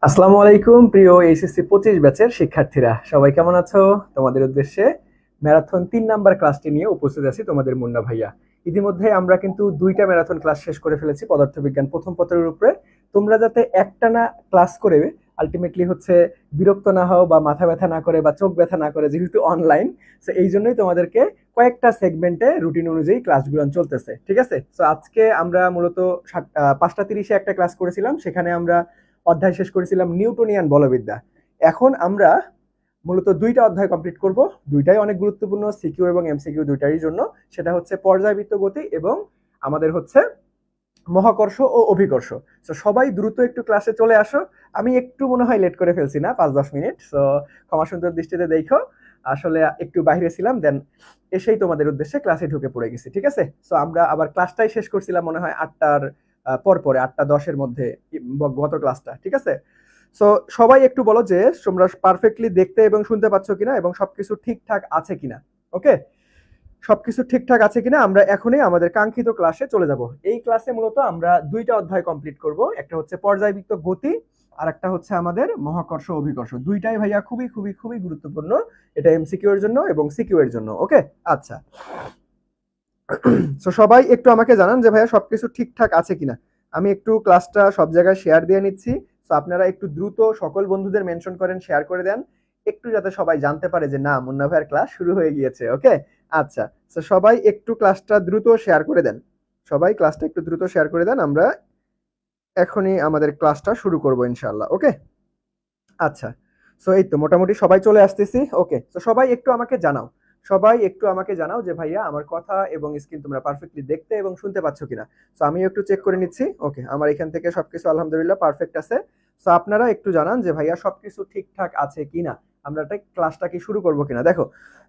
আসসালামু আলাইকুম প্রিয় এইচএসসি 25 ব্যাচের শিক্ষার্থীরা, সবাই কেমন আছো? তোমাদের উদ্দেশ্যে ম্যারাথন 3 নাম্বার ক্লাসটি নিয়ে উপস্থিত আছি তোমাদের মুন্না ভাইয়া। ইতিমধ্যে আমরা কিন্তু 2টা ম্যারাথন ক্লাস শেষ করে ফেলেছি পদার্থবিজ্ঞান প্রথম পত্রের উপরে। তোমরা যাতে একটানা ক্লাস করে আলটিমেটলি হচ্ছে বিরক্ত না হও বা মাথা ব্যথা না করে বা চোখ ব্যথা না করে, যেহেতু অনলাইন, সো এই জন্যই তোমাদেরকে কয়েকটা সেগমেন্টে রুটিন অনুযায়ী ক্লাসগুলো চলতেছে, ঠিক আছে? সো আজকে আমরা মূলত 5:30-এ একটা ক্লাস করেছিলাম, সেখানে আমরা অধ্যায় শেষ করেছিলাম নিউটনিয়ান বলবিদ্যা। এখন আমরা মূলত 2টা অধ্যায় কমপ্লিট করব, দুইটাই অনেক গুরুত্বপূর্ণ, সিকিউ এবং এমসিকিউ দুইটারই জন্য। সেটা হচ্ছে পর্যায়বৃত্ত গতি এবং আমাদের হচ্ছে মহাকর্ষ ও অভিকর্ষ। তো সবাই দ্রুত একটু ক্লাসে চলে আসো। আমি একটু মনে হয় লেট করে ফেলছি না, 5-10 মিনিট, সো ক্ষমা সুন্দর দৃষ্টিতে দেখো। আসলে একটু বাইরে ছিলাম, দেন এসেই তোমাদের উদ্দেশ্যে ক্লাসে ঢুকে পড়ে গেছি, ঠিক আছে? সো আমরা আবার ক্লাসটাই শেষ করছিলাম মনে হয় 8টার পরে 8:10-এর মধ্যে গত ক্লাসটা, ঠিক আছে? সো সবাই একটু বলো যে তোমরা পারফেক্টলি দেখতে এবং শুনতে পাচ্ছ কিনা এবং সবকিছু ঠিকঠাক আছে কিনা। ওকে, সবকিছু ঠিকঠাক আছে কিনা। আমরা এখনই আমাদের কাঙ্ক্ষিত ক্লাসে চলে যাব। এই ক্লাসে মূলত আমরা 2টা অধ্যায় কমপ্লিট করব, একটা হচ্ছে পর্যায়বৃত্ত গতি আর একটা হচ্ছে আমাদের মহাকর্ষ অভিকর্ষ। দুইটাই ভাইয়া খুবই খুবই খুবই গুরুত্বপূর্ণ, এটা এমসিকিউ এর জন্য এবং সিকিউ এর জন্য। ওকে, আচ্ছা। সো সবাই একটু আমাকে জানান যে ভাইয়া সবকিছু ঠিকঠাক আছে কিনা। আমি একটু ক্লাসটা সব জায়গায় শেয়ার দিয়ে নিচ্ছি, সো আপনারা একটু দ্রুত সকল বন্ধুদের মেনশন করেন, শেয়ার করে দেন, একটু যাতে সবাই জানতে পারে যে না, মুন্না ভাইয়ের ক্লাস শুরু হয়ে গিয়েছে। ওকে, আচ্ছা। সো সবাই একটু ক্লাসটা দ্রুত শেয়ার করে দেন, সবাই ক্লাসটা একটু দ্রুত শেয়ার করে দেন। আমরা এখনই আমাদের ক্লাসটা শুরু করব ইনশাআল্লাহ। ওকে, আচ্ছা। সো এই তো মোটামুটি সবাই চলে আসতেছি। ওকে, তো সবাই একটু আমাকে জানাও, সবাই একটু আমাকে জানাও যে ভাইয়া আমার কথা এবং স্ক্রিন তোমরা পারফেক্টলি দেখতে এবং শুনতে পাচ্ছ কিনা। সো আমি একটু চেক করে নিচ্ছি। ওকে, আমার এখান থেকে সবকিছু আলহামদুলিল্লাহ পারফেক্ট আছে। সো আপনারা একটু জানান যে ভাইয়া সবকিছু ঠিকঠাক আছে কিনা, আমরা ক্লাসটা কি শুরু করব কিনা। দেখো,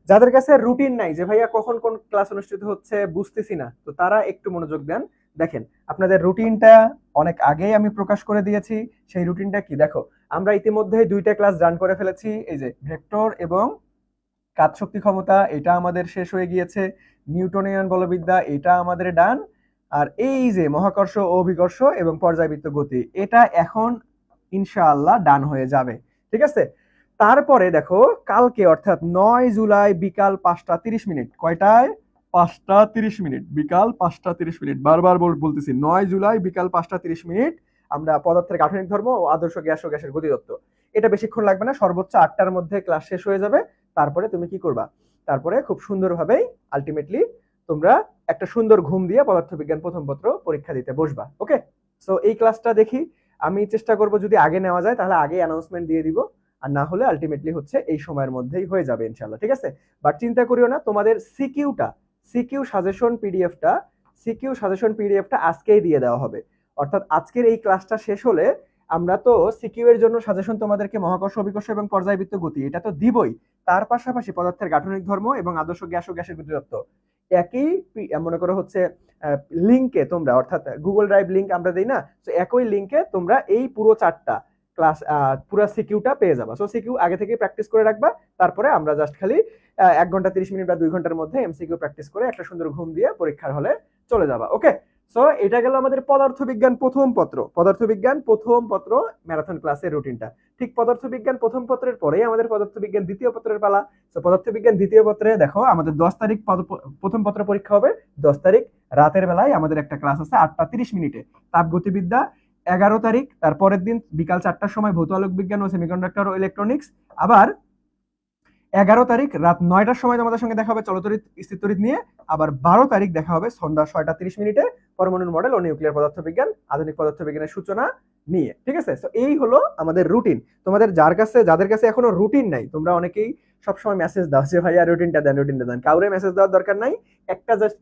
যাদের কাছে রুটিন নাই যে ভাইয়া কখন কোন ক্লাস অনুষ্ঠিত হচ্ছে বুঝতেছি না, তো তারা একটু মনোযোগ দেন। দেখেন, আপনাদের রুটিনটা অনেক আগেই আমি প্রকাশ করে দিয়েছি। সেই রুটিনটা কি দেখো, আমরা ইতিমধ্যে 2টা ক্লাস রান করে ফেলেছি। এই যে ভেক্টর এবং কাজ শক্তি ক্ষমতা, এটা আমাদের শেষ হয়ে গিয়েছে। নিউটনিয়ান বলবিদ্যা, এটা আমাদের ডান। আর এই যে মহাকর্ষ ও অভিকর্ষ এবং পর্যায়বৃত্ত গতি, এটা এখন ইনশাআল্লাহ ডান হয়ে যাবে, ঠিক আছে? তারপরে দেখো, কালকে অর্থাৎ 9 জুলাই বিকাল 5:30, কয়টায়? 5:30, বিকাল 5:30। বারবার বলতেছি, 9 জুলাই বিকাল 5:30 আমরা পদার্থের গাঠনিক ধর্ম ও আদর্শ গ্যাস ও গ্যাসের গতিতত্ত্ব, এটা বেশিক্ষণ লাগবে না, সর্বোচ্চ 8টার মধ্যে ক্লাস শেষ হয়ে যাবে। তারপরে তুমি কি করবা? তারপরে খুব সুন্দরভাবেই আলটিমেটলি তোমরা একটা সুন্দর ঘুম দিয়ে পদার্থবিজ্ঞান প্রথম পত্র পরীক্ষা দিতে বসবা। ওকে, সো এই ক্লাসটা দেখি, আমি চেষ্টা করব যদি আগে নেওয়া যায় তাহলে আগে অ্যানাউন্সমেন্ট দিয়ে দিব, আর না হলে আলটিমেটলি হচ্ছে এই সময়ের মধ্যেই হয়ে যাবে ইনশাআল্লাহ, ঠিক আছে? বাট চিন্তা করিও না, তোমাদের সিকিউ সাজেশন পিডিএফটা আজকেই দিয়ে দেওয়া হবে। অর্থাৎ আজকের এই ক্লাসটা শেষ হলে আমরা তো সিকিউ এর জন্য সাজেশন তোমাদেরকে মহাকর্ষ অভিকর্ষ এবং পর্যায়বৃত্ত গতি এটা তো দিবই, তার পাশাপাশি পদার্থের গাঠনিক ধর্ম এবং আদর্শ গ্যাস ও গ্যাসের গতিতত্ত্ব একই মনে করো হচ্ছে লিংকে তোমরা, অর্থাৎ গুগল ড্রাইভ লিংক আমরা দেই না, তো একই লিংকে তোমরা এই পুরো 4টা ক্লাস পুরো সিকিউটা পেয়ে যাবা। সো সিকিউ আগে থেকে প্র্যাকটিস করে রাখবা, তারপরে আমরা জাস্ট খালি 1 ঘন্টা 30 মিনিট বা 2 ঘন্টার মধ্যে এমসিকিউ প্র্যাকটিস করে একটা সুন্দর ঘুম দিয়ে পরীক্ষার হলে চলে যাবা। ওকে, সো এটা গেল আমাদের পদার্থবিজ্ঞান প্রথম পত্র ম্যারাথন ক্লাসের রুটিনটা, ঠিক পদার্থবিজ্ঞান প্রথম পত্রের পরেই আমাদের পদার্থবিজ্ঞান দ্বিতীয় পত্রের পালা। তো পদার্থবিজ্ঞান দ্বিতীয় পত্রে দেখো আমাদের 10 তারিখ প্রথম পত্র পরীক্ষা হবে। 10 তারিখ রাতের বেলায় আমাদের একটা ক্লাস আছে 8:30 তাপগতিবিদ্যা। 11 তারিখ তারপরের দিন বিকাল 4টার সময় ভৌত আলোক বিজ্ঞান ও সেমিকন্ডাক্টর ও ইলেকট্রনিক্স। আবার 11 তারিখ রাত 9টার সময় তোমাদের সঙ্গে দেখা হবে চলতরিৎ স্থিরতরিৎ নিয়ে। আবার 12 তারিখ দেখা হবে সন্ধ্যা 6:30 পরমাণুর মডেল ও নিউক্লিয়ার পদার্থবিজ্ঞান, আধুনিক পদার্থবিজ্ঞানের সূচনা নিয়ে। ঠিক আছে, তো এই হলো আমাদের রুটিন। তোমাদের যাদের কাছে এখনো রুটিন নাই, তোমরা অনেকেই সবসময় মেসেজ দাও যে ভাইয়া রুটিনটা দেন। কাউরে মেসেজ দেওয়ার দরকার নাই, একটা জাস্ট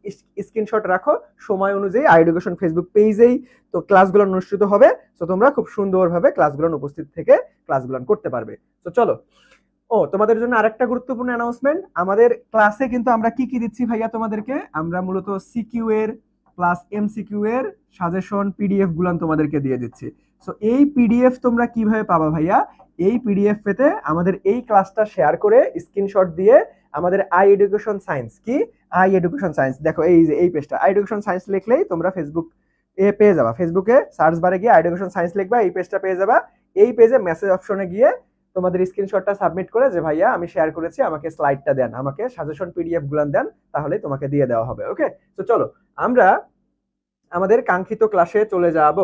স্ক্রিনশট রাখো, সময় অনুযায়ী এডুকেশন ফেসবুক পেজেই তো ক্লাসগুলো অনুষ্ঠিত হবে। তো তোমরা খুব সুন্দরভাবে ক্লাসগুলো উপস্থিত থেকে ক্লাসগুলো করতে পারবে। তো চলো, তোমাদের জন্য আরেকটা গুরুত্বপূর্ণ অ্যানাউন্সমেন্ট, আমাদের ক্লাসে কিন্তু আমরা কি কি দিচ্ছি ভাইয়া তোমাদেরকে, আমরা মূলত সিকিউ এর প্লাস এমসিকিউ এর সাজেশন পিডিএফ গুলান তোমাদেরকে দিয়ে দিচ্ছি। সো এই পিডিএফ তোমরা কিভাবে পাবা ভাইয়া, এই পিডিএফ পেতে আমাদের এই ক্লাসটা শেয়ার করে স্ক্রিনশট দিয়ে আমাদের I education science, I education science, দেখো এই যে এই পেজটা আই এডুকেশন সায়েন্স লিখলেই তোমরা ফেসবুক পেয়ে যাবা। ফেসবুকে সার্চ বারে গিয়ে আই এডুকেশন সায়েন্স লিখবা, এই পেজটা পেয়ে যাবা। এই পেজে মেসেজ অপশনে গিয়ে তোমাদের স্ক্রিনশটটা সাবমিট করে যে ভাইয়া আমি শেয়ার করেছি, আমাকে স্লাইডটা দেন, আমাকে সাজেশন পিডিএফ গুলান দেন, তাহলে তোমাকে দিয়ে দেওয়া হবে। ওকে, তো চলো আমরা আমাদের কাঙ্ক্ষিত ক্লাসে চলে যাব।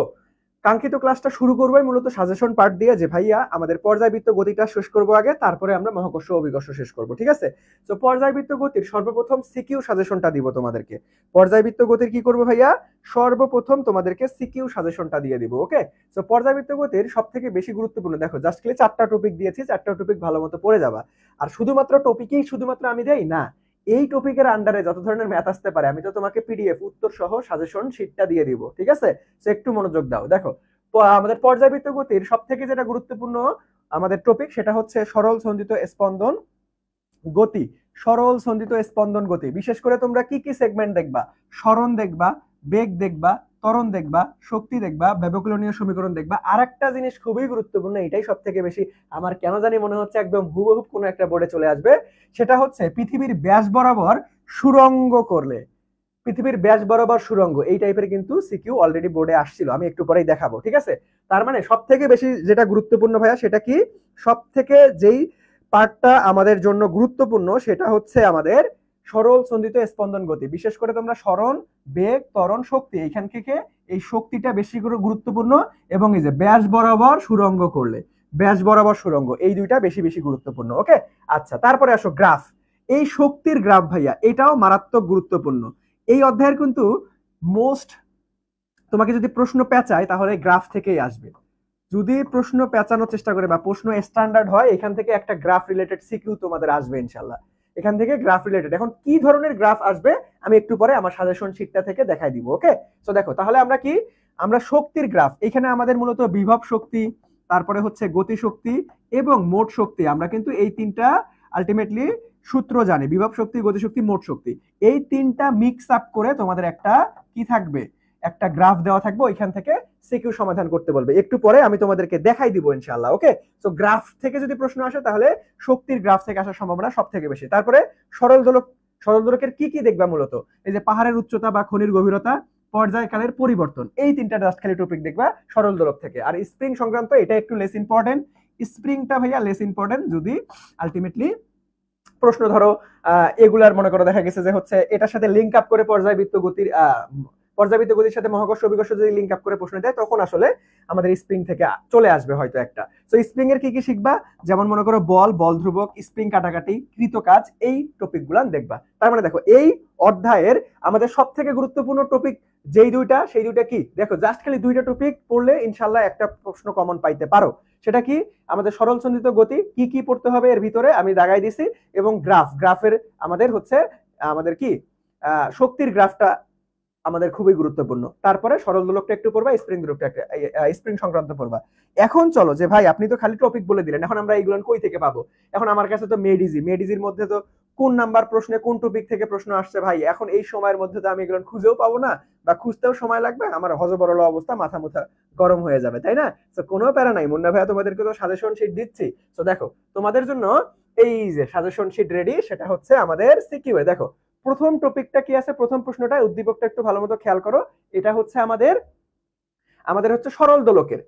কাঙ্ক্ষিত ক্লাসটা শুরু করবোই মূলত সাজেশন পার্ট দিয়ে, যে ভাইয়া আমাদের পর্যায়বৃত্ত গতিটা শেষ করব আগে, তারপরে আমরা মহাকর্ষ অভিকর্ষ শেষ করব। ঠিক আছে, তো পর্যায়বৃত্ত গতির সর্বপ্রথম সিকিউ সাজেশনটা দিব তোমাদেরকে। পর্যায়বৃত্ত গতির কি করব ভাইয়া, সর্বপ্রথম তোমাদেরকে সিকিউ সাজেশনটা দিয়ে দিব। ওকে, তো পর্যায়বৃত্ত গতির সবথেকে বেশি গুরুত্বপূর্ণ, দেখো জাস্ট খালি 4টা টপিক দিয়েছি, 4টা টপিক ভালো মতো পড়ে যাবা। আর শুধুমাত্র টপিকেই শুধুমাত্র আমি দেই না, এই টপিকের আন্ডারে যত ধরনের ম্যাথ আসতে পারে আমি তো তোমাকে পিডিএফ উত্তর সহ সাজেশন শীটটা দিয়ে দিব। ঠিক আছে, তো একটু মনোযোগ দাও। দেখো আমাদের পর্যায়বৃত্ত গতির সব থেকে যেটা গুরুত্বপূর্ণ আমাদের টপিক, সেটা হচ্ছে সরল সন্ধিত স্পন্দন গতি। সরল সন্ধিত স্পন্দন গতি, বিশেষ করে তোমরা কি কি সেগমেন্ট দেখবা, সরণ দেখবা, বেগ দেখবা, ত্বরণ দেখবা, শক্তি দেখবা, ব্যবকলনীয় সমীকরণ দেখবা। আর একটা জিনিস খুবই গুরুত্বপূর্ণ, এটাই সব থেকে বেশি আমার কেন জানি মনে হচ্ছে একদম হুবহুব কোনো একটা বোর্ডে চলে আসবে, সেটা হচ্ছে পৃথিবীর ব্যাস বরাবর সুরঙ্গ করলে, পৃথিবীর ব্যাস বরাবর সুরঙ্গ, এই টাইপের কিন্তু সিকিউ অলরেডি বোর্ডে আসছিল, আমি একটু পরেই দেখাবো। ঠিক আছে, তার মানে সব থেকে বেশি যেটা গুরুত্বপূর্ণ ভাইয়া, সেটা কি, সব থেকে যেই পার্টটা আমাদের জন্য গুরুত্বপূর্ণ সেটা হচ্ছে আমাদের সরল সন্ধিত স্পন্দন গতি। বিশেষ করে তোমরা সরণ, বেগ, ত্বরণ, শক্তি, এইখান থেকে এই শক্তিটা বেশি করে গুরুত্বপূর্ণ, এবং এই যে ব্যাস বরাবর সুরঙ্গ করলে, ব্যাস বরাবর সুরঙ্গ, এই দুইটা বেশি বেশি গুরুত্বপূর্ণ। ওকে, আচ্ছা, তারপরে আসো গ্রাফ। এই শক্তির গ্রাফ ভাইয়া, এটাও মারাত্মক গুরুত্বপূর্ণ। এই অধ্যায়ের কিন্তু মোস্ট, তোমাকে যদি প্রশ্ন পেঁচায় তাহলে গ্রাফ থেকেই আসবে। যদি প্রশ্ন পেঁচানোর চেষ্টা করে বা প্রশ্ন স্ট্যান্ডার্ড হয়, এখান থেকে একটা গ্রাফ রিলেটেড সিকিউ তোমাদের আসবে ইনশাল্লাহ। এখান থেকে গ্রাফ রিলেটেড, এখন কি ধরনের গ্রাফ আসবে আমি একটু পরে আমার সাজেশন শীটটা থেকে দেখাই দিব। ওকে, তো দেখো তাহলে আমরা কি, আমরা শক্তির গ্রাফ, এখানে আমাদের মূলত বিভব শক্তি, তারপরে হচ্ছে গতি শক্তি এবং মোট শক্তি, আমরা কিন্তু এই তিনটা আলটিমেটলি সূত্র জানি, বিভব শক্তি, গতি শক্তি, মোট শক্তি, এই তিনটা মিক্স আপ করে তোমাদের একটা কি থাকবে, একটা গ্রাফ দেওয়া থাকবে, ওইখান থেকে সিকিউ সমাধান করতে বলবে। একটু পরে আমি তোমাদেরকে দেখাই দিব ইনশাআল্লাহ। ওকে, তো গ্রাফ থেকে যদি প্রশ্ন আসে তাহলে শক্তির গ্রাফ থেকে আসার সম্ভাবনা সব থেকে বেশি। তারপরে সরল দোলক, সরল দোলকের কি কি দেখবা, মূলত এই যে পাহাড়ের উচ্চতা বা খনির গভীরতা, পর্যায়কালের পরিবর্তন, এই তিনটা জাস্ট খালি টপিক দেখবা সরল দোলক থেকে। আর স্প্রিং সংক্রান্ত এটা একটু লেস ইম্পর্টেন্ট, স্প্রিংটা ভাইয়া লেস ইম্পর্টেন্ট, যদি আলটিমেটলি প্রশ্ন ধরো এগুলার মনে করো দেখা গেছে যে হচ্ছে এটার সাথে লিঙ্ক আপ করে পর্যায়বৃত্ত গতির পর্যাবৃত্ত গতির সাথে মহাকর্ষ অভিকর্ষ যদি লিঙ্ক আপ করে প্রশ্ন দেয়, তখন আসলে আমাদের স্প্রিং থেকে চলে আসবে হয়তো একটা। তো স্প্রিং এর কি কি শিখবা, যেমন মনে করো বল, বল ধ্রুবক, স্প্রিং কাটাকাটি, কৃত কাজ, এই টপিক গুলা দেখবা। তার মানে দেখো এই অধ্যায়ের আমাদের সব থেকে গুরুত্বপূর্ণ টপিক যেই দুইটা, সেই দুইটা কি, দেখো জাস্ট খালি দুইটা টপিক পড়লে ইনশাল্লাহ একটা প্রশ্ন কমন পাইতে পারো। সেটা কি, আমাদের সরল সন্ধিত গতি কি কি পড়তে হবে এর ভিতরে আমি দাগাই দিছি, এবং গ্রাফ, গ্রাফের আমাদের হচ্ছে আমাদের কি শক্তির গ্রাফটা আমাদের খুবই গুরুত্বপূর্ণ। তারপরে সরল দোলকটা একটু পড়বা, স্প্রিং দোলকটা একটা, স্প্রিং সংক্রান্ত পড়বা। এখন চলো যে ভাই আপনি তো খালি টপিক বলে দিলেন, এখন আমরা এইগুলো কই থেকে পাবো, এখন আমার কাছে তো মেডিজি, মেডিজির মধ্যে তো কোন নাম্বার প্রশ্নে কোন টপিক থেকে প্রশ্ন আসছে ভাই, এখন এই সময়ের মধ্যে তো আমি এগুলো খুঁজেও পাবো না, বা খুঁজতেও সময় লাগবে, আমার হজবরল অবস্থা, মাথা মুথা গরম হয়ে যাবে, তাই না? তো কোনো প্যারা নাই, মুন্না ভাইয়া তোমাদেরকে তো সাজেশন শিট দিচ্ছি। তো দেখো তোমাদের জন্য এই যে সাজেশন শিট রেডি, সেটা হচ্ছে আমাদের সিকিউ এ। দেখো প্রথম টপিকটা কি আছে, প্রথম প্রশ্নটা উদ্দীপকটা একটু ভালো মতো খেয়াল করো, এটা হচ্ছে আমাদের আমাদের হচ্ছে সরল দোলকের।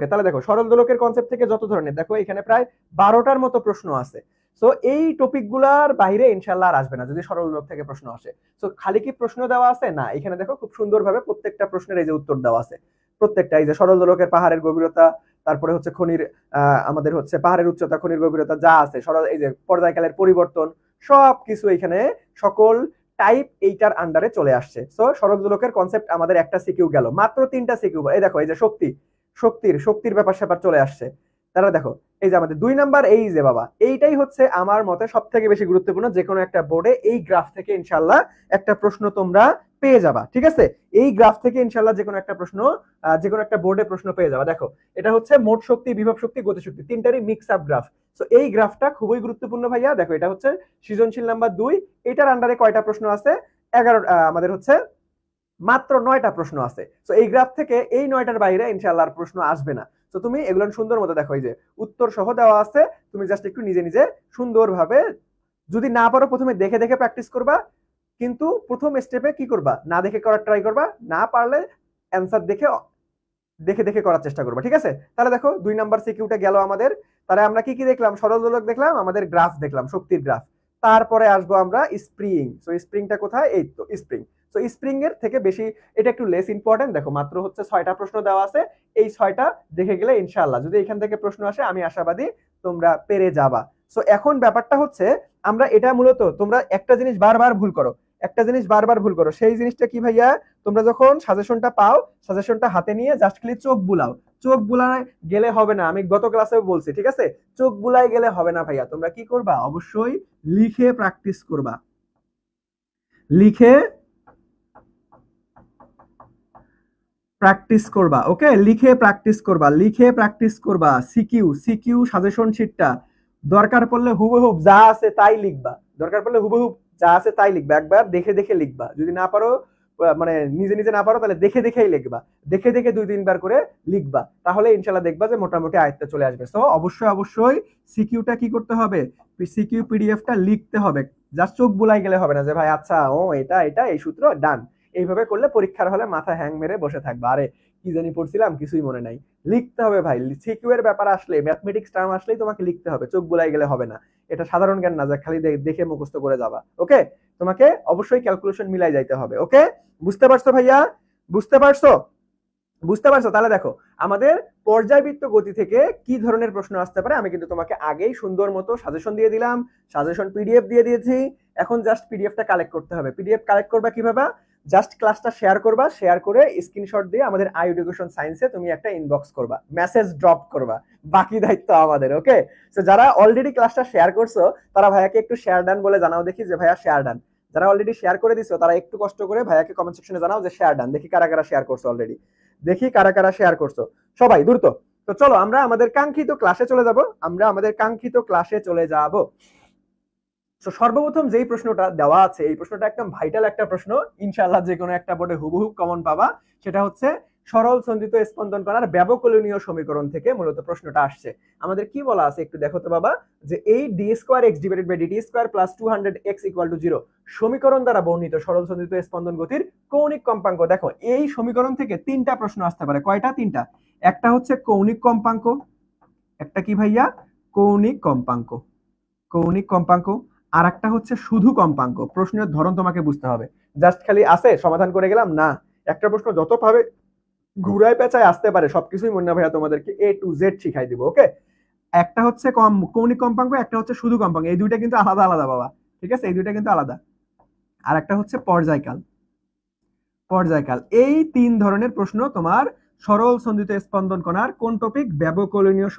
তাহলে দেখো সরল দোলকের কনসেপ্ট থেকে যত ধরনের, দেখো এখানে প্রায় 12টার মতো প্রশ্ন আছে। সো এই টপিক গুলার বাইরে ইনশাল্লাহ আর আসবে না যদি সরল দোলক থেকে প্রশ্ন আসে। সো খালি কি প্রশ্ন দেওয়া আছে না, এখানে দেখো খুব সুন্দরভাবে প্রত্যেকটা প্রশ্নের এই যে উত্তর দেওয়া আছে। প্রত্যেকটা এই যে সরল দোলকের পাহাড়ের গভীরতা, তারপরে হচ্ছে খনির আমাদের হচ্ছে পাহাড়ের উচ্চতা, খনির গভীরতা যা আছে, সরল এই যে পর্যায়কালের পরিবর্তন, সবকিছু এখানে সকল টাইপ এইটার আন্ডারে চলে আসছে। সো সরল দোলকের কনসেপ্ট আমাদের একটা সিকিউ গেল, মাত্র 3টা সিকিউ। এই দেখো এই যে শক্তির ব্যাপার স্যাপার চলে আসছে। তারা দেখো এই যে আমাদের 2 নাম্বার, এই যে বাবা এইটাই হচ্ছে আমার মতে সব থেকে বেশি গুরুত্বপূর্ণ। যে কোনো একটা বোর্ডে এই গ্রাফ থেকে ইনশাল্লাহ একটা প্রশ্ন তোমরা পেয়ে যাবা, ঠিক আছে? এই গ্রাফ থেকে ইনশাল্লাহ যে কোনো একটা প্রশ্ন, যে কোনো একটা বোর্ডে প্রশ্ন পেয়ে যাবা। দেখো এটা হচ্ছে মোট শক্তি, বিভব শক্তি, গতিশক্তি, তিনটারই মিক্স আপ গ্রাফ। সো এই গ্রাফটা খুবই গুরুত্বপূর্ণ ভাইয়া। দেখো এটা হচ্ছে সৃজনশীল নাম্বার 2, এটার আন্ডারে কয়টা প্রশ্ন আছে? 11, আমাদের হচ্ছে মাত্র 9টা প্রশ্ন আছে। সো এই গ্রাফ থেকে এই 9টার বাইরে ইনশাআল্লাহ আর প্রশ্ন আসবে না। তো তুমি এগুলো সুন্দর মতো দেখো, এই যে উত্তর সহ দেওয়া আছে, তুমি জাস্ট একটু নিজে নিজে সুন্দরভাবে, যদি না পারো প্রথমে দেখে দেখে প্র্যাকটিস করবা, কিন্তু প্রথম স্টেপে কি করবা, না দেখে করার ট্রাই করবা, না পারলে অ্যান্সার দেখে দেখে দেখে করার চেষ্টা করবা, ঠিক আছে? তাহলে দেখো 2 নাম্বার সিকিউটা গেল আমাদের। তাহলে আমরা কি কি দেখলাম? সরল দোলক দেখলাম, আমাদের গ্রাফ দেখলাম, শক্তির গ্রাফ। তারপরে আসবো আমরা স্প্রিং। সো স্প্রিংটা কোথায়? এই তো স্প্রিং। সো স্প্রিং এর থেকে বেশি এটা একটু লেস ইম্পর্টেন্ট। দেখো মাত্র হচ্ছে 6টা প্রশ্ন দেওয়া আছে, এই 6টা দেখে গেলে ইনশাআল্লাহ যদি এখান থেকে প্রশ্ন আসে আমি আশাবাদী তোমরা পেরে যাবা। সো এখন ব্যাপারটা হচ্ছে, আমরা এটা মূলত, তোমরা একটা জিনিস বারবার ভুল করো, সেই জিনিসটা কি ভাইয়া? তোমরা যখন সাজেশনটা পাও, সাজেশনটা হাতে নিয়ে জাস্ট খালি চোখ বুলাও। চোখ বুলায় গেলে হবে না, আমি গত ক্লাসেও বলছি, ঠিক আছে? চোখ বুলায় গেলে হবে না ভাইয়া, তোমরা কি করবা? অবশ্যই লিখে প্র্যাকটিস করবা, লিখে প্র্যাকটিস করবা, ওকে? লিখে প্র্যাকটিস করবা। সিকিউ সাজেশন শিটটা দরকার পড়লে হুবহুব যা আছে তাই লিখবা, একবার দেখে দেখে লিখবা। যদি না পারো, মানে নিজে নিজে না পারো, তাহলে দেখে দেখেই লিখবা, দেখে দেখে 2-3 বার করে লিখবা, তাহলে ইনশাল্লাহ দেখবা যে মোটামুটি আয়ত্তে চলে আসবে। সো অবশ্যই সিকিউটা কি করতে হবে? সিকিউ পিডিএফটা লিখতে হবে। জাস্ট চোখ বুলাই গেলে হবে না যে ভাই আচ্ছা ও এটা এই সূত্র ডান, এইভাবে করলে পরীক্ষার হলে মাথা হ্যাং মেরে বসে থাকবে, আরে কি জানি পড়ছিলাম, কিছুই মনে নাই। লিখতে হবে ভাই, সিকিউ এর ব্যাপার আসলে, ম্যাথমেটিক্স টার্ম আসলেই তোমাকে লিখতে হবে, চোখ বুলাই গেলে হবে না। এটা সাধারণ জ্ঞান না যে খালি দেখে মুখস্থ করে যাবা, ওকে? তোমাকে অবশ্যই ক্যালকুলেশন মিলাই যাইতে হবে, ওকে? বুঝতে পারছো ভাইয়া? বুঝতে পারছো? তাহলে দেখো আমাদের পর্যায়বৃত্ত গতি থেকে কি ধরনের প্রশ্ন আসতে পারে আমি কিন্তু তোমাকে আগেই সুন্দর মতো সাজেশন দিয়ে দিলাম, সাজেশন পিডিএফ দিয়ে দিয়েছি। এখন জাস্ট পিডিএফটা কালেক্ট করতে হবে। পিডিএফ কালেক্ট করবা কিভাবে? জাস্ট ক্লাসটা শেয়ার করবা, শেয়ার করে স্ক্রিনশট দিয়ে আমাদের আই এডুকেশন সায়েন্সে তুমি একটা ইনবক্স করবা, মেসেজ ড্রপ করবা, বাকি দায়িত্ব আমাদের, ওকে? সো যারা অলরেডি ক্লাসটা শেয়ার করছো তারা ভাইয়াকে একটু শেয়ার ডান বলে জানাও দেখি যে ভাইয়া শেয়ার ডান। যারা অলরেডি শেয়ার করে দিছো তারা একটু কষ্ট করে ভাইয়াকে কমেন্ট সেকশনে জানাও যে শেয়ার ডান। দেখি কারা কারা শেয়ার করছো অলরেডি, সবাই দ্রুত। তো চলো আমরা আমাদের কাঙ্ক্ষিত ক্লাসে চলে যাব। তো সর্বপ্রথম যেই প্রশ্নটা দেওয়া আছে, এই প্রশ্নটা একদম ভাইটাল একটা প্রশ্ন, ইনশাআল্লাহ যে কোনো একটা বোর্ডে হুবহুব কমন পাবা। সেটা হচ্ছে সরল সন্ধিত স্পন্দন কণার ব্যবকলনীয় সমীকরণ থেকে মূলত প্রশ্নটা আসছে। আমাদের কি বলা আছে একটু দেখো তো বাবা, যে এই d2x divided by dt square plus 200x equal to 0 সমীকরণ দ্বারা বর্ণিত সরল সন্ধিত স্পন্দন গতির কৌণিক কম্পাঙ্ক। দেখো এই সমীকরণ থেকে 3টা প্রশ্ন আসতে পারে। কয়টা? 3টা। একটা হচ্ছে কৌণিক কম্পাঙ্ক, একটা কি ভাইয়া? কৌণিক কম্পাঙ্ক, আর একটা হচ্ছে শুধু কম্পাঙ্ক। প্রশ্নের ধরন তোমাকে বুঝতে হবে, জাস্ট খালি আছে সমাধান করে গেলাম না। একটা প্রশ্ন যত ভাবে ঘুরায় পেঁচায় আসতে পারে সবকিছুই মুন্না ভাইয়া তোমাদেরকে A to Z শিখাই দিব, ওকে? একটা হচ্ছে কৌণিক কম্পাঙ্ক, একটা হচ্ছে শুধু কম্পাঙ্ক, এই দুইটা কিন্তু আলাদা আলাদা বাবা, ঠিক আছে? এই দুইটা কিন্তু আলাদা। আর একটা হচ্ছে পর্যায়কাল। এই 3 ধরনের প্রশ্ন তোমার সরল সন্ধিত স্পন্দন কণার কোন টপিক? ব্যবকলনীয়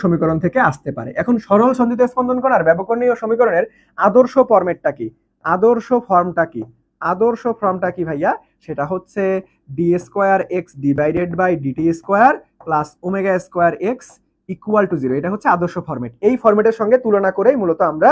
সমীকরণ থেকে আসতে পারে। এখন সরল সন্ধিত স্পন্দন কণার ব্যবকলনীয় সমীকরণের আদর্শ ফর্মটা কি ভাইয়া? সেটা হচ্ছে d2x divided by dt square plus omega square x equal to 0। এটা হচ্ছে আদর্শ ফরম্যাট। এই ফরম্যাটের সঙ্গে তুলনা করেই মূলত আমরা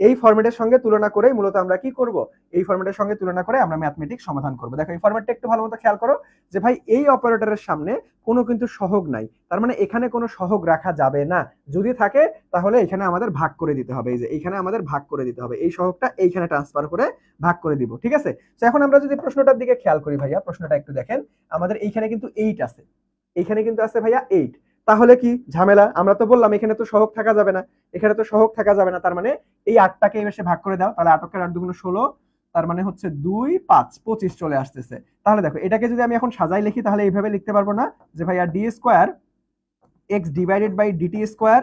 এই ফরম্যাটের সঙ্গে তুলনা করেই মূলত আমরা কি করব, এই ফরম্যাটের সঙ্গে তুলনা করে আমরা ম্যাথমেটিক্স সমাধান করব। দেখো এই ফরম্যাটটা একটু ভালো মতো খেয়াল করো যে ভাই এই অপারেটরের সামনে কোনো কিন্তু সহগ নাই, তার মানে এখানে কোনো সহগ রাখা যাবে না, যদি থাকে তাহলে এখানে আমাদের ভাগ করে দিতে হবে, এই যে এইখানে আমাদের ভাগ করে দিতে হবে, এই সহগটা এইখানে ট্রান্সফার করে ভাগ করে দিব, ঠিক আছে। তো এখন আমরা যদি প্রশ্নটার দিকে খেয়াল করি ভাইয়া, প্রশ্নটা একটু দেখেন, আমাদের এইখানে কিন্তু 8 আছে, এইখানে কিন্তু আছে ভাইয়া 8, তাহলে কি ঝামেলা, আমরা তো বললাম এখানে তো সহগ থাকা যাবে না, এখানে তো সহগ থাকা যাবে না, তার মানে এই 8টাকে এই পাশে ভাগ করে দাও, তাহলে 8 8 2 16, তার মানে হচ্ছে 2 5 25 চলে আসতেছে। তাহলে দেখো এটাকে যদি আমি এখন সাজাই লিখি তাহলে এইভাবে লিখতে পারবো না যে ভাইয়া D square X divided by dt square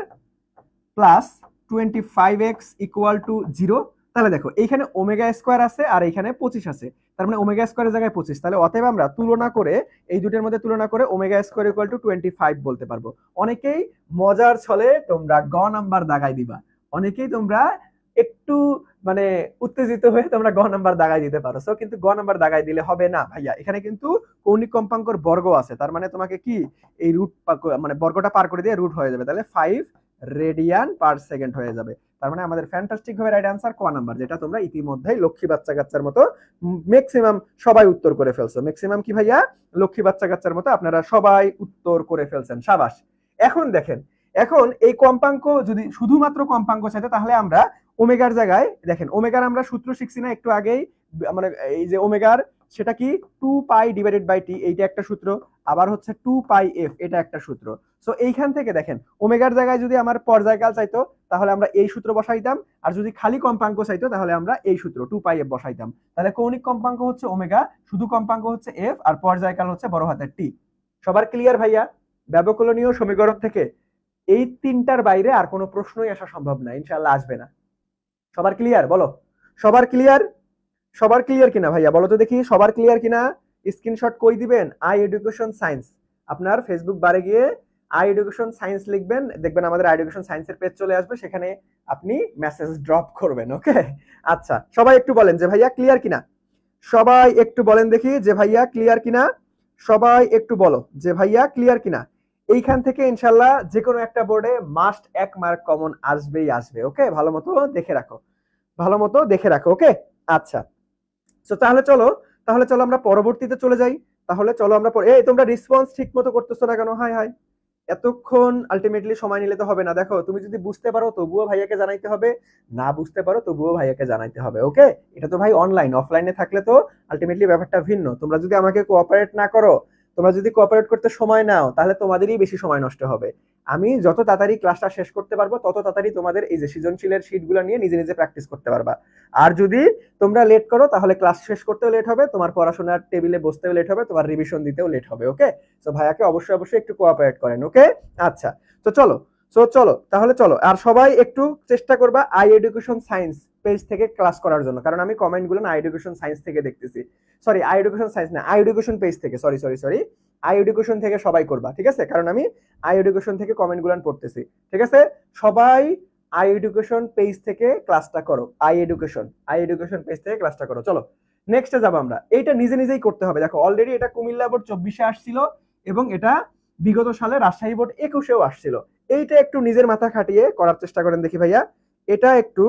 plus 25x equal to 0। তাহলে দেখো এইখানে ওমেগা স্কোয়ার আছে আর এইখানে 25 আছে, তার মানে ওমেগা স্কোয়ারের জায়গায় 25, তাহলে অতএব আমরা তুলনা করে এই দুটোর মধ্যে তুলনা করে ওমেগা স্কোয়ার ইকুয়াল টু 25 বলতে পারবো। অনেকেই মজার ছলে তোমরা গ নাম্বার দাগাই দিবা, অনেকেই তোমরা একটু মানে উত্তেজিত হয়ে তোমরা গ নাম্বার দাগাই দিতে পারো, সো কিন্তু গ নাম্বার দাগাই দিলে হবে না ভাইয়া, এখানে কিন্তু কৌণিক কম্পাঙ্কর বর্গ আছে, তার মানে তোমাকে কি এই রুট মানে বর্গটা পার করে দিয়ে রুট হয়ে যাবে, তাহলে 5 রেডিয়ান পার সেকেন্ড হয়ে যাবে। তার মানে আমাদের ফ্যান্টাস্টিক ভাবে রাইট আনসার ক নাম্বার, যেটা তোমরা ইতিমধ্যেই লক্ষ্মী বাচ্চা কাচ্চার মতো ম্যাক্সিমাম সবাই উত্তর করে ফেলছো। ম্যাক্সিমাম কি ভাইয়া লক্ষ্মী বাচ্চা কাচ্চার মতো আপনারা সবাই উত্তর করে ফেলছেন, সাবাস। এখন দেখেন, এখন এই কম্পাঙ্ক যদি শুধুমাত্র কম্পাঙ্ক চাইতে তাহলে আমরা ওমেগার জায়গায় দেখেন, ওমেগার আমরা সূত্র শিখছি না একটু আগেই, মানে এই যে ওমেগার সেটা কি 2 পাই ডিভাইডেড বাই টি, এইটা একটা সূত্র, আবার হচ্ছে 2 পাই এফ, এটা একটা সূত্র। সো এইখান থেকে দেখেন ওমেগার জায়গায় যদি আমার পর্যায়কাল চাইতো তাহলে আমরা এই সূত্র বসাইতাম, আর যদি খালি কম্পাঙ্ক চাইতো তাহলে আমরা এই সূত্র 2 পাই এফ বসাইতাম। তাহলে কৌণিক কম্পাঙ্ক হচ্ছে ওমেগা, শুধু কম্পাঙ্ক হচ্ছে এফ, আর পর্যায়কাল হচ্ছে বড় হাতের টি। সবার ক্লিয়ার ভাইয়া? ব্যবকলনীয় সমীকরণ থেকে এই তিনটার বাইরে আর কোনো প্রশ্নই আসা সম্ভব না, ইনশাআল্লাহ আসবে না। সবার ক্লিয়ার বলো? সবার ক্লিয়ার? সবার ক্লিয়ার কিনা ভাইয়া বলো তো দেখি, সবার ক্লিয়ার কিনা? স্ক্রিনশট কই দিবেন, আই এডুকেশন সায়েন্স, আপনার ফেসবুক বারে গিয়ে আই এডুকেশন সায়েন্স লিখবেন, দেখবেন আমাদের আই এডুকেশন সায়েন্সের পেজ চলে আসবে, সেখানে আপনি মেসেজ ড্রপ করবেন, ওকে। আচ্ছা সবাই একটু বলেন যে ভাইয়া ক্লিয়ার কিনা, সবাই একটু বলেন দেখি যে ভাইয়া ক্লিয়ার কিনা, সবাই একটু বলো যে ভাইয়া ক্লিয়ার কিনা। এইখান থেকে ইনশাল্লাহ যে কোনো একটা বোর্ডে মাস্ট 1 মার্ক কমন আসবেই আসবে, ওকে। ভালো মতো দেখে রাখো, ভালো মতো দেখে রাখো, ওকে। আচ্ছা তো তাহলে চলো আমরা পরবর্তীতে চলে যাই। তাহলে চলো আমরা এই তোমরা রেসপন্স ঠিক মতো করতেছো না কেন? হাই হাই, এতক্ষণ আলটিমেটলি সময় নিলে তো হবে না। দেখো তুমি যদি বুঝতে পারো তবুও ভাইয়াকে জানাইতে হবে, না বুঝতে পারো তবুও ভাইয়াকে জানাইতে হবে, ওকে। এটা তো ভাই অনলাইন, অফলাইনে থাকলে তো আলটিমেটলি ব্যাপারটা ভিন্ন। তোমরা যদি আমাকে কোঅপারেট না করো, তোমরা যদি কোঅপারেট করতে সময় নাও তাহলে তোমাদেরই বেশি সময় নষ্ট হবে। আমি যত তাড়াতাড়ি ক্লাসটা শেষ করতে পারবো তত তাড়াতাড়ি তোমাদের এই যে সৃজনশীলের শীটগুলো নিয়ে নিজে নিজে প্র্যাকটিস করতে পারবা। আর যদি তোমরা লেট করো তাহলে ক্লাস শেষ করতেও লেট হবে, তোমার পড়াশোনার টেবিলে বসতেও লেট হবে, তোমার রিভিশন দিতেও লেট হবে, ওকে। তো ভাইয়াকে অবশ্যই অবশ্যই একটু কোঅপারেট করেন, ওকে। আচ্ছা তো চলো তাহলে চলো, আর সবাই একটু চেষ্টা করবা আই এডুকেশন সায়েন্স পেজ থেকে ক্লাস করার জন্য, কারণ আমি কমেন্টগুলো না আই এডুকেশন সায়েন্স থেকে দেখতেছি, সরি আই এডুকেশন সায়েন্স না, আই এডুকেশন পেজ থেকে, সরি আই এডুকেশন থেকে সবাই করবা, ঠিক আছে, কারণ আমি আই এডুকেশন থেকে কমেন্টগুলো পড়তেছি, ঠিক আছে। সবাই আই এডুকেশন পেজ থেকে ক্লাসটা করো, আই এডুকেশন পেজ থেকে ক্লাসটা করো। চলো নেক্সটে যাবো আমরা, এইটা নিজে নিজেই করতে হবে। দেখো অলরেডি এটা কুমিল্লা বোর্ড 24-এ আসছিল এবং এটা বিগত সালে রাজশাহী বোর্ড 21-এও আসছিল। এইটা একটু নিজের মাথা খাটিয়ে করার চেষ্টা করেন দেখি ভাইয়া, এটা একটু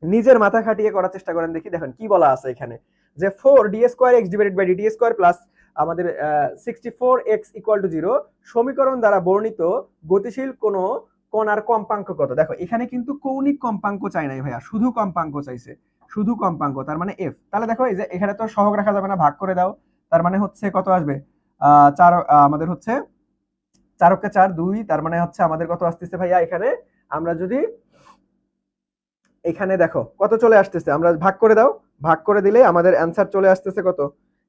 নিজের মাথা খাটিয়ে করার চেষ্টা করেন দেখি। দেখেন কি বলা আছে এখানে, যে 4d square x divided by dt square plus আমাদের 64x ইকুয়াল টু 0 সমীকরণ দ্বারা বর্ণিত গতিশীল কোন কণার কম্পাঙ্ক কত। দেখো এখানে কিন্তু কৌণিক কম্পাঙ্ক চাই নাই ভাইয়া, শুধু কম্পাঙ্ক চাইছে, শুধু কম্পাঙ্ক, তার মানে f। তাহলে দেখো এই যে এখানে তো সহগ রাখা যাবে না, ভাগ করে দাও, তার মানে হচ্ছে কত আসবে, 4 আমাদের হচ্ছে 4 কে 4 2, তার মানে হচ্ছে আমাদের কত আসতেছে ভাইয়া, এখানে আমরা যদি এখানে দেখো কত চলে আসতেছে, আমরা ভাগ করে দাও, ভাগ করে দিলে আমাদের অ্যান্সার চলে আসতেছে কত,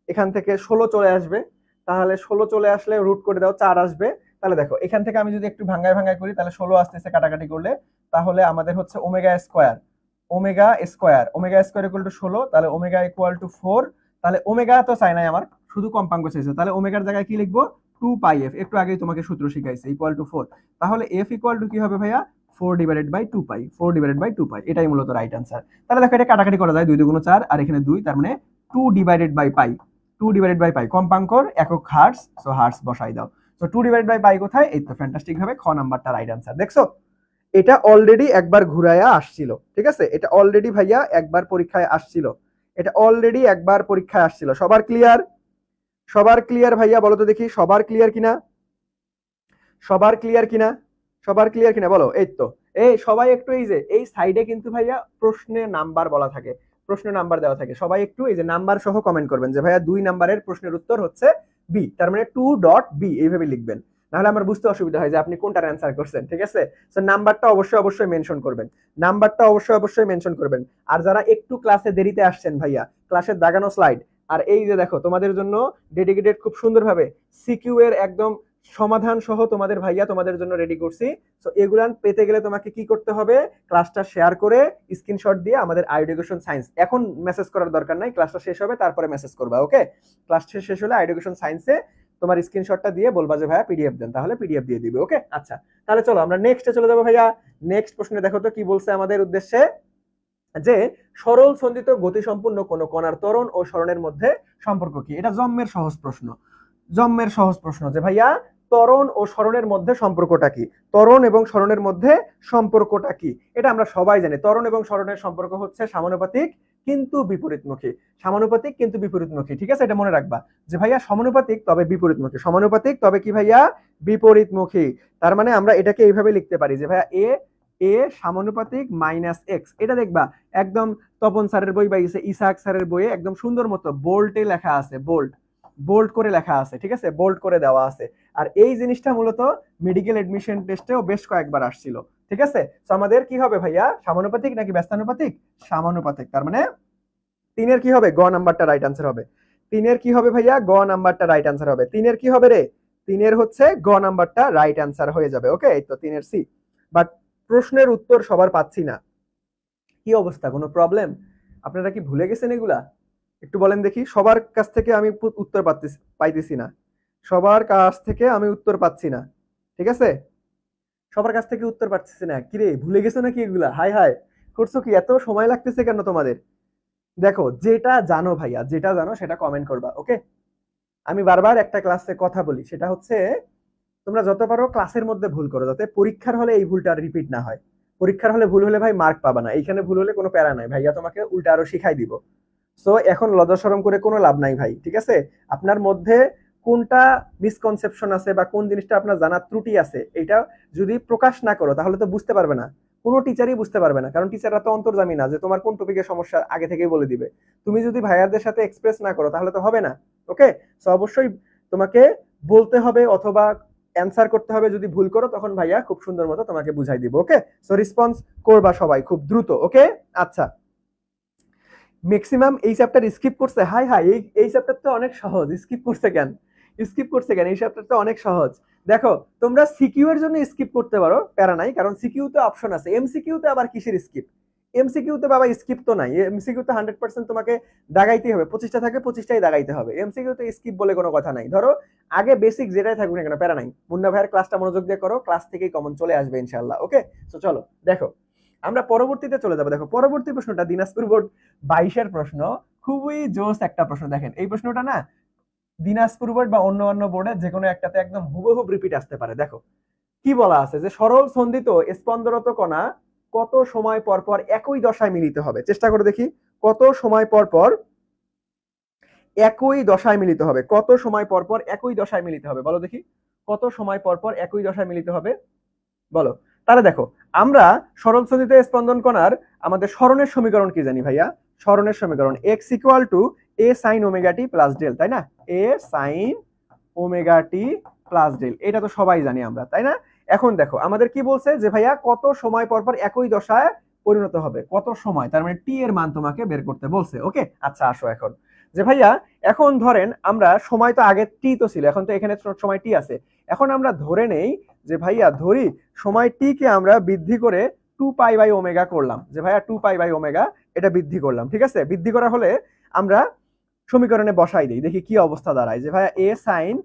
এখান থেকে 16 চলে আসবে। তাহলে 16 চলে আসলে রুট করে দাও 4 আসবে। তাহলে দেখো এখান থেকে আমি যদি একটু ভাঙায় ভাঙায় করি তাহলে 16 আসতেছে কাটাকাটি করলে, তাহলে আমাদের হচ্ছে ওমেগা স্কয়ার ইকুয়াল টু 16, তাহলে ওমেগা ইকুয়াল টু 4। তাহলে ওমেগা তো চাই নাই আমার, শুধু কম্পাঙ্ক চাইছে, তাহলে ওমেগার জায়গায় কি লিখবো, 2 পাই এফ, একটু আগেই তোমাকে সূত্র শিখাইছে, ইকুয়াল টু 4। তাহলে এফ ইকুয়াল টু কি হবে ভাইয়া, 4 ডিভাইডেড বাই 2 পাই, এটাই মূলত রাইট आंसर। তাহলে দেখো এটা কাটাকাটি করা যায়, 2 2 4 আর এখানে 2, তার মানে 2 ডিভাইডেড বাই পাই, কম্পাঙ্কর একক হার্টজ, সো হার্টজ বসাই দাও। সো 2 ডিভাইডেড বাই পাই কোথায়, এই তো ফ্যান্টাস্টিক ভাবে খ নাম্বারটা রাইট आंसर। দেখছো এটা অলরেডি একবার ঘুরায়া আসছিল, ঠিক আছে? এটা অলরেডি ভাইয়া একবার পরীক্ষায় আসছিল, এটা অলরেডি একবার পরীক্ষায় আসছিল। সবার ক্লিয়ার? সবার ক্লিয়ার ভাইয়া বলো তো দেখি, সবার ক্লিয়ার কিনা? সবার ক্লিয়ার কিনা? সবার ক্লিয়ার কিনা বলো। এই তো, এই সবাই একটু এই যে এই সাইডে কিন্তু ভাইয়া প্রশ্নে নাম্বার বলা থাকে, প্রশ্ন নাম্বার দেওয়া থাকে, সবাই একটু এই যে নাম্বার সহ কমেন্ট করবেন যে ভাইয়া 2 নাম্বারের প্রশ্নের উত্তর হচ্ছে বি, তার মানে 2.b এইভাবে লিখবেন, নাহলে আমার বুঝতে অসুবিধা হয় যে আপনি কোনটার অ্যান্সার করছেন, ঠিক আছে? তো নাম্বারটা অবশ্যই অবশ্যই মেনশন করবেন, নাম্বারটা অবশ্যই অবশ্যই মেনশন করবেন। আর যারা একটু ক্লাসে দেরিতে আসছেন ভাইয়া, ক্লাসের দাগানো স্লাইড আর এই যে দেখো তোমাদের জন্য ডেডিকেটেড খুব সুন্দরভাবে সিকিউ এর একদম সমাধান সহ তোমাদের ভাইয়া তোমাদের জন্য রেডি করছি। তো এগুলান পেতে গেলে তোমাকে কি করতে হবে, ক্লাসটা শেয়ার করে স্ক্রিনশট দিয়ে আমাদের এডুকেশন সায়েন্স, এখন মেসেজ করার দরকার নাই, ক্লাসটা শেষ হবে তারপরে মেসেজ করবা, ওকে? ক্লাস শেষ হলে এডুকেশন সায়েন্সে তোমার স্ক্রিনশটটা দিয়ে বলবা যে ভাইয়া পিডিএফ দেন, তাহলে পিডিএফ দিয়ে দিবে, ওকে? আচ্ছা, তাহলে চলো আমরা নেক্সটে চলে যাবো ভাইয়া। নেক্সট প্রশ্নে দেখো তো কি বলছে আমাদের উদ্দেশ্যে, যে সরল সন্ধিত গতিসম্পন্ন কোন কণার ত্বরণ ও সরণের মধ্যে সম্পর্ক কি? এটা জন্মের সহজ প্রশ্ন, জন্মের সহজ প্রশ্ন যে ভাইয়া ত্বরণ ও সরণের মধ্যে সম্পর্কটা কি, ত্বরণ এবং সরণের মধ্যে সম্পর্কটা কি? এটা আমরা সবাই জানি, ত্বরণ এবং সরণের সম্পর্ক হচ্ছে সমানুপাতিক কিন্তু বিপরীতমুখী, সমানুপাতিক কিন্তু বিপরীতমুখী, ঠিক আছে? এটা মনে রাখবা যে ভাইয়া সমানুপাতিক তবে বিপরীতমুখী, সমানুপাতিক তবে কি ভাইয়া বিপরীতমুখী। তার মানে আমরা এটাকে এইভাবে লিখতে পারি যে ভাইয়া এ সমানুপাতিক মাইনাস এক্স, এটা দেখবা একদম তপন স্যারের বই বা ইসাক স্যারের বইয়ে একদম সুন্দর মতো বোল্টে লেখা আছে, বোল্ট বোল্ড করে লেখা আছে, ঠিক আছে? বোল্ড করে দেওয়া আছে। আর এই জিনিসটা মূলত মেডিকেল এডমিশন টেস্টেও বেশ কয়েকবার আসছিল, ঠিক আছে? তো আমাদের কি হবে ভাইয়া, সমানুপাতিক নাকি ব্যস্তানুপাতিক? সমানুপাতিক, তার মানে 3-এর কি হবে, গ নাম্বারটা রাইট আনসার হবে। 3-এর কি হবে ভাইয়া, গ নাম্বারটা রাইট আনসার হবে। 3-এর কি হবে রে, 3-এর হচ্ছে গ নাম্বারটা রাইট আনসার হয়ে যাবে, ওকে? এই তো 3-এর সি। বাট প্রশ্নের উত্তর সবার পাচ্ছি না, কি অবস্থা, কোনো প্রবলেম? আপনারা কি ভুলে গেছেন এগুলা? একটু বলেন দেখি, সবার কাছ থেকে আমি উত্তর পাইতেছি না, সবার কাছ থেকে আমি উত্তর পাচ্ছি না, ঠিক আছে? সবার কাছ থেকে উত্তর পাচ্ছি না, কিরে ভুলে গেছো নাকি এগুলা? হাই হাই, করছো কি, এত সময় লাগতেছে কেন তোমাদের? দেখো যেটা জানো ভাইয়া, যেটা জানো সেটা কমেন্ট করবা, ওকে? আমি বারবার একটা ক্লাসে কথা বলি, সেটা হচ্ছে তোমরা যত পারো ক্লাসের মধ্যে ভুল করো, যাতে পরীক্ষার হলে এই ভুলটা রিপিট না হয়। পরীক্ষার হলে ভুল হলে ভাই মার্ক পাবা না, এইখানে ভুল হলে কোনো প্যারা নাই ভাইয়া, তোমাকে উল্টা আরো শিখাই দিব। সো এখন লজ্জা শরম করে কোনো লাভ নাই ভাই, ঠিক আছে? আপনার মধ্যে কোনটা মিসকনসেপশন আছে বা কোন জিনিসটা আপনার জানার ত্রুটি আছে, এটা যদি প্রকাশ না করো তাহলে তো বুঝতে পারবে না, কোনো টিচারই বুঝতে পারবে না, কারণ টিচাররা তো অন্তর্জামী না যে তোমার কোন টপিকের সমস্যা আগে থেকেই বলে দিবে। তুমি যদি ভাইয়াদের সাথে এক্সপ্রেস না করো তাহলে তো হবে না, ওকে? সো অবশ্যই তোমাকে বলতে হবে অথবা অ্যান্সার করতে হবে, যদি ভুল করো তখন ভাইয়া খুব সুন্দর মতো তোমাকে বুঝাই দিব, ওকে? সো রেসপন্স করবা সবাই খুব দ্রুত, ওকে? আচ্ছা, ম্যাক্সিমাম এই চ্যাপ্টার স্কিপ করছে, হাই হাই, এই চ্যাপ্টার তো অনেক সহজ, স্কিপ করছে কেন? স্কিপ করছে কেন? এই চ্যাপ্টার তো অনেক সহজ। দেখো তোমরা সিকিউ এর জন্য স্কিপ করতে পারো, প্যারা নাই, কারণ সিকিউ তে অপশন আছে। এমসিকিউ তে আবার কিসের স্কিপ? এমসিকিউ তে বাবা স্কিপ তো নাই, এমসিকিউ তে 100% তোমাকে দাগাইতে হবে, 25টা থাকে 25টাই দাগাইতে হবে, এমসিকিউ তে স্কিপ বলে কোনো কথা নাই। ধরো আগে বেসিক যেটাই থাকুক না কেন, প্যারা নাই, মুন্না ভাইয়ের ক্লাসটা মনোযোগ দিয়ে করো, ক্লাস থেকেই কমন চলে আসবে ইনশাআল্লাহ, ওকে? তো চলো দেখো আমরা পরবর্তীতে চলে যাবো। দেখো পরবর্তী প্রশ্নটা দিনাজপুর বোর্ড 22-এর প্রশ্ন, খুবই জোস একটা প্রশ্ন। দেখেন এই প্রশ্নটা না দিনাজপুর বোর্ড বা অন্য অন্য বোর্ডে যে কোনো একটাতে একদম হুবহুব রিপিট আসতে পারে। দেখো কি বলা আছে, যে সরল সন্ধিত স্পন্দরত কণা কত সময় পর পর একই দশায় মিলিত হবে? চেষ্টা করে দেখি, কত সময় পর পর একই দশায় মিলিত হবে? কত সময় পর পর একই দশায় মিলিত হবে বলো দেখি, কত সময় পর পর একই দশায় মিলিত হবে বলো। তাহলে দেখো আমরা সরল সন্ধিত স্পন্দন কণার আমাদের সরণের সমীকরণ কি জানি ভাইয়া? সরণের সমীকরণ x equal to a sin omega t plus del, তাই না? a sin omega t plus del, এটা তো সবাই জানি আমরা, তাই না? এখন দেখো আমাদের কি বলছে, যে ভাইয়া কত সময় পর পর একই দশায় পরিণত হবে, কত সময়, তার মানে t এর মান তোমাকে বের করতে বলছে, ওকে? আচ্ছা আসো এখন, যে ভাইয়া এখন ধরেন আমরা সময় তো আগে t তো ছিল, এখন তো এখানে সময় t আছে, এখন আমরা ধরে নেই যে ভাইয়া ধরি সময় টি কে আমরা বৃদ্ধি করে 2π/ω করলাম, যে ভাইয়া 2π/ω এটা বৃদ্ধি করলাম, ঠিক আছে? বৃদ্ধি করা হলে আমরা সমীকরণে বসাই দিই, দেখি কি অবস্থা দাঁড়ায়। যে ভাইয়া a sin,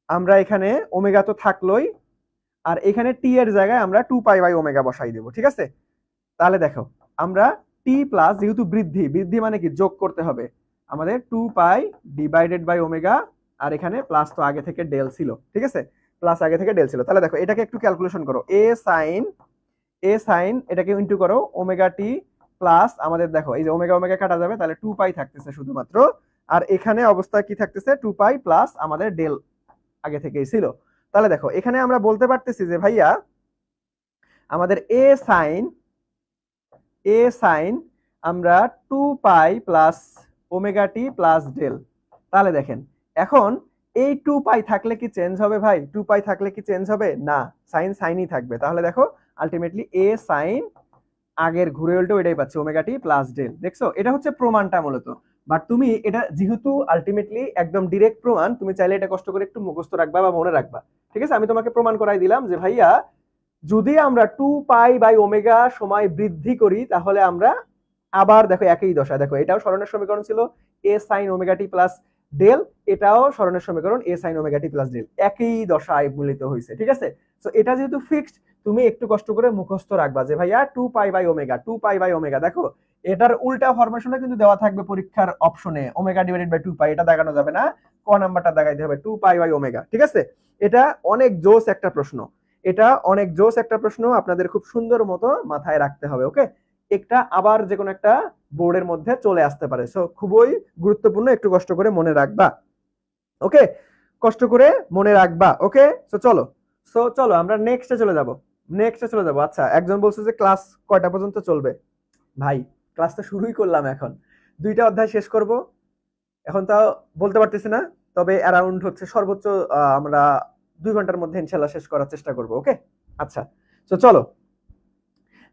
আমরা এখানে ওমেগা তো থাকলোই, আর এখানে টি এর জায়গায় আমরা 2π/ω বসাই দেব, ঠিক আছে? তাহলে দেখো আমরা টি প্লাস, যেহেতু বৃদ্ধি, বৃদ্ধি মানে কি যোগ করতে হবে আমাদের, 2π ডিভাইডেড বাই ওমেগা, আর এখানে প্লাস তো আগে থেকে ডেল ছিল, ঠিক আছে? প্লাস আগে থেকে ডেল ছিল। তাহলে দেখো এটাকে একটু ক্যালকুলেশন করো, a sin এ সাইন এটাকে ইন্টু করো ওমেগা টি প্লাস আমাদের দেখো এই যে ওমেগা ওমেগা কাটা যাবে, তাহলে 2 পাই থাকতেছে শুধুমাত্র। আর এখানে অবস্থা কি থাকতেছে, 2 পাই প্লাস আমাদের ডেল আগে থেকেই ছিল। তাহলে দেখো এখানে আমরা বলতে পারতেছি যে ভাইয়া আমাদের এ সাইন আমরা 2 পাই plus omega T plus del. তাহলে দেখেন এখন এই 2 পাই থাকলে কি চেঞ্জ হবে ভাই? 2 পাই থাকলে কি চেঞ্জ হবে? না, সাইন সাইনই থাকবে। তাহলে দেখো আলটিমেটলি এ সাইন আগের ঘুরে উল্টো এটাই পাচ্ছে ওমেগা টি প্লাস ডেল। দেখছো, এটা হচ্ছে প্রমাণটা মূলত। বাট তুমি এটা যেহেতু আলটিমেটলি একদম ডিরেক্ট প্রমাণ, তুমি চাইলে এটা কষ্ট করে একটু মুখস্থ রাখবা বা মনে রাখবা। ঠিক আছে, আমি তোমাকে প্রমাণ করাই দিলাম যে ভাইয়া যদি আমরা 2 পাই বাই ওমেগা সময় বৃদ্ধি করি তাহলে আমরা আবার দেখো একই দশা, দেখো এটাও সরণের সমীকরণ ছিল এ sine omega T plus del, এটাও সরণের সমীকরণ এ sine omega T plus del, একই দশায় মিলিত হয়েছে। ঠিক আছে, তো এটা যেহেতু ফিক্সড, তুমি একটু কষ্ট করে মুখস্থ রাখবা যে ভাইয়া 2 pi by omega, 2 pi by omega. দেখো এটার উল্টা ফরমেশনটা কিন্তু দেওয়া থাকবে পরীক্ষার অপশনে, ওমেগা ডিভাইডেড বাই 2 পাই, এটা দেখানো যাবে না, ক নাম্বারটা দেখাইতে হবে 2 পাই বাই ওমেগা। ঠিক আছে, এটা অনেক জোস একটা প্রশ্ন, এটা অনেক জোস একটা প্রশ্ন, আপনাদের খুব সুন্দর মতো মাথায় রাখতে হবে। ওকে, একটা আবার যে কোনো একটা বোর্ডের মধ্যে চলে আসতে পারে, সো খুবই গুরুত্বপূর্ণ, একটু কষ্ট করে মনে রাখবা। ওকে, কষ্ট করে মনে রাখবা। ওকে, সো চলো আমরা নেক্সটে চলে যাব। আচ্ছা, একজন বলছে যে ক্লাস কয়টা পর্যন্ত চলবে? ভাই ক্লাস তো শুরুই করলাম, এখন 2টা অধ্যায় শেষ করব, এখন তাও বলতে পারতেছি না, তবে অ্যারাউন্ড হচ্ছে সর্বোচ্চ আমরা 2 ঘন্টার মধ্যে ইনশাল্লাহ শেষ করার চেষ্টা করব। ওকে, আচ্ছা, তো চলো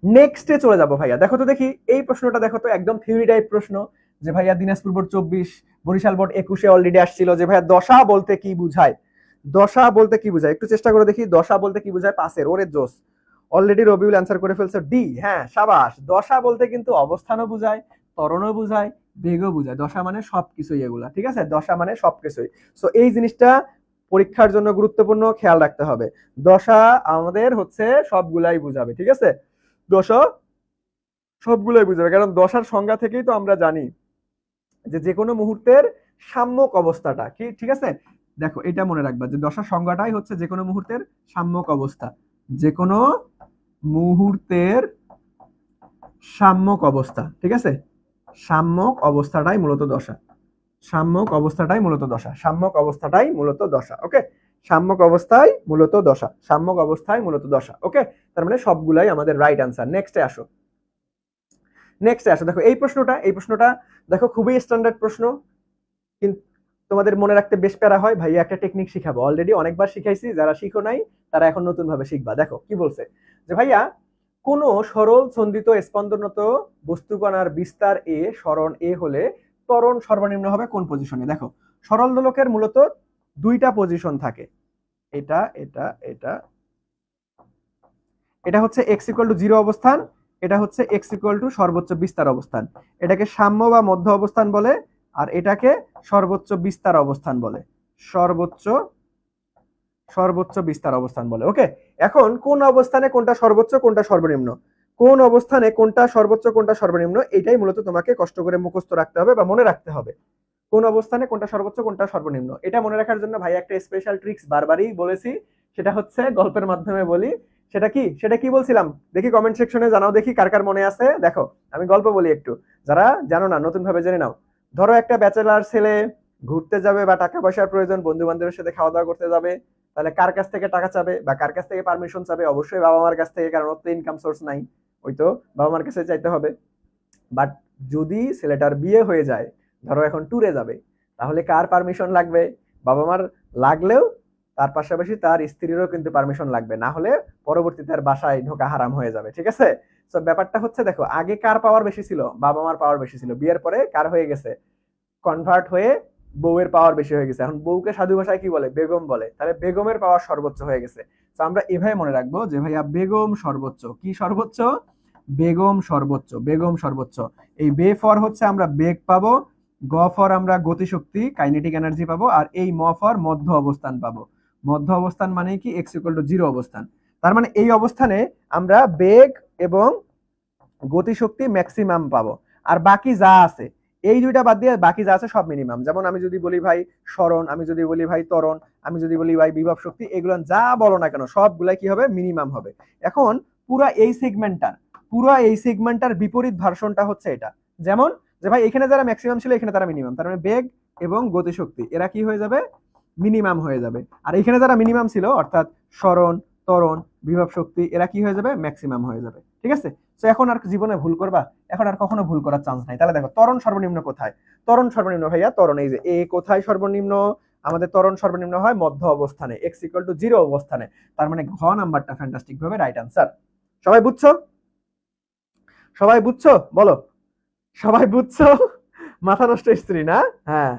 নেক্সটে চলে যাব। ভাইয়া দেখো তো দেখি এই প্রশ্নটা, দেখো তো একদম থিওরি টাইপ প্রশ্ন, যে ভাইয়া দিনাজপুর বোর্ড 24, বরিশাল বোর্ড 21-এ অলরেডি আসছিল, যে ভাইয়া দশা বলতে কি বুঝায়, দশা বলতে কি বুঝায়, একটু চেষ্টা করে দেখি দশা বলতে কি বুঝায়। পাসের ওরে জোস, অলরেডি রবিউল অ্যান্সার করে ফেলছে ডি। হ্যাঁ সাবাস, দশা বলতে কিন্তু অবস্থানও বুঝায়, ত্বরণও বুঝায়, বেগও বুঝায়। দশা মানে সবকিছুই এগুলা। ঠিক আছে, দশা মানে সবকিছুই। সো এই জিনিসটা পরীক্ষার জন্য গুরুত্বপূর্ণ, খেয়াল রাখতে হবে। দশা আমাদের হচ্ছে সবগুলাই বুঝাবে। ঠিক আছে, দশা সবগুলোই বুঝাবে, কারণ দশার সংজ্ঞা থেকেই তো আমরা জানি যে কোনো মুহূর্তের সাম্যক অবস্থাটা কি। ঠিক আছে, দেখো এটা মনে রাখবা যে দশার সংজ্ঞাটাই হচ্ছে যে কোনো মুহূর্তের সাম্যক অবস্থা, যে কোনো মুহূর্তের সাম্যক অবস্থা। ঠিক আছে, সাম্যক অবস্থাটাই মূলত দশা, সাম্যক অবস্থাটাই মূলত দশা, সাম্যক অবস্থাটাই মূলত দশা। ওকে, সাম্যক অবস্থায় মূলত দশা, সাম্যক অবস্থায় মূলত দশা। ওকে, তার মানে সবগুলাই আমাদের রাইট আনসার। নেক্সটে আসো, দেখো এই প্রশ্নটা দেখো খুবই স্ট্যান্ডার্ড প্রশ্ন, কিন্তু তোমাদের মনে রাখতে বেশ প্যারা হয়। ভাইয়া একটা টেকনিক শিখাবো, অলরেডি অনেকবার শিখাইছি, যারা শিখো নাই তারা এখন নতুন ভাবে শিখবা। দেখো কি বলছে, যে ভাইয়া কোন সরল ছন্দিত স্পন্দনত বস্তুকণার বিস্তার এ সরণ এ হলে ত্বরণ সর্বনিম্ন হবে কোন পজিশনে? দেখো সরল দোলকের মূলত 2টা পজিশন থাকে, এটা এটা এটা এটা হচ্ছে x = 0 অবস্থান, এটা হচ্ছে x = সর্বোচ্চ বিস্তার অবস্থান। এটাকে সাম্য বা মধ্য অবস্থান বলে, আর এটাকে সর্বোচ্চ বিস্তার অবস্থান বলে, সর্বোচ্চ বিস্তার অবস্থান বলে। ওকে, এখন কোন অবস্থানে কোনটা সর্বোচ্চ কোনটা সর্বনিম্ন, কোন অবস্থানে কোনটা সর্বোচ্চ কোনটা সর্বনিম্ন, এটাই মূলত তোমাকে কষ্ট করে মুখস্থ রাখতে হবে বা মনে রাখতে হবে। কোন অবস্থানে কোনটা সর্বোচ্চ কোনটা সর্বনিম্ন, এটা মনে রাখার জন্য ভাই একটা স্পেশাল ট্রিক্স বারবারই বলেছি, সেটা হচ্ছে গল্পের মাধ্যমে বলি। সেটা কি বলছিলাম দেখি কমেন্ট সেকশনে জানাও দেখি কার কার মনে আছে। দেখো আমি গল্প বলি একটু, যারা জানো না নতুন ভাবে জেনে নাও। ধরো একটা ব্যাচেলার ছেলে ঘুরতে যাবে বা টাকা পয়সার প্রয়োজন, বন্ধু বান্ধবের সাথে খাওয়া দাওয়া করতে যাবে, তাহলে কার কাছ থেকে টাকা চাবে বা কার কাছ থেকে পারমিশন চাবে? অবশ্যই বাবা মার কাছ থেকে, কারণ ওর তো ইনকাম সোর্স নাই, ওই তো বাবা মার কাছে চাইতে হবে। বাট যদি ছেলেটার বিয়ে হয়ে যায়, ধরো এখন ট্যুরে যাবে, তাহলে কার পারমিশন লাগবে? বাবা মার লাগলেও তার পাশাপাশি তার স্ত্রীরও কিন্তু পারমিশন লাগবে, না হলে পরবর্তীতে তার বাসায় ঢোকা হারাম হয়ে যাবে। ঠিক আছে, তো ব্যাপারটা হচ্ছে দেখো আগে কার পাওয়ার বেশি ছিল? বাবা মার পাওয়ার বেশি ছিল, বিয়ের পরে কার হয়ে গেছে? কনভার্ট হয়ে বউয়ের পাওয়ার বেশি হয়ে গেছে। এখন বউকে সাধু ভাষায় কি বলে? বেগম বলে। তাহলে বেগমের পাওয়ার সর্বোচ্চ হয়ে গেছে। তো আমরা এভাবে মনে রাখবো যে ভাইয়া বেগম সর্বোচ্চ। কি সর্বোচ্চ? বেগম সর্বোচ্চ, বেগম সর্বোচ্চ। এই বে ফর হচ্ছে আমরা বেগ পাবো, গ ফর আমরা গতিশক্তি কাইনেটিক এনার্জি পাবো, আর এই ম ফর মধ্য অবস্থান পাবো। মধ্য অবস্থান মানে কি? x = 0 অবস্থান। তার মানে এই অবস্থানে আমরা বেগ এবং গতিশক্তি ম্যাক্সিমাম পাবো, আর বাকি যা আছে এই 2টা বাদ দিয়ে বাকি যা আছে সব মিনিমাম। যেমন আমি যদি বলি ভাই সরণ, আমি যদি বলি ভাই ত্বরণ, আমি যদি বলি ভাই বিভব শক্তি, এগুলো যা বলো না কেন সবগুলাই কি হবে? মিনিমাম হবে। এখন পুরা এই সেগমেন্টটার বিপরীত ভার্সনটা হচ্ছে এটা। যেমন যে ভাই এখানে যারা ম্যাক্সিমাম ছিল এখানে তারা মিনিমাম, তার মানে বেগ এবং গতিশক্তি এরা কি হয়ে যাবে, মিনিমাম হয়ে যাবে। আর এখানে যারা মিনিমাম ছিল অর্থাৎ সরণ, ত্বরণ, বিভব শক্তি এরা কি হয়ে যাবে, ম্যাক্সিমাম হয়ে যাবে। ঠিক আছে, তো এখন আর জীবনে ভুল করবা, এখন আর কখনো ভুল করার চান্স নাই। তাহলে দেখো ত্বরণ সর্বনিম্ন কোথায়, ত্বরণ সর্বনিম্ন ভাইয়া ত্বরণ এই যে এ কোথায় সর্বনিম্ন, আমাদের ত্বরণ সর্বনিম্ন হয় মধ্য অবস্থানে x = 0 অবস্থানে। তার মানে ঘ নাম্বারটা ফ্যান্টাস্টিক ভাবে রাইট আনসার। সবাই বুঝছো, সবাই বুঝছো বলো, সবাই বুঝছো? মাথা নষ্ট স্ত্রী না, হ্যাঁ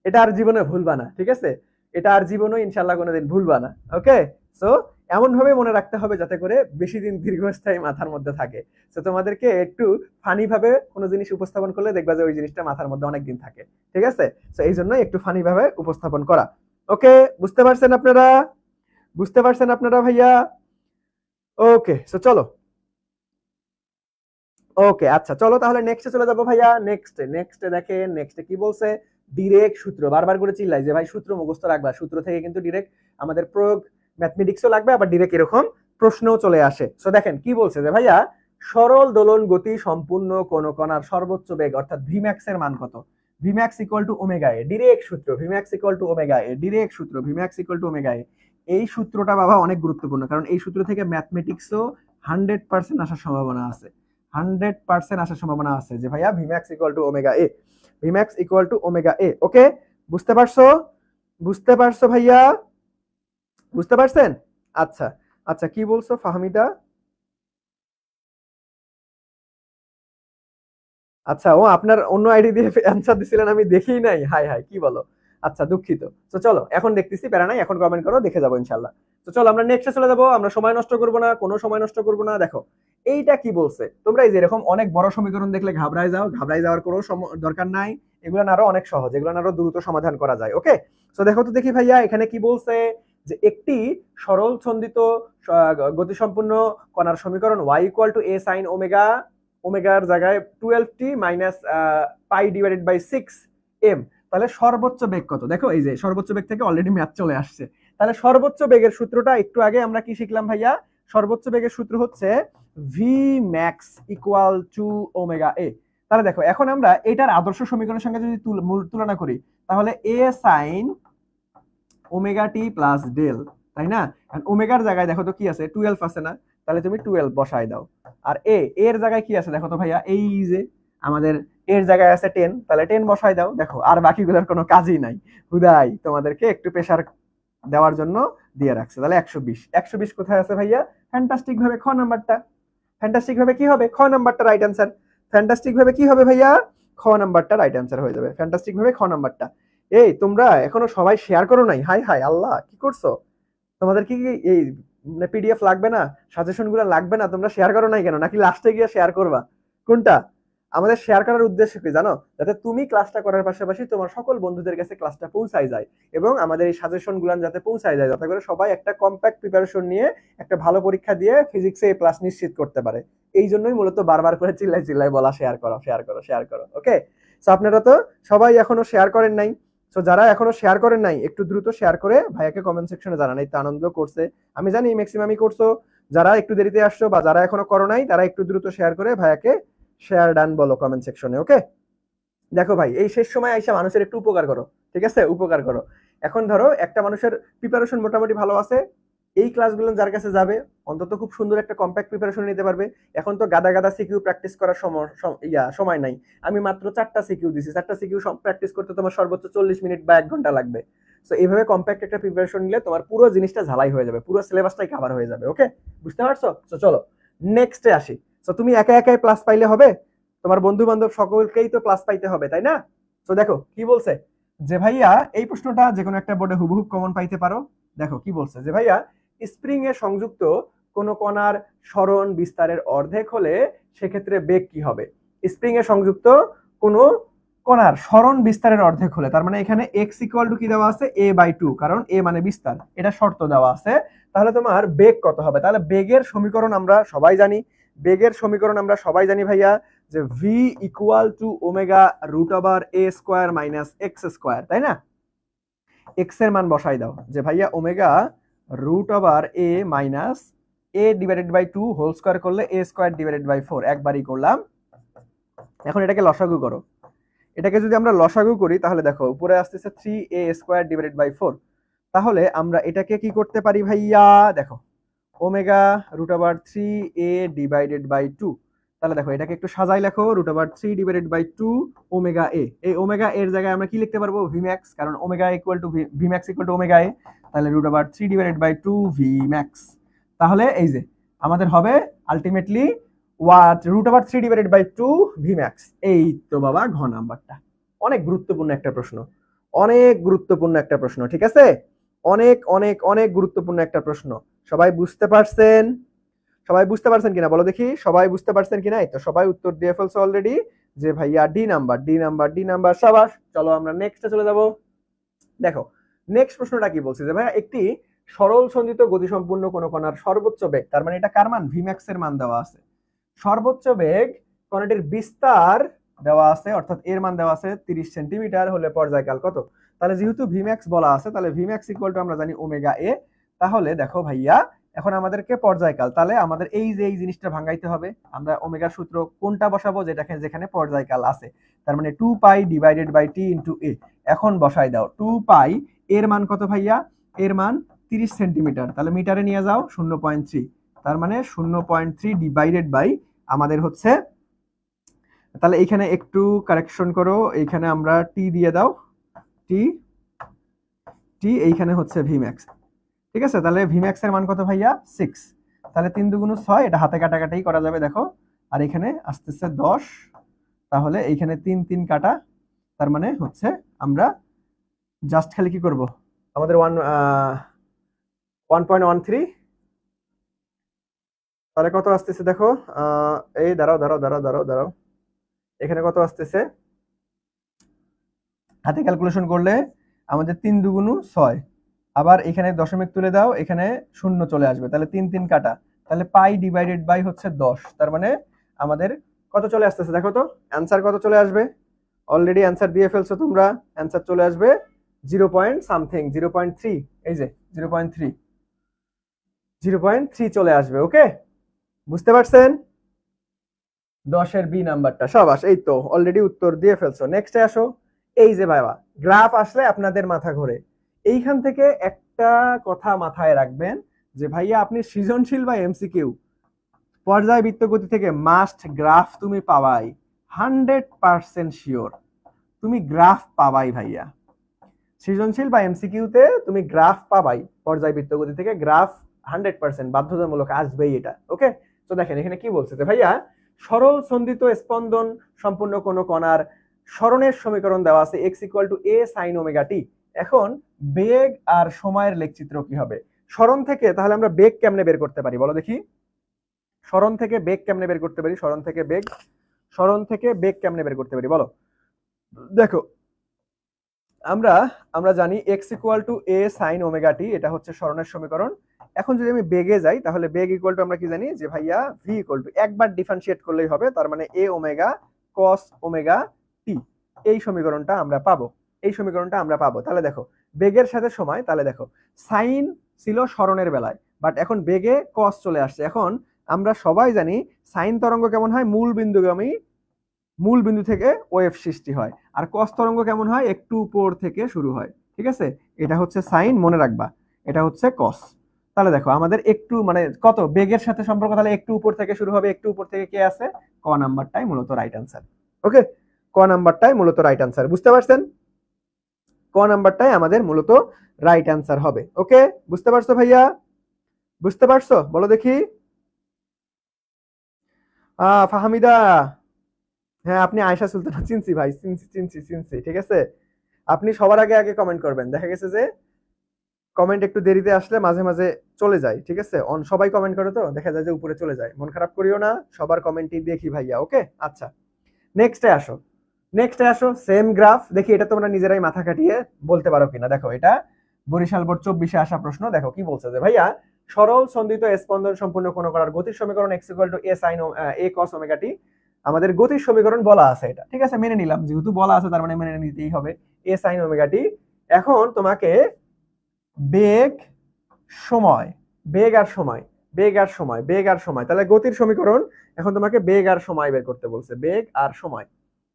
এটা আর জীবনে ভুলবা না। ঠিক আছে, এটা আর জীবনে ইনশাল্লাহ কোনোদিন ভুলবা না। ওকে, সো এমন ভাবে মনে রাখতে হবে যাতে করে বেশি দিন দীর্ঘস্থায়ী মাথার মধ্যে থাকে। তো তোমাদেরকে একটু ফানি ভাবে কোনো জিনিস উপস্থাপন করলে দেখবা যে ওই জিনিসটা মাথার মধ্যে অনেক দিন থাকে। ঠিক আছে, তো এই জন্য একটু ফানি ভাবে উপস্থাপন করা। ওকে, বুঝতে পারছেন আপনারা, বুঝতে পারছেন আপনারা ভাইয়া? ওকে, সো চলো, ওকে আচ্ছা চলো তাহলে নেক্সটে চলে যাবো ভাইয়া। নেক্সটে দেখেন, নেক্সটে কি বলছে, ডিরেক্ট সূত্র। বারবার করে চিল্লাই যে ভাই সূত্র মুখস্থ রাখবা, সূত্র থেকে কিন্তু ডিরেক্ট আমাদের প্রয়োগ ম্যাথমেটিক্সও লাগবে, আবার ডিরেক্ট এরকম প্রশ্নও চলে আসে। সো দেখেন কি বলছে যে ভাইয়া সরল দোলন গতি সম্পূর্ণ কোন কণার সর্বোচ্চ বেগ অর্থাৎ ভিম্যাক্স এর মান কত, ভিম্যাক্স = ওমেগা এ, ডিরেক্ট সূত্র ভিম্যাক্স = ওমেগা এ, ডিরেক্ট সূত্র ভিম্যাক্স = ওমেগা এ। এই সূত্রটা বাবা অনেক গুরুত্বপূর্ণ, কারণ এই সূত্র থেকে ম্যাথমেটিক্সও 100% আসার সম্ভাবনা আছে, 100% আসার সম্ভাবনা আছে যে ভাইয়া ভিম্যাক্স = ওমেগা এ, ভিম্যাক্স = ওমেগা এ। ওকে, বুঝতে পারছো, বুঝতে পারছো ভাইয়া, বুঝতে পারছেন? আচ্ছা আচ্ছা, কি বলছো ফাহমিদা? আচ্ছা, ও আপনার অন্য আইডি দিয়ে অ্যান্সার দিছিলেন, আমি দেখিই নাই। হাই হাই, কি বলো? আচ্ছা দুঃখিত। তো চলো এখন দেখতেছি, প্যারা নাই, এখন কমেন্ট করো, দেখে যাবো ইনশাল্লাহ। তো চলো আমরা নেক্সটে চলে যাবো, আমরা সময় নষ্ট করবো না, কোনো সময় নষ্ট করবো না। দেখো এইটা কি বলছে, তোমরা এই যে এরকম অনেক বড় সমীকরণ দেখলে ঘাবড়ায় যাও, ঘাবড়ায় যাওয়ার কোনো দরকার নাই। এগুলো আরো অনেক সহজ, এগুলো আরো দ্রুত সমাধান করা যায়। ওকে, তো দেখো তো দেখি ভাইয়া এখানে কি বলছে, যে একটি সরল ছন্দিত গতিসম্পন্ন কণার সমীকরণ y = a sin ওমেগা, ওমেগার জায়গায় 12t মাইনাস π/6m, তাহলে সর্বোচ্চ বেগ কত? দেখো এই যে সর্বোচ্চ বেগ থেকে অলরেডি ম্যাথ চলে আসছে। তাহলে সর্বোচ্চ বেগের সূত্রটা একটু আগে আমরা কি শিখলাম ভাইয়া, সর্বোচ্চ বেগের সূত্র হচ্ছে vmax = ওমেগা এ। তাহলে দেখো এখন আমরা এটার আদর্শ সমীকরণের সঙ্গে যদি তুলনা করি, তাহলে a sin omega T plus del, তাই না? ওমেগার জায়গায় দেখো তো কি আছে, 12 আছে না, তাহলে তুমি 12 বসাই দাও। আর এর জায়গায় কি আছে দেখো তো ভাইয়া, এই যে আমাদের এর জায়গায় আছে 10, তাহলে 10 বসাই দাও। দেখো আর বাকিগুলোর কোনো কাজই নাই, হুদাই তোমাদেরকে একটু প্রেসার দেওয়ার জন্য দিয়ে রাখছে। তাহলে 120, 120 কোথায় আছে ভাইয়া? ফ্যান্টাস্টিক ভাবে খ নাম্বারটা, ফ্যান্টাস্টিক ভাবে কি হবে, খ নাম্বারটা রাইট অ্যান্সার। ফ্যান্টাস্টিক ভাবে কি হবে ভাইয়া, খ নাম্বারটা রাইট অ্যান্সার হয়ে যাবে। ফ্যান্টাস্টিক ভাবে খ নাম্বারটা। এই তোমরা এখনো সবাই শেয়ার করো নাই, হাই হাই আল্লাহ, কি করছো? তোমাদের কি এই পিডিএফ লাগবে না, সাজেশন গুলো লাগবে না? তোমরা শেয়ার করো নাই কেন? নাকি লাস্টে গিয়ে শেয়ার করবা? কোনটা? আমাদের শেয়ার করার উদ্দেশ্য কি জানো, যাতে তুমি ক্লাসটা করার পাশাপাশি তোমার সকল বন্ধুদের কাছে ক্লাসটা পৌঁছায় যায়, এবং আমাদের এই সাজেশন গুলো যাতে পৌঁছায় যায়, যাতে করে সবাই একটা কম্প্যাক্ট প্রিপারেশন নিয়ে একটা ভালো পরীক্ষা দিয়ে ফিজিক্সে এই ক্লাস নিশ্চিত করতে পারে। এই জন্যই মূলত বারবার করে চিল্লাই চিল্লাই বলা শেয়ার করো শেয়ার করো শেয়ার করো। ওকে, সো আপনারা তো সবাই এখনো শেয়ার করেন নাই, তো যারা এখনো শেয়ার করেন নাই একটু দ্রুত শেয়ার করে ভাইয়াকে কমেন্ট সেকশনে জানান। এই তো আনন্দ করছে, আমি জানি ম্যাক্সিমামই করছো। যারা একটু দেরিতে আসছো বা যারা এখনো করো নাই, তারা একটু দ্রুত শেয়ার করে ভাইয়াকে শেয়ার ডান বলো কমেন্ট সেকশনে। ওকে, দেখো ভাই এই শেষ সময় আইসা মানুষের একটু উপকার করো, ঠিক আছে? উপকার করো। এখন ধরো একটা মানুষের প্রিপারেশন মোটামুটি ভালো আছে, এই ক্লাসগুলো যার কাছে যাবে অন্তত খুব সুন্দর একটা কম্প্যাক্ট প্রিপারেশন নিতে পারবে। এখন তো গাদা গাদা সিকিউ প্র্যাকটিস করার সময় নাই। আমি মাত্র 4টা সিকিউ দিছি, 4টা সিকিউ প্র্যাকটিস করতে তোমার সর্বোচ্চ 40 মিনিট বা 1 ঘন্টা লাগবে। সো এইভাবে কম্প্যাক্ট একটা প্রিপারেশন নিলে তোমার পুরো জিনিসটা ঝালাই হয়ে যাবে, পুরো সিলেবাসটাই কভার হয়ে যাবে। ওকে, বুঝতে পারছো? তো চলো নেক্সটে আসি। তো তুমি একা একাই প্লাস পাইলে হবে? তোমার বন্ধু বান্ধব সকলকেই তো প্লাস পাইতে হবে, তাই না? তো দেখো কি বলছে, যে ভাইয়া এই প্রশ্নটা যে কোনো একটা বোর্ডে হুবহু কমন পাইতে পারো। দেখো কি বলছে, যে ভাইয়া স্প্রিং এ সংযুক্ত কোন কণার সরণ বিস্তারের অর্ধেক হলে সেক্ষেত্রে বেগ কি হবে? স্প্রিং এ সংযুক্ত কোন কণার সরণ বিস্তারের অর্ধেক হলে, তার মানে এখানে x = কি দেওয়া আছে, a/2, কারণ a মানে বিস্তার, এটা শর্ত দেওয়া আছে। তাহলে তোমার বেগ কত হবে? তাহলে বেগের সমীকরণ আমরা সবাই জানি, বেগের সমীকরণ আমরা সবাই জানি ভাইয়া, যে v = √a² - x², তাই না? x এর মান বসাই দাও, যে ভাইয়া omega √a - a divided by 2 whole square করলে a স্কয়ার ডিভাইডেড বাই 4 একবারই করলাম। এখন এটাকে লসাগু করো। এটাকে যদি আমরা লসাগু করি তাহলে দেখো উপরে আসতেছে 3a স্কয়ার ডিভাইডেড বাই 4। তাহলে আমরা এটাকে কি করতে পারি ভাইয়া, দেখো omega root over 3a divided by 2। তাহলে দেখো এটাকে একটু সাজাই লেখো, root over 3 divided by 2 omega a। এই ওমেগা এর জায়গায় আমরা কি লিখতে পারবো, ভিম্যাক্স, কারণ omega equal to v max equal to omega a। তাহলে root over 3 divided by 2 v max. তাহলে এই যে আমাদের হবে ultimately root over 3 divided by 2 v max. এই তো বাবা ঘ নাম্বারটা। অনেক গুরুত্বপূর্ণ একটা প্রশ্ন, অনেক গুরুত্বপূর্ণ একটা প্রশ্ন, ঠিক আছে? অনেক অনেক অনেক গুরুত্বপূর্ণ একটা প্রশ্ন। সবাই বুঝতে পারছেন? সবাই বুঝতে পারছেন কিনা বলো দেখি, সবাই বুঝতে পারছেন কিনা? এই তো সবাই উত্তর দিয়ে ফেলছো অলরেডি যে ভাইয়া D number, D number, D number. সাবাস। চলো আমরা নেক্সটে চলে যাব। দেখো নেক্সট প্রশ্নটা কি বলছে যে ভাইয়া একটি সরল সন্ধিত গতিসম্পন্ন কোন কণার সর্বোচ্চ বেগ, তার মানে এটা কার মান, ভিম্যাক্স এর মান দেওয়া আছে। সর্বোচ্চ বেগ কণাটির বিস্তার দেওয়া আছে, অর্থাৎ এর মান দেওয়া আছে 30 সেন্টিমিটার হলে পর্যায়কাল কত? তাহলে যেহেতু ভিম্যাক্স বলা আছে তাহলে ভিম্যাক্স ইকুয়াল টু আমরা জানি ওমেগা এ। তাহলে দেখো ভাইয়া এখন আমাদেরকে পর্যায়কাল, তাহলে আমাদের এই যে এই জিনিসটা ভাঙাইতে হবে। আমরা ওমেগার সূত্র কোনটা বসাবো, যেটাকে যেখানে পর্যায়কাল আছে, তার মানে 2 pi divided by T into A. এখন বসাই দাও 2 পাই, এর মান কত ভাইয়া, এর মান 30 সেন্টিমিটার, তাহলে মিটারে নিয়ে যাও 0.3, তার মানে 0.3 ডিভাইডেড বাই আমাদের হচ্ছে, তাহলে এখানে একটু কারেকশন করো, এইখানে আমরা টি দিয়ে দাও, টি টি এইখানে হচ্ছে ভিম্যাক্স, ঠিক আছে? তাহলে ভিম্যাক্স এর মান কত ভাইয়া, 6। তাহলে 3 দুগুণ 6, এটা হাতে কাটাকাটাই করা যাবে দেখো। আর এখানে আসতেছে 10, তাহলে এইখানে 3 3 কাটা, তার মানে হচ্ছে আমরা জাস্ট খালি কি করব, আমাদের 1.13, তাহলে কত আসতেছে দেখো, এই দাঁড়াও দাঁড়াও দাঁড়াও দাঁড়াও দাঁড়াও, এখানে কত আসতেছে, হাতে ক্যালকুলেশন করলে আমাদের 3 দুগুণ 6, আবার এখানে দশমিক তুলে দাও, এখানে শূন্য চলে আসবে, তাহলে 3 3 কাটা, তাহলে পাই ডিভাইডেড বাই হচ্ছে 10। তার মানে আমাদের কত চলে আসতেছে দেখো তো, অ্যান্সার কত চলে আসবে? অলরেডি অ্যান্সার দিয়ে ফেলছো তোমরা, অ্যান্সার চলে আসবে 0 পয়েন্ট সামথিং, 0.3, এই যে 0.3 চলে আসবে। ওকে, বুঝতে পারছেন? 10-এর বি নাম্বারটা। সাবাস, এই তো অলরেডি উত্তর দিয়ে ফেলছো। নেক্সটে আসো। এই যে ভাইবা গ্রাফ আসলে আপনাদের মাথা ঘোরে, এইখান থেকে একটা কথা মাথায় রাখবেন যে ভাইয়া আপনি সৃজনশীল বা এমসিকিউ পর্যায়বৃত্ত গতি থেকে মাস্ট গ্রাফ তুমি পাবাই, 100% শিওর তুমি গ্রাফ পাবাই ভাইয়া। সৃজনশীল বা এমসিকিউতে তুমি গ্রাফ পাবাই, পর্যায়বৃত্ত গতি থেকে গ্রাফ 100% বাধ্যতামূলক আসবেই এটা। ওকে, তো দেখেন এখানে কি বলছে যে ভাইয়া সরল সন্ধিত স্পন্দন সম্পূর্ণ কোন কণার সরণের সমীকরণ দেওয়া আছে x equal to a sin omega t। এখন বেগ আর সময়ের লেখচিত্র কি হবে? সরণ থেকে তাহলে আমরা বেগ কেমনে বের করতে পারি বলো দেখি, সরণ থেকে বেগ কেমনে বের করতে পারি, সরণ থেকে বেগ, সরণ থেকে বেগ কেমনে বের করতে পারি বলো। দেখো আমরা জানি x equal to a sin omega t, এটা হচ্ছে সরণের সমীকরণ। এখন যদি আমি বেগে যাই তাহলে বেগ ইকুয়াল টু আমরা কি জানি যে ভাইয়া v ইকুয়াল টু একবার ডিফারেন্সিয়েট করলেই হবে, তার মানে a omega cos omega t। এই সমীকরণটা আমরা পাবো, এই সমীকরণটা আমরা পাবো। তাহলে দেখো বেগের সাথে সময়, তাহলে দেখো সাইন ছিল সরণের বেলায়, বাট এখন বেগে cos চলে আসছে। এখন আমরা সবাই জানি সাইন তরঙ্গ কেমন হয়, মূল বিন্দুগামী, মূল বিন্দু থেকে ওয়েভ সৃষ্টি হয়। আর কস তরঙ্গ কেমন হয়, একটু উপর থেকে শুরু হয়, ঠিক আছে? এটা হচ্ছে সাইন, মনে রাখবা, এটা হচ্ছে কস। তাহলে দেখো আমাদের একটু মানে কত বেগের সাথে সম্পর্ক, তাহলে একটু উপর থেকে শুরু হবে, একটু উপর থেকে কে আছে, ক নাম্বারটাই মূলত রাইট আনসার। ওকে, ক নাম্বারটাই মূলত রাইট আনসার, বুঝতে পারছেন? ক নাম্বারটাই আমাদের মূলত রাইট আনসার হবে। ওকে, বুঝতে পারছো ভাইয়া? বুঝতে পারছো বলো দেখি। ফাহামিদা, হ্যাঁ আপনি আয়েশা সুলতানা, চিনছি ভাই, চিনছি চিনছি চিনছি, ঠিক আছে? আপনি সবার আগে আগে কমেন্ট করবেন, দেখা গেছে যে কমেন্ট একটু দেরিতে আসলে মাঝে মাঝে চলে যায়, ঠিক আছে? সবাই কমেন্ট করে তো দেখা যায় যে উপরে চলে যায়, মন খারাপ করিও না, সবার কমেন্টই দেখি ভাইয়া। ওকে, আচ্ছা নেক্সটে আসো, নেক্সটে আসো। সেম গ্রাফ দেখি, এটা তোমরা নিজেরাই মাথা কাটিয়ে বলতে পারো কিনা। দেখো এটা বরিশাল বোর্ড 24-এ আসা প্রশ্ন। দেখো কি বলছে যে ভাইয়া সরল সন্ধিত স্পন্দন সম্পূর্ণ কোন করার গতির সমীকরণ x equal to a sin a cos omega t। আমাদের গতির সমীকরণ বলা আছে এটা, ঠিক আছে? মেনে নিলাম, যেহেতু বলা আছে তার মানে মেনে নিতেই হবে a sin ওমেগা t। এখন তোমাকে বেগ, সময়, বেগ আর সময় বেগ আর সময়, বেগ আর সময়, তাহলে গতির সমীকরণ। এখন তোমাকে বেগ আর সময় বের করতে বলছে, বেগ আর সময়,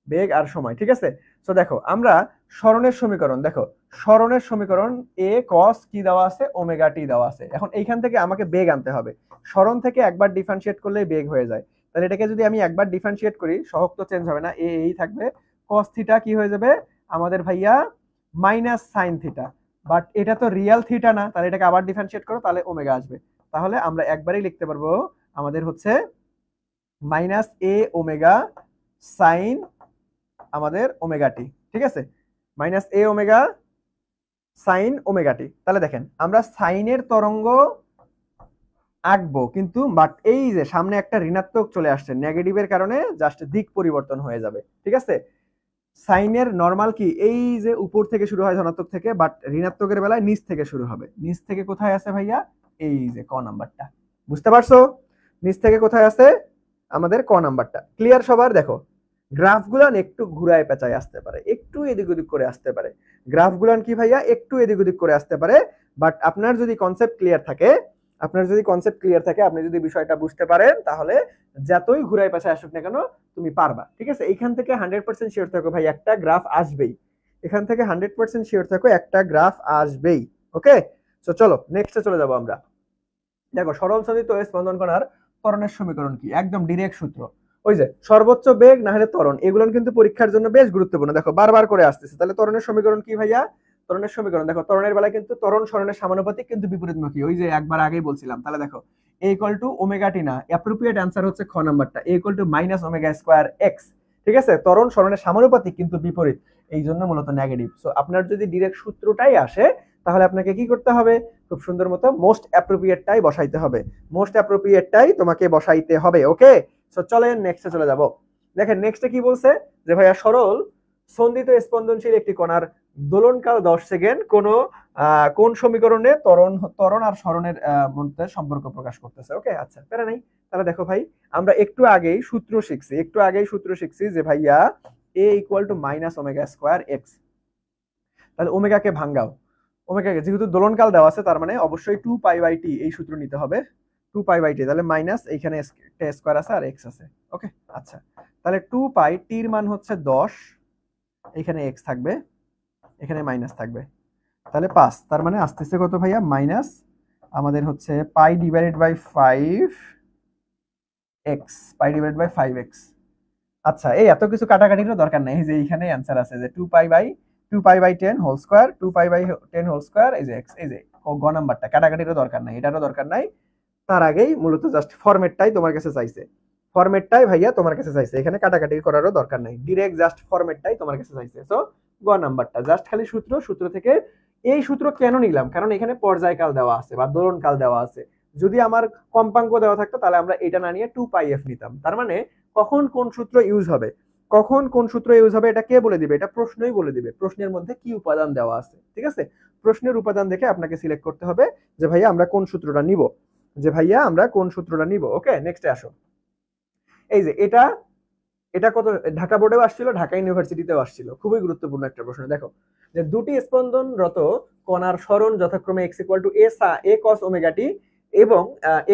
বেগ আর সময়, ঠিক আছে। তো দেখো আমরা সরণের সমীকরণ, দেখো সরণের সমীকরণ এ কস কি দেওয়া আছে, ওমেগা টি দেওয়া আছে। এখন এইখান থেকে আমাকে বেগ আনতে হবে, সরণ থেকে একবার ডিফারেন্সিয়েট করলেই বেগ হয়ে যায়। তাহলে এটাকে যদি আমি একবার ডিফারেন্সিয়েট করি, সহগ তো চেঞ্জ হবে না, এ এই থাকবে, কস থিটা কি হয়ে যাবে আমাদের ভাইয়া মাইনাস সাইন থিটা, বাট এটা তো রিয়েল থিটা না, তাহলে এটাকে আবার ডিফারেন্সিয়েট করো, তাহলে ওমেগা আসবে। তাহলে আমরা একবারই লিখতে পারবো আমাদের হচ্ছে মাইনাস এ ওমেগা সাইন আমাদের ওমেগা টি, ঠিক আছে, মাইনাস এ ওমেগা সাইন ওমেগা টি। তাহলে দেখেন আমরা সাইনের তরঙ্গ আঁকবো, কিন্তু বাট এই যে সামনে একটা ঋণাত্মক চলে আসছে, নেগেটিভের কারণে জাস্ট দিক পরিবর্তন হয়ে যাবে, ঠিক আছে। সাইনের নরমাল কি এই যে উপর থেকে শুরু হয় ধনাত্মক থেকে, বাট ঋণাত্মকের বেলায় নিচ থেকে শুরু হবে। নিচ থেকে কোথায় আছে ভাইয়া, এই যে ক নাম্বারটা, বুঝতে পারছো? নিচ থেকে কোথায় আছে আমাদের ক নাম্বারটা। ক্লিয়ার সবার? দেখো গ্রাফগুলান একটু ঘুরায় পেঁচায় আসতে পারে, একটু এদিক ওদিক করে আসতে পারে, গ্রাফগুলান কি ভাইয়া একটু এদিক ওদিক করে আসতে পারে, বাট আপনার যদি কনসেপ্ট ক্লিয়ার থাকে, আপনার যদি কনসেপ্ট ক্লিয়ার থাকে, আপনি যদি বিষয়টা বুঝতে পারেন, তাহলে যতই ঘুরায় পেঁচায় আসুক না কেন তুমি পারবা, ঠিক আছে। এইখান থেকে 100% শিওর থাকো ভাই একটা গ্রাফ আসবেই, এখান থেকে 100% শিওর থাকো একটা গ্রাফ আসবেই, ওকে। তো চলো নেক্সটে চলে যাবো আমরা। দেখো সরল সন্ধিত স্পন্দন কণার ত্বরণের সমীকরণ কি, একদম ডিরেক্ট সূত্র, ওই যে সর্বোচ্চ বেগ না হলে ত্বরণ, এগুলো কিন্তু পরীক্ষার জন্য বেশ গুরুত্বপূর্ণ, দেখো বারবার করে আসতেছে। তাহলে ত্বরণের সমীকরণ কি ভাইয়া, ত্বরণের সমীকরণ দেখো ত্বরণের বেলায় কিন্তু ত্বরণ সরণের সমানুপাতিক কিন্তু বিপরীতমুখী, ওই যে একবার আগেই বলছিলাম। তাহলে দেখো A equal to omega T না, অ্যাপ্রোপ্রিয়েট অ্যান্সার হচ্ছে খ নাম্বারটা, A equal to minus omega square X, ঠিক আছে। ত্বরণ সরণের সমানুপাতিক কিন্তু বিপরীত, এই জন্য মূলত নেগেটিভ। সো আপনার যদি ডিরেক্ট সূত্রটাই আসে, তাহলে আপনাকে কি করতে হবে, খুব সুন্দর মতো মোস্ট অ্যাপ্রোপ্রিয়েটটাই বসাইতে হবে, মোস্ট অ্যাপ্রোপ্রিয়েটটাই তোমাকে বসাইতে হবে, ওকে। সো চলেন নেক্সটে চলে যাব। দেখেন নেক্সটে কি বলছে, যে ভাইয়া সরল সন্ধিত স্পন্দনশীল একটি কণার দোলনকাল 10 সেকেন্ড কোন সমীকরণে ত্বরণ আর সরণের মধ্যে সম্পর্ক প্রকাশ করতেছে, ওকে। আচ্ছা প্যারা নাই। তাহলে দেখো ভাই আমরা একটু আগেই সূত্র শিখছি যে ভাইয়া A equal to minus omega square X. তাহলে ওমেগাকে ভাঙাও, ওমেগাকে যেহেতু দোলনকাল দেওয়া আছে, তার মানে অবশ্যই 2 পাই বাই টি এই সূত্র নিতে হবে, 2 পাই বাই টি, তাহলে মাইনাস এইখানে স্কয়ার আছে আর এক্স আছে, ওকে। আচ্ছা তাহলে 2 পাই টির মান হচ্ছে 10, এখানে এক্স থাকবে, এখানে মাইনাস থাকবে, তাহলে 5, তার মানে আসতেছে কত ভাইয়া, মাইনাস আমাদের হচ্ছে pi divided by 5 X, pi divided by 5 X. আচ্ছা এই এত কিছু কাটাকাটিরও দরকার নাই, এই যে এইখানে অ্যান্সার আছে যে 2 pi by 10 whole square, 2 pi by 10 whole square, এই যে এক্স, এই যে গ নাম্বারটা, কাটাকাটিরও দরকার নাই, এটারও দরকার নাই। তার আগেই মূলত জাস্ট ফরম্যাটটাই তোমার কাছে চাইছে, ফরম্যাটটাই ভাইয়া তোমার কাছে চাইছে, এখানে কাটাকাটি করারও দরকার নাই, ডিরেক্ট জাস্ট ফরম্যাটটাই তোমার কাছে চাইছে। সো গ নাম্বারটা জাস্ট খালি সূত্র থেকে। এই সূত্র কেন নিলাম, কারণ এখানে পর্যায়কাল দেওয়া আছে বা দোলনকাল দেওয়া আছে, যদি আমার কম্পাঙ্ক দেওয়া থাকতো তাহলে আমরা এটা না নিয়ে 2 পাই এফ নিতাম। তার মানে কখন কোন সূত্র ইউজ হবে, কখন কোন সূত্র ইউজ হবে এটা কে বলে দিবে, এটা প্রশ্নই বলে দিবে, প্রশ্নের মধ্যে কি উপাদান দেওয়া আছে, ঠিক আছে। প্রশ্নের উপাদান দেখে আপনাকে সিলেক্ট করতে হবে যে ভাইয়া আমরা কোন সূত্রটা নিব, ওকে। নেক্সটে আসো। এই যে এটা এটা কত ঢাকা বোর্ডেও আসছিল, ঢাকা ইউনিভার্সিটিতেও আসছিল, খুবই গুরুত্বপূর্ণ একটা প্রশ্ন। দেখো যে দুটি স্পন্দনরত কণার সরণ যথাক্রমে x equal to A cos omega T এবং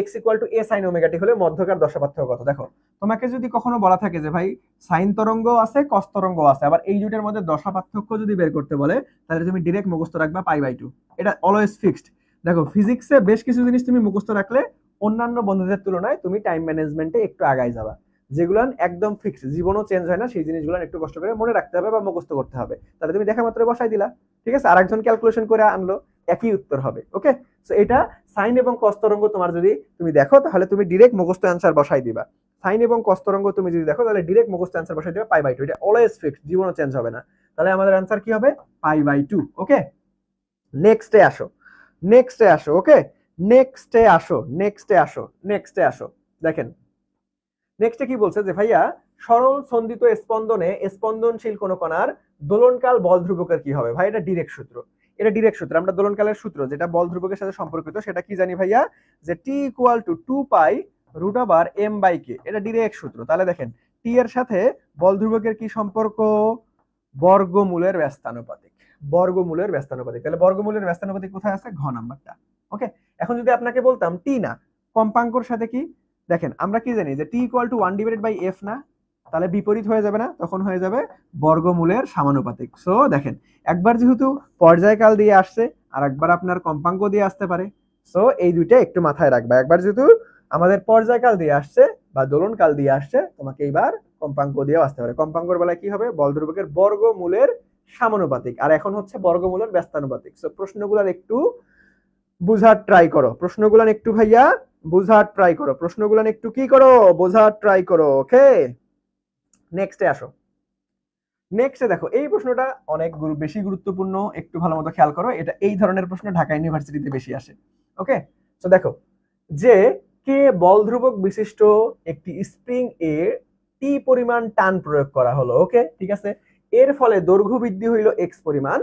x equal to A sine omega T হলে মধ্যকার দশা পার্থক্য কত। দেখো তোমাকে যদি কখনো বলা থাকে যে ভাই সাইন তরঙ্গ আছে, কস তরঙ্গ আছে, আবার এই দুইটার মধ্যে দশা পার্থক্য যদি বের করতে বলে, তাহলে তুমি ডিরেক্ট মুখস্থ রাখবা পাই বাই 2, এটা অলওয়েজ ফিক্সড। দেখো ফিজিক্সে বেশ কিছু জিনিস তুমি মুখস্থ রাখলে অন্যান্য বন্ধুদের তুলনায় তুমি টাইম ম্যানেজমেন্টে একটু আগায় যাবা, যেগুলো একদম ফিক্স, জীবনও চেঞ্জ হয় না, সেই জিনিসগুলো একটু কষ্ট করে মনে রাখতে হবে বা মুখস্থ করতে হবে। তাহলে তুমি দেখা মাত্র বসাই দিলা, ঠিক আছে, আরেকজন ক্যালকুলেশন করে আনলো, একই উত্তর হবে, ওকে। সো এটা সাইন এবং কস তরঙ্গ তোমার যদি তুমি দেখো, তাহলে তুমি ডিরেক্ট মুখস্থ অ্যান্সার বসাই দিবা। সাইন এবং কস তরঙ্গ তুমি যদি দেখো, তাহলে ডিরেক্ট মুখস্থ অ্যান্সার বসাই দিবা পাই বাই 2, এটা অলওয়েজ ফিক্সড, জীবনও চেঞ্জ হবে না। তাহলে আমাদের অ্যান্সার কি হবে, পাই বাই 2, ওকে। নেক্সটে আসো, ওকে। নেক্সটে আসো। দেখেন নেক্সটে কি বলছে যে ভাইয়া সরল সন্ধিত স্পন্দনে স্পন্দনশীল কোন কণার দোলনকাল বল ধ্রুবকের কি হবে। ভাই এটা ডিরেক্ট সূত্র, আমরা দোলনকালের সূত্র যেটা বল ধ্রুবকের সাথে সম্পর্কিত সেটা কি জানি ভাইয়া, যে T equal to 2 pi root over M by K, এটা ডিরেক্ট সূত্র। তাহলে দেখেন টি এর সাথে বল ধ্রুবকের কি সম্পর্ক, বর্গমূলের ব্যস্তানুপাতিক, তাহলে বর্গমূলের ব্যস্তানুপাতিক কোথায় আছে, ঘ নাম্বারটা, ওকে। এখন যদি আপনাকে বলতাম টি না, কম্পাঙ্কর সাথে কি দেখেন আমরা কি জানি যে T equal to 1 divided by F না, তাহলে বিপরীত হয়ে যাবে না, তখন হয়ে যাবে বর্গমূলের সমানুপাতিক। সো দেখেন একবার যেহেতু পর্যায়কাল দিয়ে আসছে আর একবার আপনার কম্পাঙ্ক দিয়ে আসতে পারে, সো এই দুইটা একটু মাথায় রাখবা। একবার যেহেতু আমাদের পর্যায়কাল দিয়ে আসছে বা দোলনকাল দিয়ে আসছে, তোমাকে এইবার কম্পাঙ্ক দিয়েও আসতে পারে। কম্পাঙ্কর বেলায় কি হবে, বল ধ্রুবকের বর্গমূলের সমানুপাতিক, আর এখন হচ্ছে বর্গমূলের ব্যস্তানুপাতিক। সো প্রশ্নগুলোর একটু বুঝার ট্রাই করো, প্রশ্নগুলান একটু ভাইয়া বুঝার ট্রাই করো, প্রশ্নগুলান একটু কি করো, বোঝার ট্রাই করো। ওকে, নেক্সটে আসো। নেক্সটে দেখো এই প্রশ্নটা অনেক বেশি গুরুত্বপূর্ণ, একটু ভালো মতো খেয়াল করো। এটা এই ধরনের প্রশ্ন ঢাকা ইউনিভার্সিটিতে বেশি আসে। ওকে, তো দেখো যে কে বল ধ্রুবক বিশিষ্ট একটি স্প্রিং এ টি পরিমাণ টান প্রয়োগ করা হলো। ওকে, ঠিক আছে। এর ফলে দৈর্ঘ্য বৃদ্ধি হইল এক্স পরিমাণ।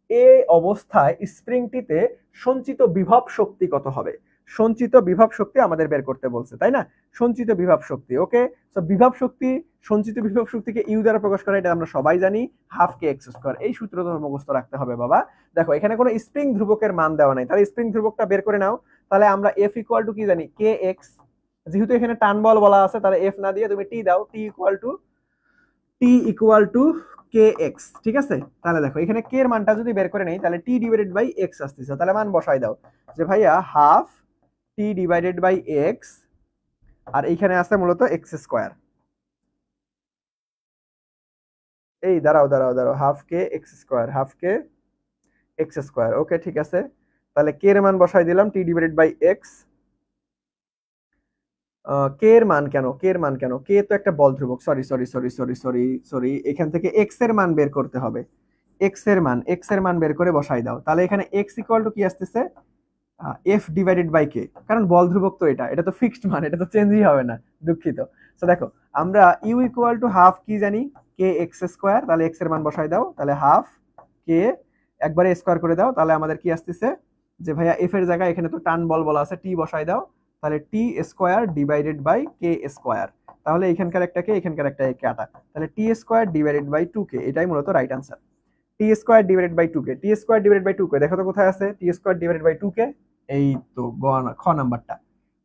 এই অবস্থায় স্প্রিংটিতে সঞ্চিত বিভব শক্তি কত হবে? সঞ্চিত বিভব শক্তি আমাদের বের করতে বলছে, তাই না? সঞ্চিত বিভব শক্তি। ওকে, সো বিভব শক্তি, সঞ্চিত বিভব শক্তিকে ইউ দ্বারা প্রকাশ করা, এটা আমরা সবাই জানি, হাফ কে এক্স স্কয়ার। এই সূত্র তোমার মুখস্থ রাখতে হবে বাবা। দেখো এখানে কোনো স্প্রিং ধ্রুবকের মান দেওয়া নাই, তাহলে স্প্রিং ধ্রুবকটা বের করে নাও। তাহলে আমরা এফ ইকুয়াল টু কি জানি, কে এক্স। যেহেতু এখানে টান বল বলা আছে, তাহলে এফ না দিয়ে তুমি টি দাও, টি ইকুয়াল টু কে এক্স। ঠিক আছে, তাহলে দেখো এখানে কে এর মানটা যদি বের করে নেই, তাহলে টি ডিভাইডেড বাই এক্স আসতেছে, তাহলে মান বসাই দাও যে ভাইয়া half T divided by X, আর এইখানে আছে মূলত এক্স স্কোয়ার। এই দাঁড়াও দাঁড়াও দাঁড়াও, half K X square, half K X square. Okay, ঠিক আছে, তাহলে কে এর মান বসাই দিলাম T divided by X. K এর মান কেন, কে এর মান কেন, কে তো একটা বল ধ্রুবক, sorry sorry sorry sorry sorry sorry, এখান থেকে এক্স এর মান বের করতে হবে। এক্স এর মান বের করে বসাই দাও। তাহলে এখানে এক্স ইকুয়াল টু কি আসতেছে, এফ ডিভাইডেড বাই কে, কারণ বল ধ্রুবক তো এটা তো ফিক্সড মান, এটা তো চেঞ্জই হবে না, দুঃখিত। তো দেখো আমরা ইউ ইকুয়াল টু হাফ কি জানি, কে এক্স স্কোয়ার, তাহলে এক্স এর মান বসাই দাও, তাহলে হাফ কে একবারে স্কোয়ার করে দাও, তাহলে আমাদের কি আসতেছে যে ভাইয়া এফ এর জায়গায় এখানে তো টান বল বলা আছে, টি বসাই দাও, তাহলে T square divided by K square, তাহলে এখানকার একটা কে এখানকার একটা কে কাটা, তাহলে T square divided by 2k, এটাই মূলত right answer. T square divided by 2k, T square divided by 2k, দেখো তো কোথায় আছে টি স্কোয়ার ডিভাইডেড বাই 2k, এই তো খ নাম্বারটা।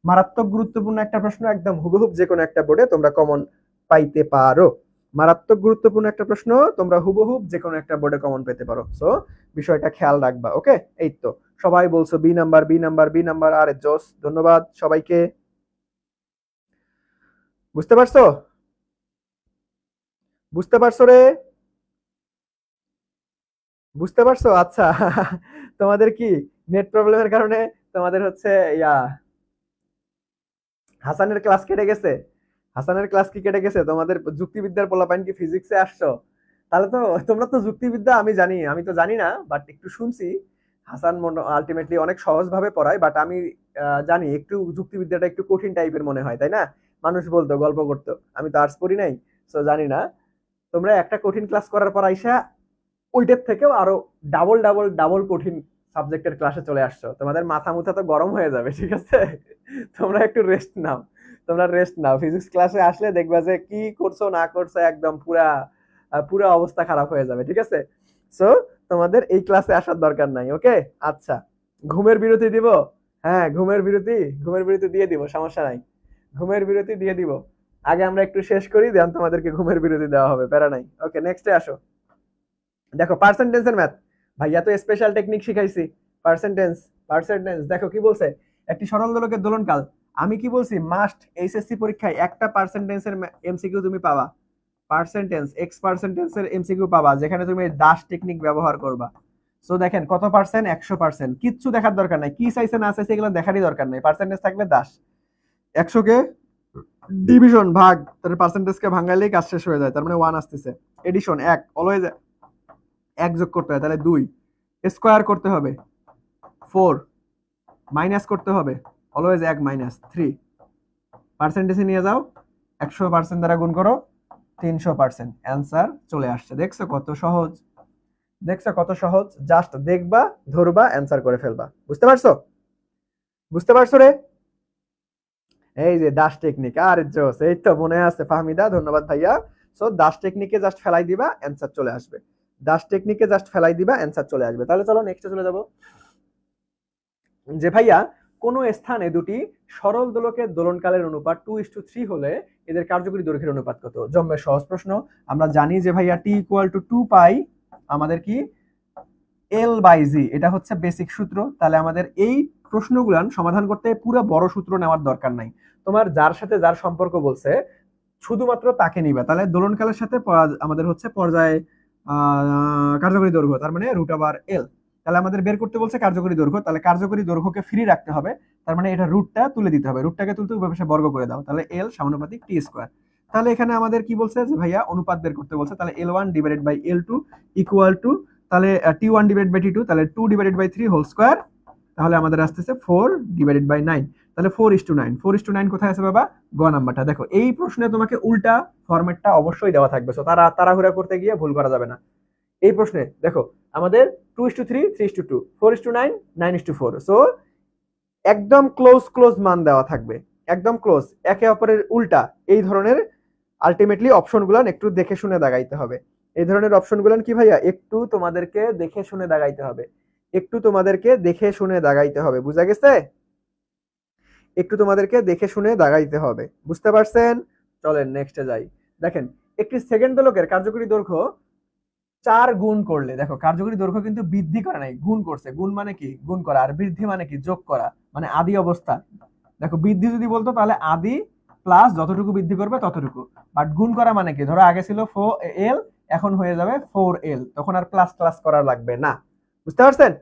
মারাত্মক গুরুত্বপূর্ণ একটা প্রশ্ন, একদম হুবহুব যে কোনো একটা বোর্ডে তোমরা কমন পাইতে পারো। মারাত্মক গুরুত্বপূর্ণ একটা প্রশ্ন, তোমরা হুবহুব যে কোনো একটা বোর্ডে কমন পেতে পারো। সো বিষয়টা খেয়াল রাখবা। ওকে, এই তো সবাই বলছো B number B number B number, আরে জোস, ধন্যবাদ সবাইকে। বুঝতে পারছো, বুঝতে পারছো রে, বুঝতে পারছো? আচ্ছা তোমাদের কি নেট প্রবলেমের কারণে তোমাদের হচ্ছে ইয়া হাসানের ক্লাস কেটে গেছে? হাসানের ক্লাস কি কেটে গেছে? তোমাদের যুক্তিবিদ্যার পোলাপাইন কি ফিজিক্সে আসছো? তাহলে তো তোমরা তো যুক্তিবিদ্যা, আমি জানি, আমি তো জানি না, বাট একটু শুনছি হাসান আলটিমেটলি অনেক সহজ ভাবে পড়ায়, বাট আমি জানি একটু যুক্তিবিদ্যাটা একটু কঠিন টাইপের মনে হয়, তাই না? মানুষ বলতো, গল্প করতো, আমি তো আর্টস পড়ি নাই, সো জানি না। তোমরা একটা কঠিন ক্লাস করার পর আইসা ওইটার থেকেও আরো ডাবল ডাবল ডাবল কঠিন সাবজেক্টের ক্লাসে চলে আসছো, তোমাদের মাথা মুথা তো গরম হয়ে যাবে। ঠিক আছে, তোমরা একটু রেস্ট নাও, তোমরা রেস্ট নাও। ফিজিক্স ক্লাসে আসলে দেখবা যে কি করছো না করছো একদম পুরা পুরা অবস্থা খারাপ হয়ে যাবে। ঠিক আছে, সো তোমাদের এই ক্লাসে আসার দরকার নাই। ওকে, আচ্ছা, ঘুমের বিরতি দিব? হ্যাঁ, ঘুমের বিরতি দিয়ে দিব, সমস্যা নাই, ঘুমের বিরতি দিয়ে দিব। আগে আমরা একটু শেষ করি, দেন তোমাদেরকে ঘুমের বিরতি দেওয়া হবে, প্যারা নাই। ওকে, নেক্সটে আসো। দেখো পার্সেন্টেন্সের ম্যাথ, ভাইয়া তো স্পেশাল টেকনিক শিখাইছি। পার্সেন্টেন্স দেখো কি বলছে, একটি সরল দোলকের দোলনকাল। আমি কি বলছি, মাস্ট এইচএসসি পরীক্ষায় একটা পার্সেন্টেন্সের এমসিকিউ তুমি পাবা, পার্সেন্টেন্সের এমসিকিউ পাবা, যেখানে তুমি দাস টেকনিক ব্যবহার করবা। সো দেখেন কত পার্সেন্ট, 100%, কিচ্ছু দেখার দরকার নাই, কি চাইছে না চাইছে এগুলো দেখারই দরকার নাই, পার্সেন্টেজ থাকবে দাস। 100 কে ডিভিশন ভাগ, তার পার্সেন্টেজকে ভাঙাইলেই কাজ শেষ হয়ে যায়, তার মানে 1 আসতেছে। এডিশন 1, অলওয়েজ 1 যোগ করতে হয়, তাহলে 2, স্কোয়ার করতে হবে 4, মাইনাস করতে হবে অলওয়েজ 1 মাইনাস 3, পার্সেন্টেজে নিয়ে যাও, 100% দ্বারা গুণ করো, 300%, অ্যান্সার চলে আসছে। দেখছো কত সহজ, দেখছো কত সহজ, জাস্ট দেখবা, ধরবা, অ্যান্সার করে ফেলবা। বুঝতে পারছো, বুঝতে পারছো রে? এই যে দাস টেকনিক, আর জোস, এই তো মনে আছে ফাহমিদা, ধন্যবাদ ভাইয়া। সো দাস টেকনিকে জাস্ট ফেলাই দিবা, অ্যান্সার চলে আসবে। দাস টেকনিকে জাস্ট ফেলাই দিবা, অ্যান্সার চলে আসবে। তাহলে চলো নেক্সটে চলে যাব, যে ভাইয়া কোন স্থানে দুটি সরল দোলকের দোলনকালের অনুপাত 2:3 হলে এদের কার্যকরী দৈর্ঘ্যের অনুপাত কত? জম্মের সহজ প্রশ্ন। আমরা জানি যে ভাইয়া t = 2 পাই আমাদের কি L/G, এটা হচ্ছে বেসিক সূত্র। তাহলে আমাদের এই প্রশ্নগুলান সমাধান করতে পুরো বড় সূত্র নেওয়ার দরকার নাই। তোমার যার সাথে যার সম্পর্ক বলছে শুধুমাত্র তাকে নিবা। তাহলে দোলনকালের সাথে আমাদের হচ্ছে পর্যায়ে কার্যকরী দৈর্ঘ্য, তার মানে √L। তাহলে আমাদের বের করতে বলছে কার্যকরী দৈর্ঘ্য, তাহলে কার্যকরী দৈর্ঘ্যকে ফ্রি রাখতে হবে, তার মানে এটা রুটটা তুলে দিতে হবে। রুটটাকে তুলতে উভয় পাশে বর্গ করে দাও, তাহলে L সমানুপাতিক t²। তাহলে এখানে আমাদের কি বলছে যে ভাইয়া অনুপাত বের করতে বলছে, তাহলে L1/L2 = তাহলে T1/T2, তাহলে 2/3 হোল স্কয়ার, তাহলে আমাদের আসতেছে 4/9। তাহলে 4:9, 4:9 কোথায় আছে বাবা? গ নাম্বারটা। দেখো এই প্রশ্নে তোমাকে উল্টা ফরম্যাটটা অবশ্যই দেওয়া থাকবে, সো তাড়াহুড়া করতে গিয়ে ভুল করা যাবে না। এই প্রশ্নে দেখো আমাদের 2:3, 3:2, 4:9, 9:4, সো একদম ক্লোজ মান দেওয়া থাকবে, একদম ক্লোজ, একে অপরের উল্টা। এই ধরনের আলটিমেটলি অপশনগুলান একটু দেখে শুনে দাগাইতে হবে। এই ধরনের অপশনগুলান কি ভাইয়া? একটু তোমাদেরকে দেখে শুনে দাগাইতে হবে, একটু তোমাদেরকে দেখে শুনে দাগাইতে হবে, বুঝা গেছে? একটু তোমাদেরকে দেখে শুনে দাগাইতে হবে, বুঝতে পারছেন? চলেন নেক্সটে যাই। দেখেন একটি সেকেন্ড দোলকের কার্যকরী দৈর্ঘ্য 4 গুণ করলে, দেখো কার্যকরী দৈর্ঘ্য কিন্তু বৃদ্ধি করে নাই, গুণ করছে। গুণ মানে কি? গুণ করা। আর বৃদ্ধি মানে কি? যোগ করা, মানে আদি অবস্থা। দেখো বৃদ্ধি যদি বলতো তাহলে আদি প্লাস যতটুকু বৃদ্ধি করবে ততটুকু, বাট গুণ করা মানে কি? ধরো আগে ছিল 4L, এখন হয়ে যাবে 4L, তখন আর প্লাস ক্লাস করা লাগবে না। বুঝতে পারছেন?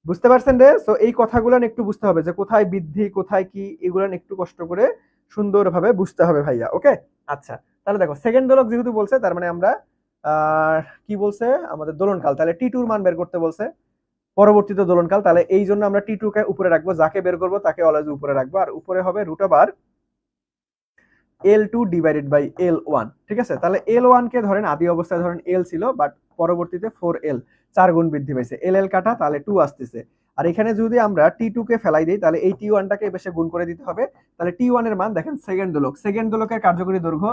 বুঝতে পারছেন রে? সো এই কথাগুলান একটু বুঝতে হবে যে কোথায় বৃদ্ধি কোথায় কি, এগুলান একটু কষ্ট করে সুন্দরভাবে বুঝতে হবে ভাইয়া, ওকে? আচ্ছা, তাহলে দেখো সেকেন্ড দোলক যেহেতু বলছে, তার মানে আমরা কি বলছে আমাদের দোলনকাল, তাহলে T2 মান বের করতে বলছে, পরবর্তীতে দোলনকাল। তাহলে এই জন্য আমরা T2 কে উপরে রাখবো, যাকে বের করবো তাকে অলওয়েজ উপরে রাখবো, আর উপরে হবে √L2/L1, ঠিক আছে? তাহলে L1 কে ধরেন আদি অবস্থায় ধরেন L ছিল, বাট পরবর্তীতে 4L 4 গুণ বৃদ্ধি পাইছে, LL কাটা, তাহলে 2 আসতেছে। আর এখানে যদি আমরা T2 কে ফেলাই দেই, তাহলে এই T1 টাকে এসে গুণ করে দিতে হবে। তাহলে T1 এর মান দেখেন সেকেন্ড দোলকের কার্যকরী দৈর্ঘ্য,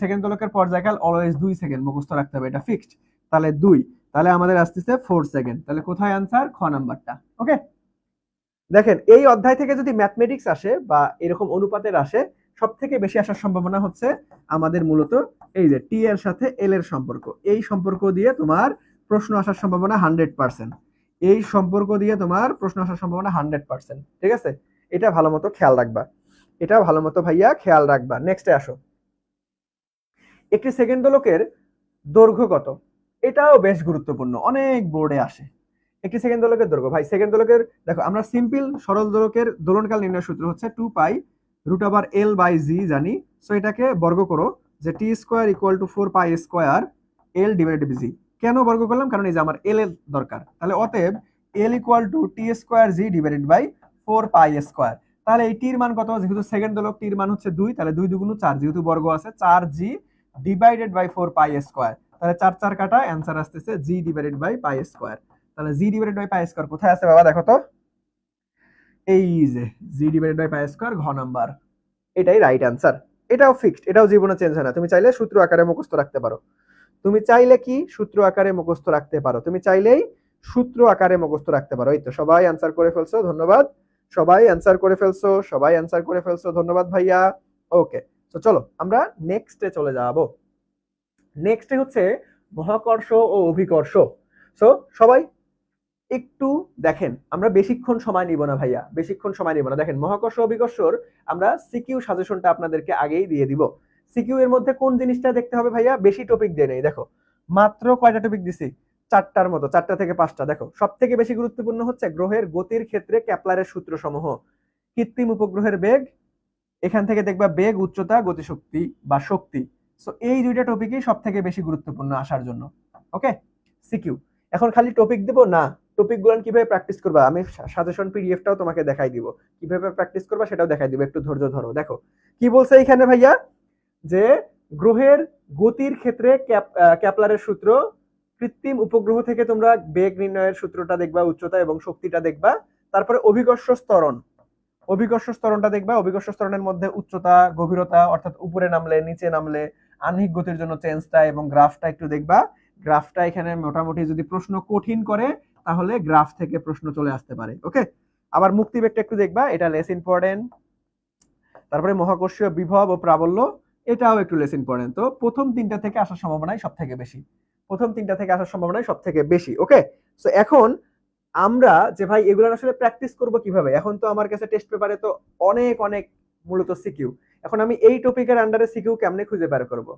সেকেন্ড দোলকের পর্যায়কাল অলওয়েজ 2 সেকেন্ড, মুখস্থ রাখতে হবে, এটা ফিক্সড। তাহলে 2, তাহলে আমাদের আসতেছে 4 সেকেন্ড। তাহলে কোথায় आंसर? খ নাম্বারটা, ওকে? দেখেন এই অধ্যায় থেকে যদি ম্যাথমেটিক্স আসে বা এরকম অনুপাতের আসে, সবথেকে বেশি আসার সম্ভাবনা হচ্ছে আমাদের মূলত এই যে টি এর সাথে এল এর সম্পর্ক, এই সম্পর্ক দিয়ে তোমার প্রশ্ন আসার সম্ভাবনা 100%। এই সম্পর্ক দিয়ে তোমার প্রশ্ন আসার সম্ভাবনা 100%, ঠিক আছে? এটা ভালো মতো খেয়াল রাখবা, এটা ভালো মতো ভাইয়া খেয়াল রাখবা। নেক্সটে আসো, একটি সেকেন্ড দোলকের দৈর্ঘ্য কত? এটাও বেশ গুরুত্বপূর্ণ, অনেক বোর্ডে আসে। একটি সেকেন্ড দোলকের দৈর্ঘ্য, ভাই সেকেন্ড দোলকের দেখো আমরা সিম্পল সরল দোলকের দোলনকাল নির্ণয় সূত্র হচ্ছে 2 পাই √L/G জানি, সো এটাকে বর্গ করো যে t² = 4 পাই স্কয়ার L/G। কেন বর্গ করলাম? কারণ এই যে আমার L এর দরকার। তাহলে অতএব L = t²G/4 পাই স্কয়ার। তাহলে এই টির মান কত? যেহেতু সেকেন্ড দোলক, টির মান হচ্ছে 2, তাহলে 2 2 4, যেহেতু বর্গ আছে 4G/4 পাই স্কয়ার। তাহলে 4 4 কাটা, आंसर আসতেছে G/পাই স্কয়ার। তাহলে G/পাই স্কয়ার কোথায় আছে বাবা? দেখো তো, এই যে G/পাই স্কয়ার, ঘ নাম্বার, এটাই রাইট आंसर। এটাও ফিক্সড, এটাও জীবনে চেঞ্জ হয় না। তুমি চাইলে সূত্র আকারে মুখস্থ রাখতে পারো, তুমি চাইলে কি সূত্র আকারে মুখস্থ রাখতে পারো, তুমি চাইলেই সূত্র আকারে মুখস্থ রাখতে পারো। এই তো সবাই आंसर করে ফেলছো, ধন্যবাদ। সবাই आंसर করে ফেলছো, সবাই आंसर করে ফেলছো, ধন্যবাদ ভাইয়া। ওকে, তো চলো আমরা নেক্সটে চলে যাব। নেক্সটে হচ্ছে মহাকর্ষ ও অভিকর্ষ। সো সবাই একটু দেখেন, আমরা বেশিক্ষণ সময় নিব না ভাইয়া, বেশিক্ষণ সময় নিব না। দেখেন মহাকর্ষ অভিকর্ষর আমরা সিকিউ সাজেশনটা আপনাদেরকে আগেই দিয়ে দিব। সিকিউ এর মধ্যে কোন জিনিসটা দেখতে হবে ভাইয়া? বেশি টপিক দিয়ে নেই, দেখো মাত্র কয়টা টপিক দিছি? 4টার মতো, 4টা থেকে 5টা। দেখো সবথেকে বেশি গুরুত্বপূর্ণ হচ্ছে গ্রহের গতির ক্ষেত্রে কেপলারের সূত্রসমূহ, কৃত্রিম উপগ্রহের বেগ, এখান থেকে দেখবা বেগ, উচ্চতা, গতিশক্তি বা শক্তি। সো এই দুইটা টপিকই সবথেকে বেশি গুরুত্বপূর্ণ আসার জন্য, ওকে? সিকিউ। এখন খালি টপিক দেব না, টপিক গুলো কিভাবে প্র্যাকটিস করবা আমি সাজেশন পিডিএফটাও তোমাকে দেখাই দিব, কিভাবে প্র্যাকটিস করবা সেটাও দেখাই দিব, একটু ধৈর্য ধরো। দেখো কি বলছে এখানে ভাইয়া, যে গ্রহের গতির ক্ষেত্রে কেপলারের সূত্র, কৃত্রিম উপগ্রহ থেকে তোমরা বেগ নির্ণয়ের সূত্রটা দেখবা, উচ্চতা এবং শক্তিটা দেখবা, তারপরে অভিকর্ষ স্তরণ, অভিকর্ষ স্তরণটা দেখবা। অভিকর্ষ স্তরণের মধ্যে উচ্চতা, গভীরতা, অর্থাৎ উপরে নামলে নিচে নামলে আহ্নিক গতির জন্য চেঞ্জটা এবং গ্রাফটা একটু দেখবা। গ্রাফটা এখানে মোটামুটি যদি প্রশ্ন কঠিন করে তাহলে গ্রাফ থেকে প্রশ্ন চলে আসতে পারে, ওকে? আবার মুক্তিবেগটা একটু দেখবা, এটা লেস ইম্পর্টেন্ট। তারপরে মহাকর্ষীয় বিভব ও প্রাবল্য, এটাও একটু লেস ইম্পর্টেন্ট। তো প্রথম তিনটা থেকে আসার সম্ভাবনাই সব থেকে বেশি, প্রথম তিনটা থেকে আসার সম্ভাবনাই সব থেকে বেশি। ওকে, সো এখন আমরা যে ভাই এগুলো আসলে প্র্যাকটিস করব কিভাবে, এখন তো আমার কাছে টেস্ট পেপারে তো অনেক অনেক মূলত সিকিউ, এখন আমি এই টপিকের আন্ডারে সিকিউ কেমনে খুঁজে বের করব?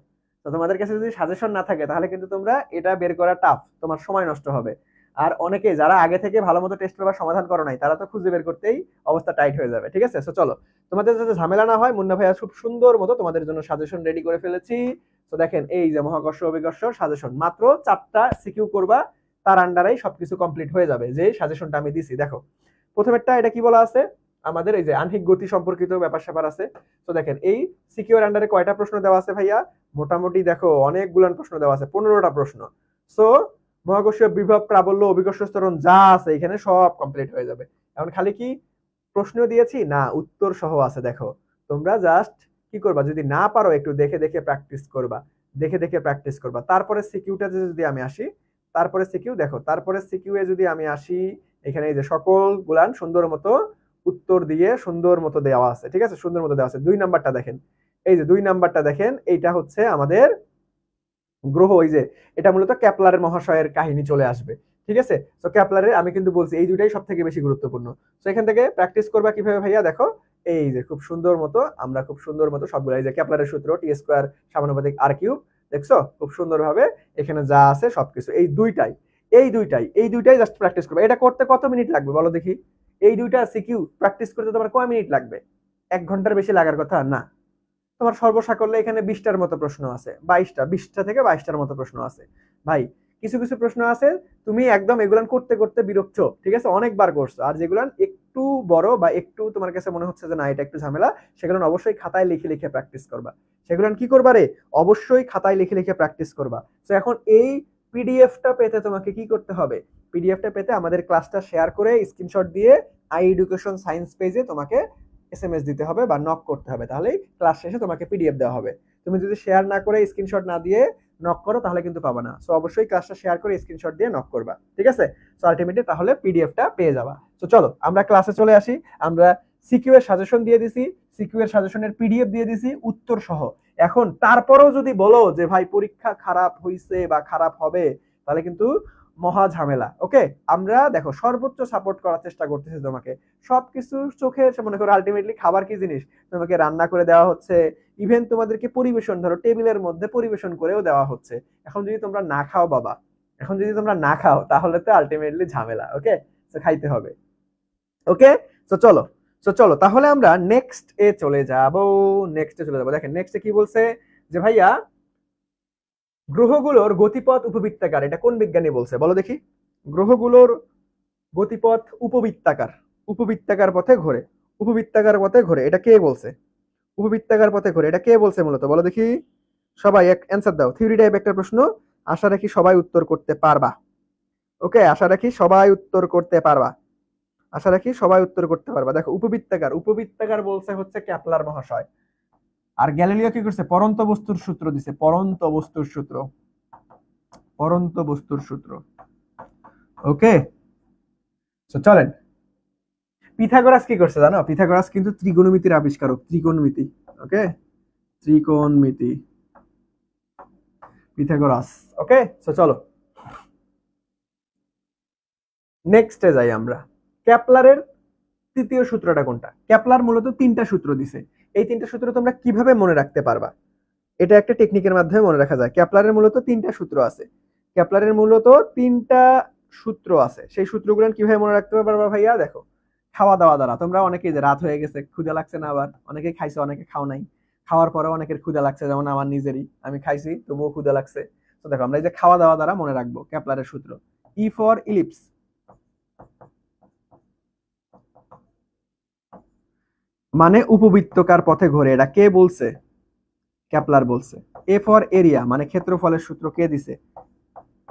তো তোমাদের কাছে যদি সাজেশন না থাকে তাহলে কিন্তু তোমরা এটা বের করা টাফ, তোমার সময় নষ্ট হবে। আর অনেকে যারা আগে থেকে ভালো মতো টেস্ট পেপার সমাধান করো নাই তারা তো খুঁজে বের করতেই অবস্থা টাইট হয়ে যাবে। ঠিক আছে, সো চলো, তোমাদের যাতে ঝামেলা না হয়, মুন্না ভাইয়া খুব সুন্দর মতো তোমাদের জন্য সাজেশন রেডি করে ফেলেছি। তো দেখেন, এই যে মহাকর্ষ অভিকর্ষ সাজেশন, মাত্র 4টা সিকিউ করবা, তার আন্ডারেই সবকিছু কমপ্লিট হয়ে যাবে, যে সাজেশনটা আমি দিছি। দেখো প্রথমেরটা, এটা কি বলা আছে, আমাদের এই যে আহ্নিক গতি সম্পর্কিত ব্যাপার স্যাপার আছে। তো দেখেন এই সিকিউর আন্ডারে কয়টা প্রশ্ন দেওয়া আছে ভাইয়া, মোটামুটি দেখো অনেকগুলো প্রশ্ন দেওয়া আছে, 15টা প্রশ্ন। সো মহাকর্ষীয় বিভব, প্রাবল্য, অভিকর্ষ স্তরণ যা আছে এখানে সব কমপ্লিট হয়ে যাবে। এখন খালি কি প্রশ্ন দিয়েছি না, উত্তর সহ আছে। দেখো তোমরা জাস্ট কি করবা, যদি না পারো একটু দেখে দেখে প্র্যাকটিস করবা, দেখে দেখে প্র্যাকটিস করবা। তারপরে সিকিউটা যদি আমি আসি, তারপরে সিকিউ দেখো, তারপরে সিকিউ এ যদি আমি আসি, এখানে এই যে সকল গুলান সুন্দর মতো উত্তর দিয়ে সুন্দর মতো দেওয়া আছে। ঠিক আছে, সুন্দর মতো দেওয়া আছে। 2 নাম্বারটা দেখেন, এই যে 2 নাম্বারটা দেখেন, এইটা হচ্ছে আমাদের গ্রহ, ওই যে এটা মূলত ক্যাপলারের মহাশয়ের কাহিনী চলে আসবে। ঠিক আছে, তো ক্যাপলারের আমি কিন্তু বলছি এই দুইটাই সব থেকে বেশি গুরুত্বপূর্ণ। তো এখান থেকে প্র্যাকটিস করবা কিভাবে ভাইয়া, দেখো এই যে খুব সুন্দর মতো আমরা খুব সুন্দর মতো সবগুলো, এই যে ক্যাপলারের সূত্র টি স্কয়ার সমানুপাতিক আর কিউব, দেখছো খুব সুন্দরভাবে এখানে যা আছে সবকিছু, এই দুইটাই জাস্ট প্র্যাকটিস করবা। এটা করতে কত মিনিট লাগবে বলো দেখি, এই দুইটা সিকিউ প্র্যাকটিস করতে তোমার কয় মিনিট লাগবে? 1 ঘন্টার বেশি লাগার কথা না। তোমার সর্বসাকল্যে এখানে 20টার মতো প্রশ্ন আছে, 20টা থেকে 22টার মতো প্রশ্ন আছে। ভাই কিছু কিছু প্রশ্ন আছে তুমি একদম এগুলান করতে করতে বিরক্ত, ঠিক আছে, অনেকবার করছো। আর যেগুলান একটু বড় বা একটু তোমার কাছে মনে হচ্ছে যে না এটা একটু ঝামেলা, সেগুলান অবশ্যই খাতায় লিখে লিখে প্র্যাকটিস করবা। সেগুলান কি করবা রে, অবশ্যই খাতায় লিখে লিখে প্র্যাকটিস করবা। তো এখন এই পিডিএফটা পেতে তোমাকে কি করতে হবে, পিডিএফটা পেতে আমাদের ক্লাসটা শেয়ার করে স্ক্রিনশট দিয়ে আই এডুকেশন সায়েন্স পেজে তোমাকে এসএমএস দিতে হবে বা নক করতে হবে, তাহলেই ক্লাস শেষে তোমাকে পিডিএফ দেওয়া হবে। তুমি যদি শেয়ার না করে স্ক্রিনশট না দিয়ে নক করো তাহলে কিন্তু পাবা না। সো অবশ্যই ক্লাসটা শেয়ার করে স্ক্রিনশট দিয়ে নক করবা, ঠিক আছে? সো আলটিমেটলি তাহলে পিডিএফটা পেয়ে যাবা। তো চলো আমরা ক্লাসে চলে আসি। আমরা সিকিউ এর সাজেশন দিয়ে দিছি, সিকিউ এর সাজেশনের পিডিএফ দিয়ে দিছি উত্তর সহ। এখন তারপরেও যদি বলো যে ভাই পরীক্ষা খারাপ হইছে বা খারাপ হবে, তাহলে কিন্তু মহা ঝামেলা। ওকে, আমরা দেখো সর্বোচ্চ সাপোর্ট করার চেষ্টা করতেছি তোমাকে, সবকিছু চোখে মনে করো। আলটিমেটলি খাবার কি জিনিস, তোমাকে রান্না করে দেওয়া হচ্ছে, ইভেন তোমাদেরকে পরিবেশন, ধরো টেবিলের মধ্যে পরিবেশন করেও দেওয়া হচ্ছে। এখন যদি তোমরা না খাও বাবা, এখন যদি তোমরা না খাও তাহলে তো আলটিমেটলি ঝামেলা। ওকে, তো খাইতে হবে। ওকে, তো চলো, তো চলো তাহলে আমরা নেক্সট এ চলে যাব, নেক্সটে চলে যাবো। দেখেন নেক্সটে কি বলছে যে ভাইয়া গ্রহগুলোর গতিপথ উপবৃত্তাকার, এটা কোন বিজ্ঞানী বলছে বলো দেখি? গ্রহগুলোর গতিপথ উপবৃত্তাকার, উপবৃত্তাকার পথে ঘোরে, উপবৃত্তাকার পথে ঘোরে, এটা কে বলছে? উপবৃত্তাকার পথে ঘোরে এটা কে বলছে মূলত বলো দেখি? সবাই এক অ্যান্সার দাও। থিওরি টাইপ একটা প্রশ্ন, আশা রাখি সবাই উত্তর করতে পারবা। ওকে, আশা রাখি সবাই উত্তর করতে পারবা, আশা রাখি সবাই উত্তর করতে পারবা। দেখো উপবৃত্তাকার, উপবৃত্তাকার বলছে হচ্ছে ক্যাপলার মহাশয়। আর গ্যালিলিও কি করছে, পরন্ত বস্তুর সূত্র দিছে, পরন্ত বস্তুর সূত্র, পরন্ত বস্তুর সূত্র। ওকে, তো চলেন, পিথাগোরাস কি করছে জানো? পিথাগোরাস কিন্তু ত্রিকোণমিতির আবিষ্কারক, ত্রিকোণমিতি। ওকে, ত্রিকোণমিতি, পিথাগোরাস। ওকে, তো চলো নেক্সটে যাই আমরা। ক্যাপলারের তৃতীয় সূত্রটা কোনটা? ক্যাপলার মূলত 3টা সূত্র দিছে, এই 3টা সূত্র তোমরা কিভাবে মনে রাখতে পারবা? এটা একটা টেকনিকের মাধ্যমে মনে রাখা যায়। ক্যাপলারের মূলত 3টা সূত্র আছে, ক্যাপলারের মূলত 3টা সূত্র আছে। সেই সূত্রগুলো কিভাবে মনে রাখতে পারবা ভাইয়া? দেখো খাওয়া দাওয়া দ্বারা। তোমরা অনেকেই যে রাত হয়ে গেছে ক্ষুধা লাগছে না, আবার অনেকেই খাইছে অনেকে খাও নাই, খাওয়ার পরে অনেকের ক্ষুধা লাগছে, যেমন আমার নিজেরই, আমি খাইছি তবুও ক্ষুধা লাগছে। তো দেখো আমরা এই যে খাওয়া দাওয়া দ্বারা মনে রাখবো ক্যাপলারের সূত্র। ই ফর ইলিপস, মানে উপবৃত্তকার পথে ঘোরে, এটা কে বলছে? ক্যাপলার বলছে। এ ফর এরিয়া, মানে ক্ষেত্রফলের সূত্র কে দিছে?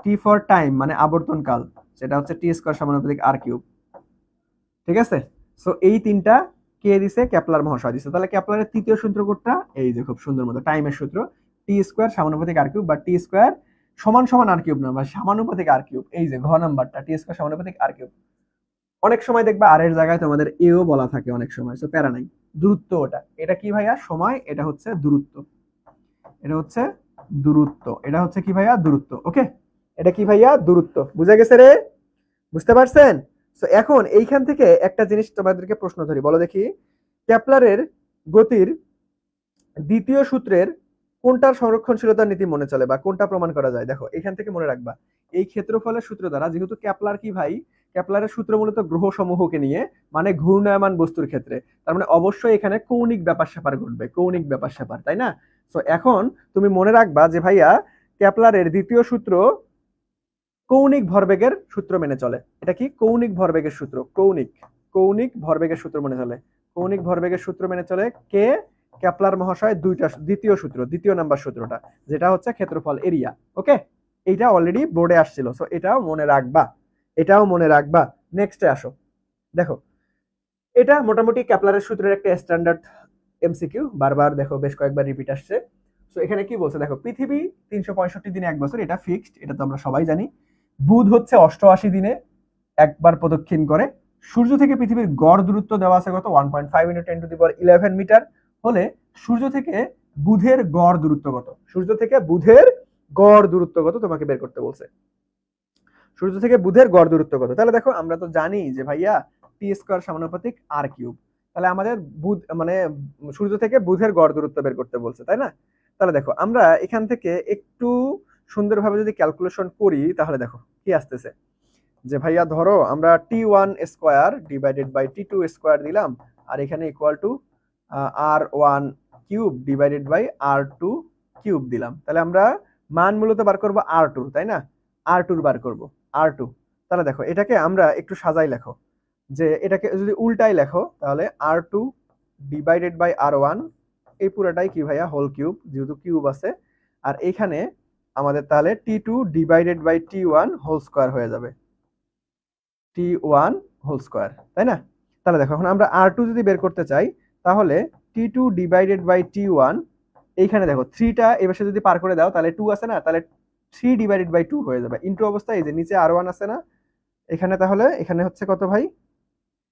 টি ফর টাইম, মানে আবর্তনকাল, সেটা হচ্ছে টি স্কয়ার সমানুপাতিক আর কিউব। ঠিক আছে, সো এই 3টা কে দিছে? ক্যাপলার মহাশয় দিছে। তাহলে ক্যাপলারের তৃতীয় সূত্র কোনটা? এই যে খুব সুন্দর মতো টাইমের সূত্র, টি স্কয়ার সমানুপাতিক আর কিউব, বা টি স্কয়ার সমান সমান আর কিউব না, বা সমানুপাতিক আর কিউব। এই যে ঘ নাম্বারটা, টি স্কয়ার সমানুপাতিক আর কিউব। অনেক সময় দেখবা আর এর জায়গায় তোমাদের এও বলা থাকে অনেক সময়, তো প্যারা নাই। দূরত্ব ওটা, এটা কি ভাইয়া সময়, এটা হচ্ছে দূরত্ব, এটা হচ্ছে দূরত্ব, এটা হচ্ছে কি ভাইয়া দূরত্ব। ওকে, এটা কি ভাইয়া দূরত্ব, বুঝা গেছে রে? বুঝতে পারছেন? তো এখন এইখান থেকে একটা জিনিস তোমাদেরকে প্রশ্ন ধরি, বলো দেখি কেপলারের গতির দ্বিতীয় সূত্রের কোনটার সংরক্ষণশীলতার নীতি মনে চলে বা কোনটা প্রমাণ করা যায়? দেখো এখান থেকে মনে রাখবা, এই ক্ষেত্রফলের সূত্র দ্বারা, যেহেতু কেপলার কি ভাই, কেপলারের সূত্র মূলত গ্রহ সমূহকে নিয়ে, মানে ঘূর্ণায়মান বস্তুর ক্ষেত্রে, তার মানে অবশ্যই এখানে কৌণিক ব্যাপার স্যাপার ঘটবে, কৌণিক ব্যাপার স্যাপার, তাই না? তো এখন তুমি মনে রাখবা যে ভাইয়া কেপলারের দ্বিতীয় সূত্র কৌণিক ভরবেগের সূত্র মেনে চলে। এটা কি কৌণিক ভরবেগের সূত্র, কৌণিক, কৌণিক ভরবেগের সূত্র মেনে চলে, কৌণিক ভরবেগের সূত্র মেনে চলে কে? কেপলার মহাশয় দুইটা, দ্বিতীয় সূত্র, দ্বিতীয় নাম্বার সূত্রটা, যেটা হচ্ছে ক্ষেত্রফল এরিয়া। ওকে, এইটা অলরেডি বোর্ডে আসছিল, সো এটাও মনে রাখবা, এটাও মনে রাখবা। নেক্সটে আসো, দেখো এটা মোটামুটি কেপলারের সূত্রের একটা স্ট্যান্ডার্ড এমসিকিউ, বারবার দেখো বেশ কয়েকবার রিপিট আসছে। সো এখানে কি বলছে দেখো, পৃথিবী 365 দিনে এক বছর, এটা ফিক্সড, এটা তো আমরা সবাই জানি। বুধ হচ্ছে 88 দিনে একবার প্রদক্ষিণ করে। সূর্য থেকে পৃথিবীর গড় দূরত্ব দেওয়া আছে কত, 1.5 × 10⁻11 মিটার হলে সূর্য থেকে বুধের গড় দূরত্ব কত? সূর্য থেকে বুধের গড় দূরত্ব কত তোমাকে বের করতে বলছে। সূর্য থেকে বুধের গড় দূরত্ব কত? তাহলে দেখো আমরা তো জানি যে ভাইয়া টি স্কয়ার সমানুপাতিক আর কিউব, তাহলে আমাদের বুধ মানে সূর্য থেকে বুধের গড় দূরত্ব বের করতে বলছে, তাই না? তাহলে দেখো আমরা এখান থেকে একটু সুন্দরভাবে যদি ক্যালকুলেশন করি, তাহলে দেখো কি আসতেছে, যে ভাইয়া ধরো আমরা t1 square divided by t2 square দিলাম, আর এখানে equal to r1 cube divided by r2 cube দিলাম। তাহলে আমরা মান মূলত বার করব r2, তাই না? r2 বার করব, r2। তাহলে দেখো এটাকে আমরা একটু সাজাই লেখো, যে এটাকে যদি উল্টাই লেখো তাহলে r2 ডিভাইডেড বাই r1, এই পুরোটাই কি ভাইয়া হোল কিউব, যেহেতু কিউব আছে। আর এইখানে আমাদের তাহলে t2 divided by t1 whole square হয়ে যাবে, t1 হোল স্কয়ার, তাই না? তাহলে দেখো এখন আমরা r2 যদি বের করতে চাই, তাহলে t2 ডিভাইডেড বাই t1, এইখানে দেখো 3টা এবারে যদি পার করে দাও তাহলে 2 আছে না, তাহলে 3 ডিভাইডেড বাই 2 হয়ে যাবে। ইনটু অবস্থায় এই যে নিচে r1 আছে না এখানে, তাহলে এখানে হচ্ছে কত ভাই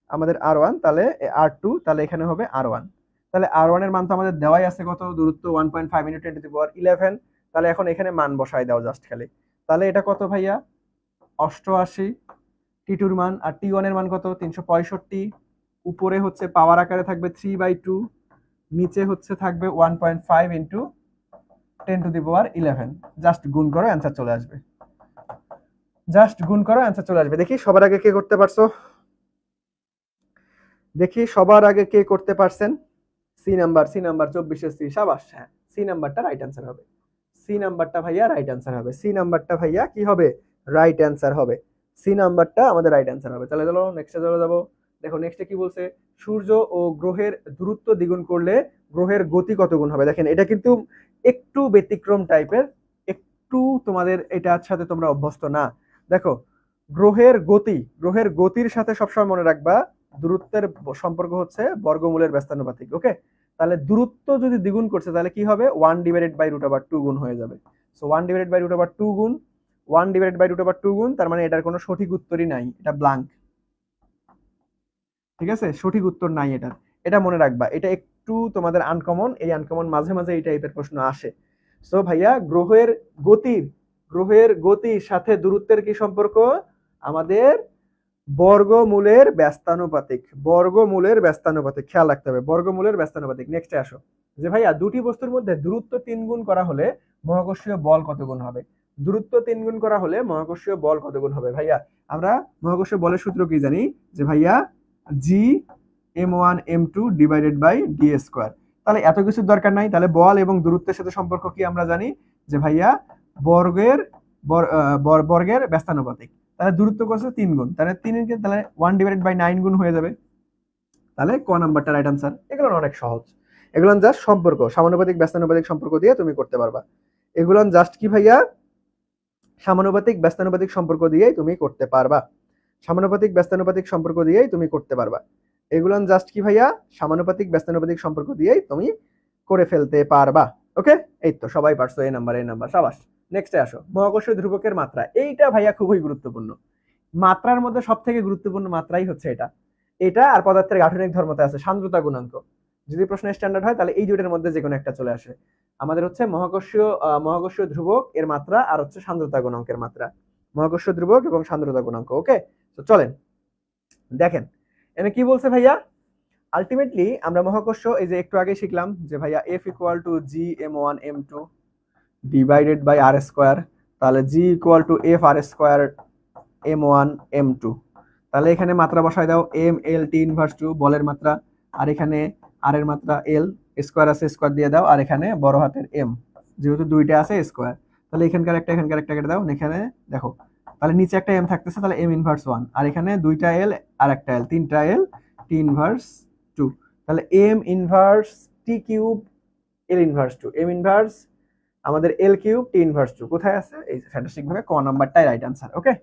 আমাদের r1, তাহলে r2, তাহলে এখানে হবে r1। তাহলে r1 এর মান তো আমাদের দেওয়াই আছে কত, দূরত্ব 1.5 × 10⁻11। তাহলে এখন এখানে মান বসাই দাও জাস্ট খালি, তাহলে এটা কত ভাইয়া 88 টি2 এর মান, আর টি1 এর মান কত 365, উপরে হচ্ছে পাওয়ার আকারে থাকবে 3/2, নিচে হচ্ছে থাকবে 1.5 × 10⁻11। জাস্ট গুণ করো অ্যান্সার চলে আসবে, জাস্ট গুণ করো অ্যান্সার চলে আসবে। দেখি সবার আগে কে করতে পারছো, দেখি সবার আগে কে করতে পারছেন। C number, C number 24 C, সাবাস। হ্যাঁ, সি নাম্বারটা রাইট অ্যান্সার হবে, সি নাম্বারটা ভাইয়া রাইট অ্যান্সার হবে, সি নাম্বারটা ভাইয়া কি হবে, রাইট অ্যান্সার হবে, সি নাম্বারটা আমাদের রাইট অ্যান্সার হবে। তাহলে চলো নেক্সটে চলে যাবো। দেখো নেক্সটে কি বলছে, সূর্য ও গ্রহের দূরত্ব দ্বিগুণ করলে গ্রহের গতি কত গুণ হবে? দেখেন এটা কিন্তু একটু ব্যতিক্রম টাইপের, একটু তোমাদের এটার সাথে তোমরা অভ্যস্ত না। দেখো গ্রহের গতি, গ্রহের গতির সাথে সবসময় মনে রাখবা দূরত্বের সম্পর্ক হচ্ছে বর্গমূলের ব্যস্তানুপাতিক। ওকে, তাহলে দূরত্ব যদি দ্বিগুণ করছে তাহলে কি হবে, 1 ডিভাইডেড বাই √2 গুণ হয়ে যাবে। সো 1 ডিভাইডেড বাই √2 গুণ, 1 ডিভাইডেড বাই √2 গুণ, তার মানে এটার কোনো সঠিক উত্তরই নাই, এটা ব্ল্যাঙ্ক। ঠিক আছে, সঠিক উত্তর নাই এটার, এটা মনে রাখবা। এটা একটু তোমাদের আনকমন, এই আনকমন মাঝে মাঝে এই টাইপের প্রশ্ন আসে। সো ভাইয়া গ্রহের গতির, গ্রহের গতির সাথে দূরত্বের কি সম্পর্ক, আমাদের বর্গমূলের ব্যস্তানুপাতিক, বর্গমূলের ব্যস্তানুপাতিক, খেয়াল রাখতে হবে বর্গমূলের ব্যস্তানুপাতিক। নেক্সটে আসো, যে ভাইয়া দুটি বস্তুর মধ্যে দূরত্ব 3 গুণ করা হলে মহাকর্ষীয় বল কত গুণ হবে? দূরত্ব 3 গুণ করা হলে মহাকর্ষীয় বল কত গুণ হবে? ভাইয়া আমরা মহাকর্ষীয় বলের সূত্র কি জানি, যে ভাইয়া G m1 m2 divided by D square. তাহলে এত কিছুর দরকার নাই, তাহলে বল এবং দূরত্বের সাথে সম্পর্ক কি আমরা জানি, যে ভাইয়া বর্গের বর্গের ব্যস্তানুপাতিক। তাহলে দূরত্ব করছে 3 গুণ, তাহলে 3 এর তাহলে 1 ডিভাইডেড বাই 9 গুণ হয়ে যাবে। তাহলে ক নাম্বারটা রাইট আনসার। এগুলো অনেক সহজ, এগুলো জাস্ট সম্পর্ক, সমানুপাতিক ব্যস্তানুপাতিক সম্পর্ক দিয়ে তুমি করতে পারবা। এগুলো জাস্ট কি ভাইয়া সমানুপাতিক ব্যস্তানুপাতিক সম্পর্ক দিয়েই তুমি করতে পারবা, সমানুপাতিক ব্যস্তানুপাতিক সম্পর্ক দিয়েই তুমি করতে পারবা। এগুলো জাস্ট কি ভাইয়া সমানুপাতিক ব্যস্তানুপাতিক সম্পর্ক দিয়েই তুমি করে ফেলতে পারবা। ওকে, এই তো সবাই পারছো, এই নাম্বার, এই নাম্বার, সাবাস। নেক্সটে আসো, মহাকর্ষীয় ধ্রুবকের মাত্রা, এইটা ভাইয়া খুবই গুরুত্বপূর্ণ। মাত্রার মধ্যে সব থেকে গুরুত্বপূর্ণ মাত্রাই হচ্ছে এটা। এটা আর পদার্থের গাঠনিক ধর্মতে আছে সান্দ্রতা গুণাঙ্ক। যদি প্রশ্ন স্ট্যান্ডার্ড হয় তাহলে এই দুইটার মধ্যে যে কোনো একটা চলে আসে। আমাদের হচ্ছে মহাকর্ষীয় ধ্রুবক এর মাত্রা আর হচ্ছে সান্দ্রতা গুণাঙ্কের মাত্রা। মহাকর্ষীয় ধ্রুবক এবং সান্দ্রতা গুণাঙ্ক। ওকে, তো চলেন দেখেন এখানে কি বলছে ভাইয়া। আলটিমেটলি আমরা মহাকর্ষ এই যে একটু আগে শিখলাম যে ভাইয়া F equal to G m1 m2 divided by R square, তাহলে G equal to F R square m1 m2। তাহলে এখানে মাত্রা বসায় দাও m l t ইনভার্স 2 বলের মাত্রা, আর এখানে আর এর মাত্রা l, স্কোয়ার আছে স্কোয়ার দিয়ে দাও, আর এখানে বড় হাতের m যেহেতু দুইটা আছে স্কোয়ার, তাহলে এখানকার একটা কেটে দাও। এখানে দেখো তাহলে নিচে একটা m থাকতেছে, তাহলে m ইনভার্স 1, আর এখানে দুইটা l আর একটা l, তিনটা l, t ইনভার্স 2, তাহলে m inverse t cube l inverse 2, m inverse আমাদের l কিউব t ইনভার্স 2 কোথায় আছে? এই ফ্যান্টাস্টিক ভাবে ক নাম্বারটাই রাইট आंसर। ওকে,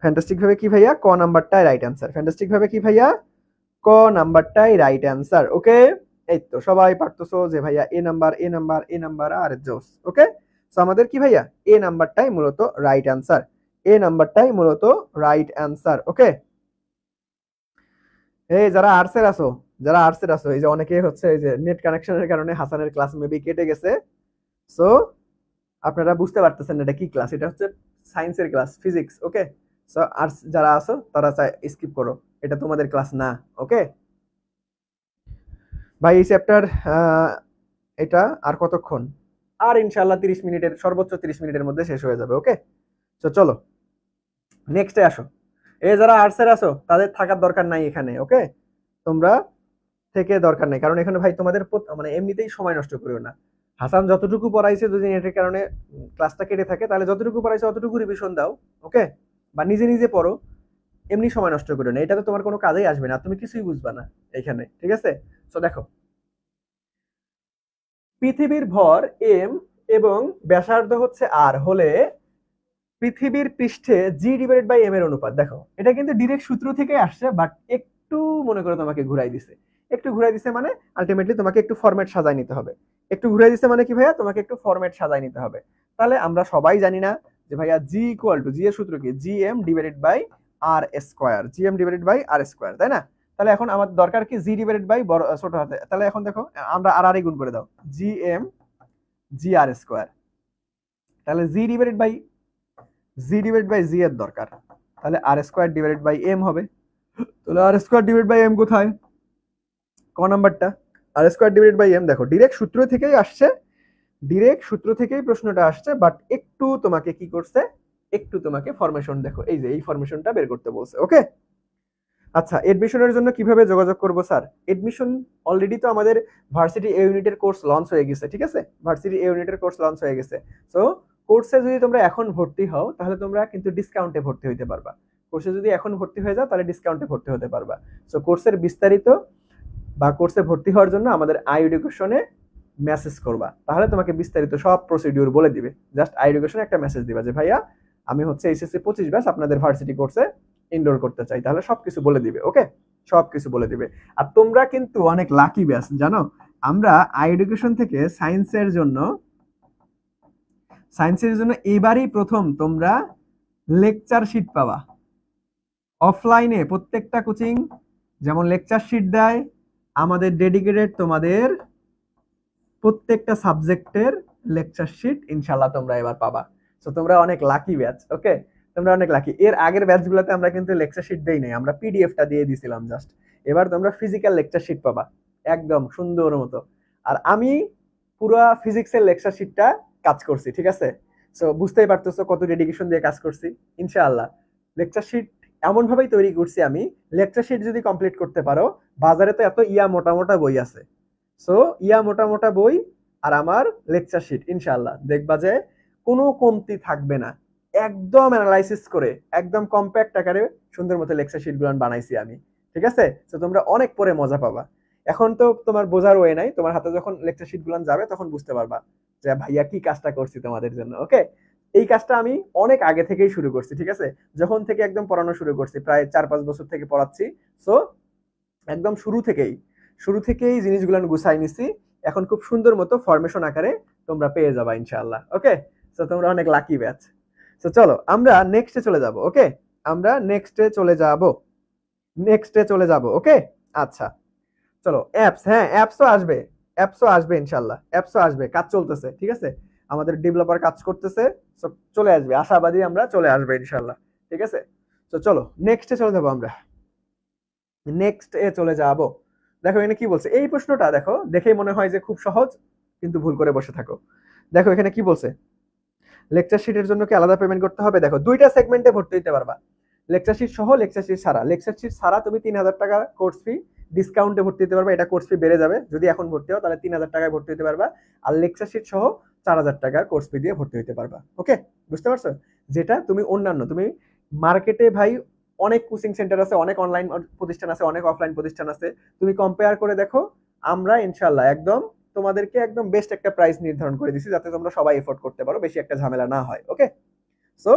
ফ্যান্টাস্টিক ভাবে কি ভাইয়া? ক নাম্বারটাই রাইট आंसर। ফ্যান্টাস্টিক ভাবে কি ভাইয়া? ক নাম্বারটাই রাইট आंसर। ওকে, এই তো সবাই পারতেছো যে ভাইয়া এ নাম্বার আর জোস। ওকে, সো আমাদের কি ভাইয়া এ নাম্বারটাই মূলত রাইট आंसर। এ নাম্বারটাই মূলত রাইট आंसर। ওকে, এই যারা আর্টসের আছো এই যে অনেকে হচ্ছে এই যে নেট কানেকশনের কারণে হাসানের ক্লাস মেবি কেটে গেছে, সো আপনারা বুঝতে পারতেছেন এটা কি ক্লাস, এটা হচ্ছে সায়েন্সের ক্লাস, ফিজিক্স। ওকে, সো আর্টস যারা আছো তারা স্কিপ করো, এটা তোমাদের ক্লাস না। ওকে ভাই, এই চ্যাপ্টার এটা আর কতক্ষণ? আর ইনশাআল্লাহ 30 মিনিটের, সর্বোচ্চ 30 মিনিটের মধ্যে শেষ হয়ে যাবে। ওকে, তো চলো নেক্সটে আসো। এই যারা আর্টসের আছো তাদের থাকার দরকার নাই এখানে। ওকে, তোমরা থেকে দরকার নেই, কারণ এখানে ভাই তোমাদের মানে এমনিতেই সময় নষ্ট করিও না। হাসান যতটুকু পড়াইছে যদি নেটের কারণে ক্লাসটা কেটে থাকে, তাহলে যতটুকু পড়াইছে অতটুকু রিভিশন দাও। ওকে, বা নিজে নিজে পড়ো, এমনি সময় নষ্ট করো না, এটা তো তোমার কোনো কাজেই আসবে না, তুমি কিছুই বুঝবা না এখানে। ঠিক আছে, তো দেখো পৃথিবীর ভর m এবং ব্যাসার্ধ হচ্ছে r হলে পৃথিবীর পৃষ্ঠে জি ডিভাইডেড বাই m এর অনুপাত। দেখো এটা কিন্তু ডিরেক্ট সূত্র থেকে আসছে, বাট একটু মনে করো তোমাকে ঘুরাই দিছে। একটু ঘুরাই দিছে মানে আলটিমেটলি তোমাকে একটু ফরম্যাট সাজায় নিতে হবে। একটু ঘুরাই দিছে মানে কি ভাইয়া? তোমাকে একটু ফরম্যাট সাজায় নিতে হবে। তাহলে আমরা সবাই জানি না যে ভাইয়া জি ইকুয়াল টু, জি এর সূত্র কি? G M divided by R square, G M divided by R square, তাই না? তাহলে এখন আমার দরকার কি? জি ডিভাইডেড বাই বড় ছোট হাতে। তাহলে এখন দেখো আমরা আর আর গুণ করে দাও, জি এম জি আর স্কোয়ার। তাহলে জি ডিভাইডেড বাই জি এর দরকার, তাহলে আর স্কোয়ার ডিভাইডেড বাই এম হবে। তাহলে আর স্কোয়ার ডিভাইডেড বাই এম কোথায়? ক নাম্বারটা আর স্কোয়ার ডিভাইডেড বাই এম। দেখো ডিরেক্ট সূত্র থেকেই আসছে, ডিরেক্ট সূত্র থেকেই প্রশ্নটা আসছে, বাট একটু তোমাকে কি করছে? একটু তোমাকে ফরমেশন, দেখো এই যে এই ফরমেশনটা বের করতে বলছে। ওকে, আচ্ছা এডমিশনের জন্য কিভাবে যোগাযোগ করব স্যার? এডমিশন অলরেডি তো আমাদের ভার্সিটি এ ইউনিটের কোর্স লঞ্চ হয়ে গেছে। ঠিক আছে, ভার্সিটি এ ইউনিটের কোর্স লঞ্চ হয়ে গেছে। সো কোর্সে যদি তোমরা এখন ভর্তি হও তাহলে তোমরা কিন্তু ডিসকাউন্টে ভর্তি হইতে পারবা। কোর্সে যদি এখন ভর্তি হয়ে যাও তাহলে ডিসকাউন্টে ভর্তি হতে পারবা। সো কোর্সের বিস্তারিত বা কোর্সে ভর্তি হওয়ার জন্য আমাদের আই এডুকেশনে মেসেজ করবা, তাহলে তোমাকে বিস্তারিত সব প্রসিডিউর বলে দিবে। জাস্ট আই এডুকেশনে একটা মেসেজ দিবা যে ভাইয়া আমি হচ্ছে এইচএসসি 25 ব্যাচ আপনাদের ভার্সিটি কোর্সে ইনরোল করতে চাই, তাহলে সবকিছু বলে দিবে। ওকে, সবকিছু বলে দিবে। আর তোমরা কিন্তু অনেক লাকি ব্যাচ, জানো আমরা আই এডুকেশন থেকে সায়েন্সের জন্য এবারই প্রথম তোমরা লেকচার শিট পাবা অফলাইনে। প্রত্যেকটা কোচিং যেমন লেকচার শিট দেয়, আমাদের ডেডিকেটেড তোমাদের প্রত্যেকটা সাবজেক্টের লেকচার শিট ইনশাআল্লাহ তোমরা এবার পাবা। সো তোমরা অনেক লাকি ব্যাচ। ওকে, তোমরা অনেক লাকি। এর আগের ব্যাচগুলোতে আমরা কিন্তু লেকচার শিট দেই নাই, আমরা পিডিএফটা দিয়ে দিছিলাম জাস্ট। এবার তোমরা ফিজিক্যাল লেকচার শিট পাবা একদম সুন্দর মতো। আর আমি পুরো ফিজিক্সের লেকচার শিটটা কাজ করছি। ঠিক আছে, সো বুঝতেই পারতেছো কত ডেডিকেশন দিয়ে কাজ করছি। ইনশাআল্লাহ লেকচার শিট এমন ভাবেই তৈরি করছি আমি, লেকচার শিট যদি কমপ্লিট করতে পারো, বাজারে তো এত মোটা মোটা বই আছে, সো মোটা মোটা বই আর আমার লেকচার শিট ইনশাআল্লাহ দেখবা যে কোনো কমতি থাকবে না। একদম অ্যানালাইসিস করে একদম কম্প্যাক্ট আকারে সুন্দর মতো লেকচার শিট গুলো বানাইছি আমি। ঠিক আছে, তো তোমরা অনেক পরে মজা পাবা। এখন তো তোমার বোঝার ওয়ে নাই, তোমার হাতে যখন লেকচার শিট গুলো যাবে তখন বুঝতে পারবা যে ভাইয়া কি কাজটা করছি তোমাদের জন্য। ওকে, এই কাজটা আমি অনেক আগে থেকেই শুরু করছি। ঠিক আছে, যখন থেকে একদম পড়ানো শুরু করছি, প্রায় 4-5 বছর থেকে পড়াচ্ছি। সো একদম শুরু থেকেই জিনিসগুলো গুছাই নিছি, এখন খুব সুন্দর মতো ফরমেশন আকারে তোমরা পেয়ে যাবা ইনশাআল্লাহ। ওকে, সো তোমরা অনেক লাকি ব্যাচ। সো চলো আমরা নেক্সটে চলে যাব। ওকে, আমরা নেক্সটে চলে যাব ওকে। আচ্ছা চলো অ্যাপস, হ্যাঁ অ্যাপসও আসবে ইনশাল্লাহ, অ্যাপসও আসবে, কাজ চলতেছে ঠিক আছে, আমাদের ডেভেলপার কাজ করতেছে, সো চলে আসবে, আশাবাদী আমরা চলে আসবে ইনশাল্লাহ ঠিক আছে। তো চলো নেক্সটে চলে যাবো আমরা, নেক্সট এ চলে যাব। দেখো এখানে কি বলছে, এই প্রশ্নটা দেখো দেখেই মনে হয় যে খুব সহজ, কিন্তু ভুল করে বসে থাকো। দেখো এখানে কি বলছে, লেকচার শিটের জন্য কি আলাদা পেমেন্ট করতে হবে? দেখো দুইটা সেগমেন্টে ভর্তি হতে পারবা, লেকচার শিট সহ, লেকচার শিট ছাড়া। লেকচার শিট ছাড়া তুমি 3000 টাকা কোর্স ফি ডিসকাউন্টে ভর্তি হতে পারবা, এটা কোর্স ফি বেড়ে যাবে যদি এখন ভর্তি হও, তাহলে 3000 টাকায় ভর্তি হতে পারবা। আর লেকচার শিট সহ 4000 টাকা কোর্স ফি দিয়ে ভর্তি হতে পারবা। ওকে, বুঝতে পারছো? যেটা তুমি অন্যান্য, তুমি মার্কেটে ভাই অনেক কোচিং সেন্টার আছে, অনেক অনলাইন প্রতিষ্ঠান আছে, অনেক অফলাইন প্রতিষ্ঠান আছে, তুমি কম্পেয়ার করে দেখো। আমরা ইনশাল্লাহ একদম তোমাদেরকে একদম বেস্ট একটা প্রাইস নির্ধারণ করে দিছি, যাতে তোমরা সবাই এফোর্ড করতে পারো, বেশি একটা ঝামেলা না হয়। ওকে, সো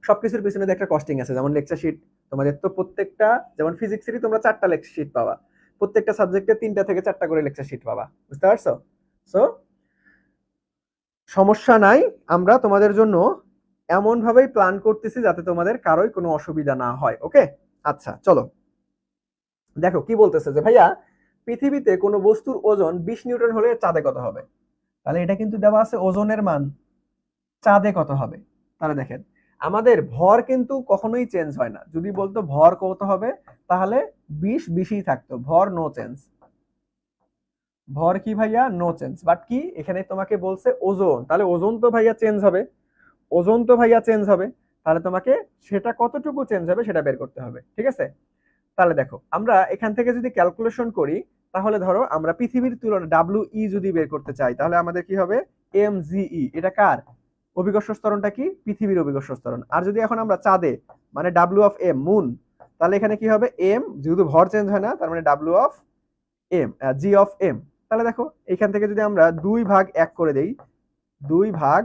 সবকিছুর পিছনে একটা কস্টিং আছে, যেমন লেকচার শিট তোমাদের তো প্রত্যেকটা, যেমন ফিজিক্সেরই তোমরা 4টা লেকচার শিট পাবা, প্রত্যেকটা সাবজেক্টে 3টা থেকে 4টা করে লেকচার শিট পাবা, বুঝতে পারছো? সো সমস্যা নাই, আমরা তোমাদের জন্য এমন ভাবেই প্ল্যান করতেছি যাতে তোমাদের কারোই কোনো অসুবিধা না হয়। ওকে, আচ্ছা চলো দেখো কি বলতেছে যে ভাইয়া পৃথিবীতে কোনো বস্তুর ওজন 20 নিউটন হলে চাঁদে কত হবে? তাহলে এটা কিন্তু দেওয়া আছে ওজনের মান, চাঁদে কত হবে। তাহলে দেখেন আমাদের ভর কিন্তু কখনোই চেঞ্জ হয় না, যদি বলতো ভর কত হবে তাহলে 20 থাকতো, ভর নো চেঞ্জ, ভর কি ভাইয়া নো চেঞ্জ, বাট কি এখানে তোমাকে বলছে ওজন, তাহলে ওজন তো ভাইয়া চেঞ্জ হবে, ওজন তো ভাইয়া চেঞ্জ হবে, তাহলে তোমাকে সেটা কতটুকু চেঞ্জ হবে সেটা বের করতে হবে, ঠিক আছে? তাহলে দেখো আমরা এখান থেকে যদি ক্যালকুলেশন করি, তাহলে ধরো আমরা পৃথিবীর তুলনায় ডাব্লিউ যদি বের করতে চাই, তাহলে আমাদের কি হবে এমজিই, এটা কার অভিকর্ষ স্তরণটা, কি পৃথিবীর অভিকর্ষ স্তরণ। আর যদি এখন আমরা চাঁদে মানে ডাব্লিউ অফ এম মুন, তাহলে এখানে কি হবে এম, যেহেতু ভর চেঞ্জ হয় না, তার মানে W of M, G of M. তাহলে দেখো এখান থেকে যদি আমরা 2/1 করে দেই, 2/1,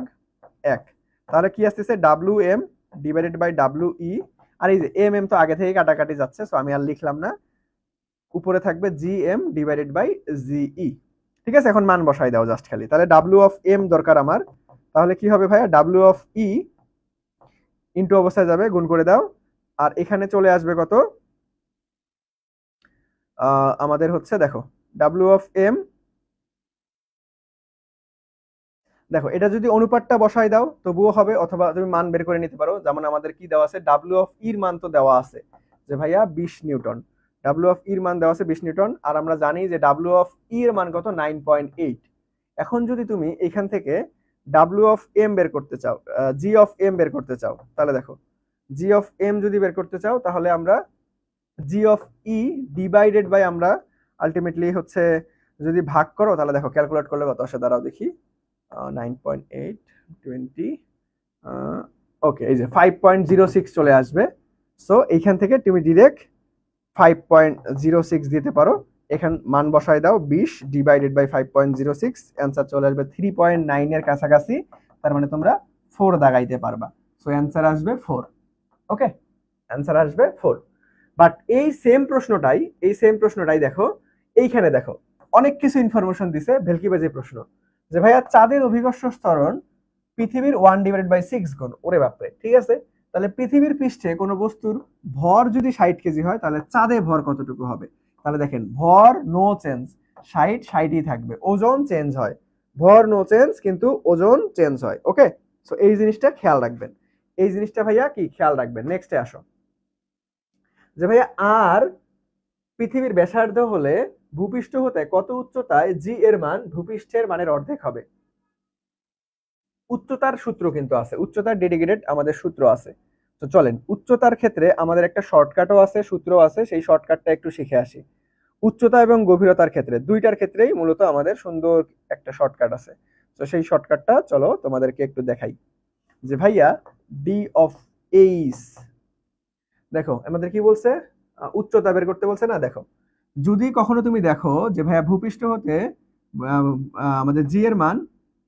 তাহলে কি আসতেছে W M divided by W E, আর এই যে এম এম তো আগে থেকে কাটাকাটি যাচ্ছে, সো আমি আর লিখলাম না, উপরে থাকবে G M divided by g e, ঠিক আছে? এখন মান বসাই দাও জাস্ট খালি, তাহলে ডাব্লিউ অফ এম দরকার আমার, তাহলে কি হবে ভাইয়া ডাব্লিউ অফ ই ইন্টু অবস্থায় যাবে, গুণ করে দাও, আর এখানে চলে আসবে কত আমাদের হচ্ছে, দেখো ডাব্লিউ অফ এম, দেখো এটা যদি অনুপাতটা বসাই দাও তবুও হবে, অথবা তুমি মান বের করে নিতে পারো, যেমন আমাদের কি দেওয়া আছে ডাব্লিউ অফ ইর মান তো দেওয়া আছে যে ভাইয়া 20 নিউটন, ডাব্লিউ অফ ইর মান দেওয়া আছে 20 নিউটন, আর আমরা জানি যে ডাব্লিউ অফ ইর মান কত 9.8। এখন যদি তুমি এখান থেকে ডাব্লিউ অফ এম বের করতে চাও, জি অফ এম বের করতে চাও, তাহলে দেখো জি অফ এম যদি বের করতে চাও, তাহলে আমরা জি অফ ই ডিভাইডেড বাই, আমরা আলটিমেটলি হচ্ছে যদি ভাগ করো, তাহলে দেখো ক্যালকুলেট করলে কত আসে, দাঁড়াও দেখি, 9.8 20, ওকে এই যে 5.06 চলে আসবে। সো এইখান থেকে তুমি ডিরেক্ট 5.06 দিতে পারো, এখান মান বসায় দাও 20 ডিভাইডেড বাই 5.06, অ্যান্সার চলে আসবে 3.9 এর কাছাকাছি, তার মানে তোমরা 4 দাগাইতে পারবা, সো অ্যান্সার আসবে 4। ওকে, অ্যান্সার আসবে 4। বাট এই সেম প্রশ্নটাই দেখো এইখানে দেখো অনেক কিছু ইনফরমেশন দিছে, ভেলকিবাজি প্রশ্ন, যে ভাইয়া চাঁদের অভিকর্ষ স্তরণ পৃথিবীর 1/6 গুণ, ওরে বাপরে, ঠিক আছে? তাহলে পৃথিবীর পৃষ্ঠে কোনো বস্তুর ভর যদি 60 কেজি হয়, তাহলে চাঁদে ভর কতটুকু হবে? তাহলে দেখেন ভর নো চেঞ্জ, 60ই থাকবে, ওজন চেঞ্জ হয়, ভর নো চেঞ্জ কিন্তু ওজন চেঞ্জ হয়। ওকে, সো এই জিনিসটা খেয়াল রাখবেন, এই জিনিসটা ভাইয়া কি খেয়াল রাখবেন। নেক্সটে আসো, যে ভাইয়া আর পৃথিবীর ব্যাসার্ধ হলে ভূপৃষ্ঠ হতে কত উচ্চতায় জি এর মান ভূপৃষ্ঠের মানের অর্ধেক হবে? উচ্চতার সূত্র কিন্তু আছে, উচ্চতার ডেডিকেটেড আমাদের সূত্র আছে। তো চলেন উচ্চতার ক্ষেত্রে আমাদের একটা শর্টকাটও আছে, সূত্র আছে, সেই শর্টকাটটা একটু শিখে আসি। উচ্চতা এবং গভীরতার ক্ষেত্রে দুইটার ক্ষেত্রেই মূলত আমাদের সুন্দর একটা শর্টকাট আছে, তো সেই শর্টকাটটা চলো তোমাদেরকে একটু দেখাই। যে ভাইয়া ডি অফ এইচ, দেখো আমাদের কি বলছে, উচ্চতা বের করতে বলছে না। দেখো যদি কখনো তুমি দেখো যে ভাইয়া ভূপৃষ্ঠ হতে আমাদের জি এর মান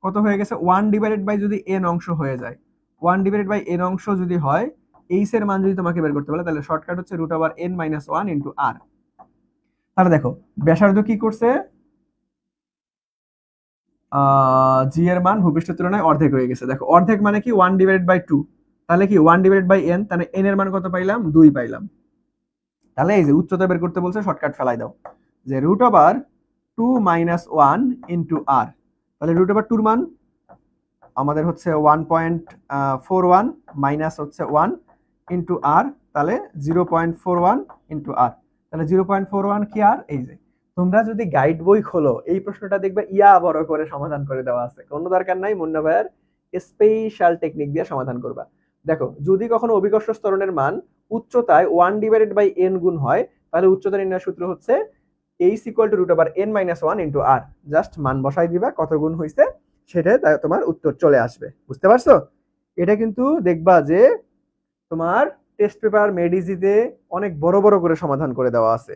কত হয়ে গেছে 1 ডিভাইডেড বাই যদি এন অংশ হয়ে যায়, 1 ডিভাইডেড বাই এন অংশ যদি হয়, এইচ এর মান যদি তোমাকে বের করতে বলে, তাহলে শর্টকাট হচ্ছে √n-1 ইন্টু আর। তাহলে দেখো ব্যাসার্ধ কি করছে, জি এর মান ভূপৃষ্ঠের তুলনায় অর্ধেক হয়ে গেছে, দেখো অর্ধেক মানে কি 1/2, তাহলে কি 1/n, তাহলে n এর মান কত পাইলাম? 2 পাইলাম। তাহলে এই যে উচ্চতা বের করতে বলছে, শর্টকাট ফেলাই দাও, যে √2 - 1 ইন্টু r। তাহলে √2 এর মান আমাদের হচ্ছে 1.41 মাইনাস হচ্ছে 1 ইন্টু r, তাহলে 0.41 ইন্টু r। তাহলে 0.41 কি আর? এই যে তোমরা যদি গাইড বই খোলো, এই প্রশ্নটা দেখবে ইয়া বড় করে সমাধান করে দেওয়া আছে, কোনো দরকার নাই মুন্না ভাইয়ের স্পেশাল টেকনিক দিয়ে সমাধান করবা। দেখো, যদি কখনো অভিকর্ষ ত্বরণের মান উচ্চতায় 1/n গুণ হয়, তাহলে উচ্চতা নির্ণয়ের সূত্র হচ্ছে h = √n - 1 into r। Just মান বসাই দিবা, কত গুণ হইছে সেটাই তোমার উত্তর চলে আসবে। বুঝতে পারছো? এটা কিন্তু দেখবা যে তোমার টেস্ট পেপার মেডিজিতে অনেক বড় বড় করে সমাধান করে দেওয়া আছে।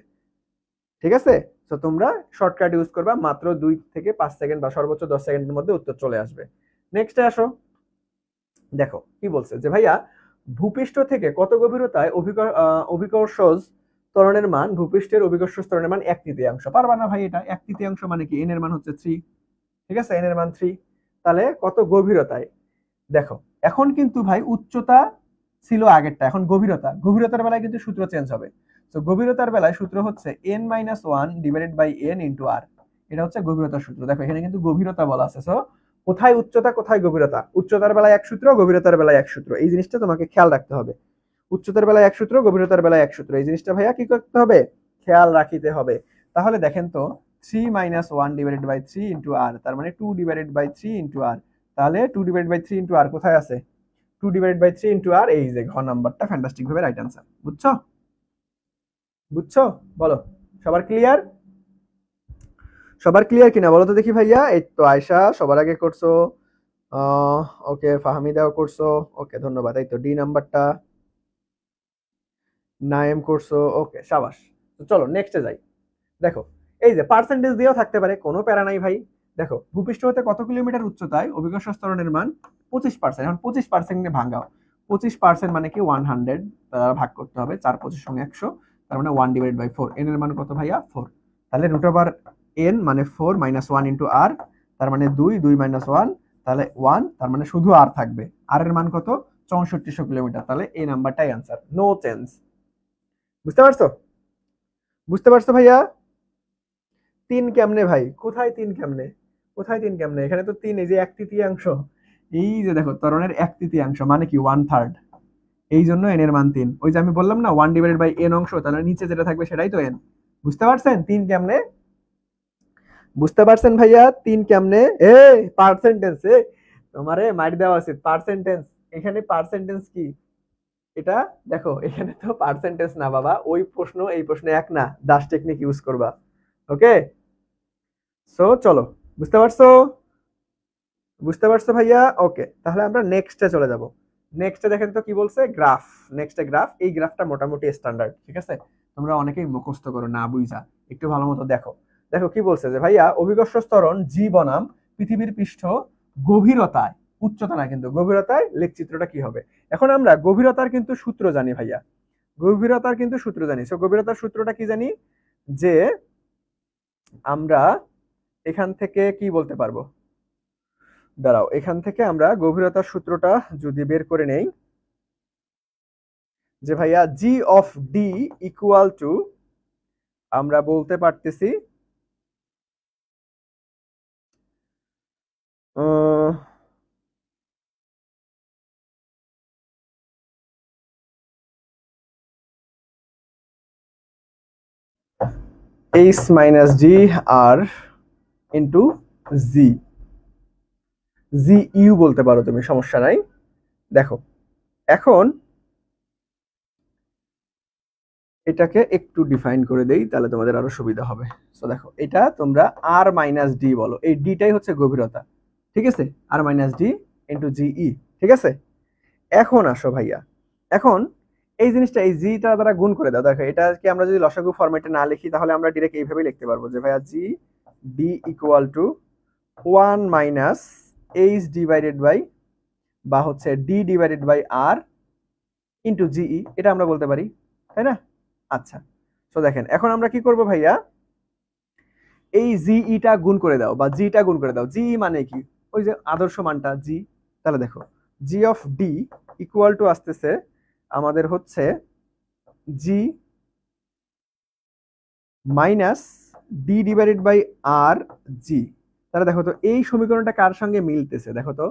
ঠিক আছে? তো তোমরা শর্টকাট ইউজ করবা, মাত্র 2 থেকে 5 সেকেন্ড বা সর্বোচ্চ 10 সেকেন্ডের মধ্যে উত্তর চলে আসবে। নেক্সটে আসো, দেখো কি বলছে যে ভাইয়া ভূপৃষ্ঠ থেকে কত গভীরতায় অভিকর্ষজ ত্বরণের মান, ভূপৃষ্ঠের অভিকর্ষজ ত্বরণের মান 1/3। পারবা না ভাই? এটা 1/3 মানে কি? n এর মান হচ্ছে 3। ঠিক আছে, n এর মান 3। তাহলে কত গভীরতায়? দেখো, এখন কিন্তু ভাই উচ্চতা ছিল আগেরটা, এখন গভীরতার বেলায় কিন্তু সূত্র চেঞ্জ হবে। তো গভীরতার বেলায় সূত্র হচ্ছে n - 1/n ইন্টু r। এটা হচ্ছে গভীরতার সূত্র। দেখো, এখানে কিন্তু গভীরতা বলা আছে। সো কোথায় উচ্চতা, কোথায় গভীরতা? উচ্চতার বেলায় এক সূত্র, গভীরতার বেলায় এক সূত্র, এই জিনিসটা তোমাকে খেয়াল রাখতে হবে। উচ্চতার বেলায় এক সূত্র, গভীরতার বেলায় এক সূত্র, এই জিনিসটা ভাইয়া কি করতে হবে? খেয়াল রাখিতে হবে। তাহলে দেখেন তো, 3 - 1/3 ইন্টু r, তার মানে 2/3 ইন্টু r। তাহলে 2/3 ইন্টু r কোথায় আছে? 2/3 ইন্টু r, এই যে ঘ নাম্বারটা ফ্যান্টাস্টিক ভাবে রাইট আনসার। বুঝছো? বুঝছো? বলো, সবার ক্লিয়ার? সবার ক্লিয়ার কিনা বলো তো দেখি ভাইয়া। এই তো আয়শা সবার আগে করছো, ওকে, ফাহমিদাও করছো, ওকে ধন্যবাদ। এই তো ডি নাম্বারটা নায়েম করছো, ওকে সাবাস। তো চলো নেক্সটে যাই। দেখো, এই যে পার্সেন্টেজ দিয়েও থাকতে পারে, কোনো প্যারা নাই ভাই। দেখো, ভূপৃষ্ঠ হতে কত কিলোমিটার উচ্চতায় অভিকর্ষ ত্বরণের মান 25%। এখন 25% ভাঙাও। 25% মানে কি? 100 দ্বারা ভাগ করতে হবে, 4 25 সঙ্গে 100, তার মানে 1/4। n এর মান কত ভাইয়া? 4। তাহলে √n মানে 4 - 1 ইন্টু r, তার মানে 2 2 - 1, তাহলে 1, তার মানে শুধু r থাকবে। r এর মান কত? 6400 কিলোমিটার। তাহলে এই নাম্বারটাই আনসার, নো চেঞ্জ। বুঝতে পারছো? বুঝতে পারছো ভাইয়া? 3 কেমনে ভাই? কোথায় 3 কেমনে? কোথায় 3 কেমনে? এখানে তো 3, এই যে 1/3। এই যে দেখো, ত্বরণের 1/3 মানে কি? 1/3। এই জন্য n এর মান 3। ওই যে আমি বললাম না 1/n অংশ, তাহলে নিচে যেটা থাকবে সেটাই তো n। বুঝতে পারছেন 3 কেমনে? বুঝতে পারছেন ভাইয়া 3 কেমনে? এ পার্সেন্টেজ, এ তোমারে মার দেওয়া উচিত। পার্সেন্টেজ, এখানে পার্সেন্টেজ কি? এটা দেখো, এখানে তো পার্সেন্টেজ না বাবা, ওই প্রশ্ন এই প্রশ্ন এক না, দাস টেকনিক ইউজ করবা। ওকে, সো চলো, বুঝতে পারছো? বুঝতে পারছো ভাইয়া? ওকে, তাহলে আমরা নেক্সটে চলে যাব। নেক্সটে দেখেন তো কি বলছে, গ্রাফ। নেক্সটে গ্রাফ, এই গ্রাফটা মোটামুটি স্ট্যান্ডার্ড। ঠিক আছে, তোমরা অনেকেই মুখস্থ করো না বুঝা, একটু ভালো মতো দেখো। দেখো কি বলছে যে ভাইয়া অভিকর্ষ ত্বরণ জি বনাম পৃথিবীর পৃষ্ঠ গভীরতায়, উচ্চতা না কিন্তু গভীরতায়, লেখচিত্রটা কি হবে? এখন আমরা গভীরতার কিন্তু সূত্র জানি ভাইয়া, গভীরতার কিন্তু সূত্র জানি। সো গভীরতার সূত্রটা কি জানি? যে আমরা এখান থেকে কি বলতে পারবো? দাঁড়াও, এখান থেকে আমরা গভীরতার সূত্রটা যদি বের করে নেই, যে ভাইয়া জি অফ ডি ইকুয়াল টু, আমরা বলতে পারতেছি এইচ মাইনাস জি আর ইন্টু জি, জি ইউ বলতে পারো তুমি, সমস্যা নাই। দেখো, এখন এটাকে একটু ডিফাইন করে দেই, তাহলে তোমাদের আরো সুবিধা হবে। সো দেখো, এটা তোমরা আর মাইনাস ডি বলো, এই ডিটাই হচ্ছে গভীরতা। ঠিক আছে, আর মাইনাস ডি ইন্টু জিই। ঠিক আছে, এখন আসো ভাইয়া, এখন এই জিনিসটা এই জিটা দ্বারা গুণ করে দাও। দেখো, এটাকে আমরা যদি লসাগু ফরম্যাটে না লিখি, তাহলে আমরা ডিরেক্ট এইভাবে লিখতে পারবো যে ভাইয়া G D equal to 1 minus H divided by, বা হচ্ছে D divided by R into g e, এটা আমরা বলতে পারি, তাই না? আচ্ছা, তো দেখেন এখন আমরা কি করব ভাইয়া, এই জিইটা গুণ করে দাও বা জিটা গুণ করে দাও। জি মানে কি? ওই যে আদর্শ মানটা জি। তাহলে দেখো, জি অফ ডি ইকুয়াল টু আসতেছে আমাদের হচ্ছে জি মাইনাস ডি ডিভাইডেড বাই আর জি। তাহলে দেখো তো এই সমীকরণটা কার সঙ্গে মিলতেছে, দেখো তো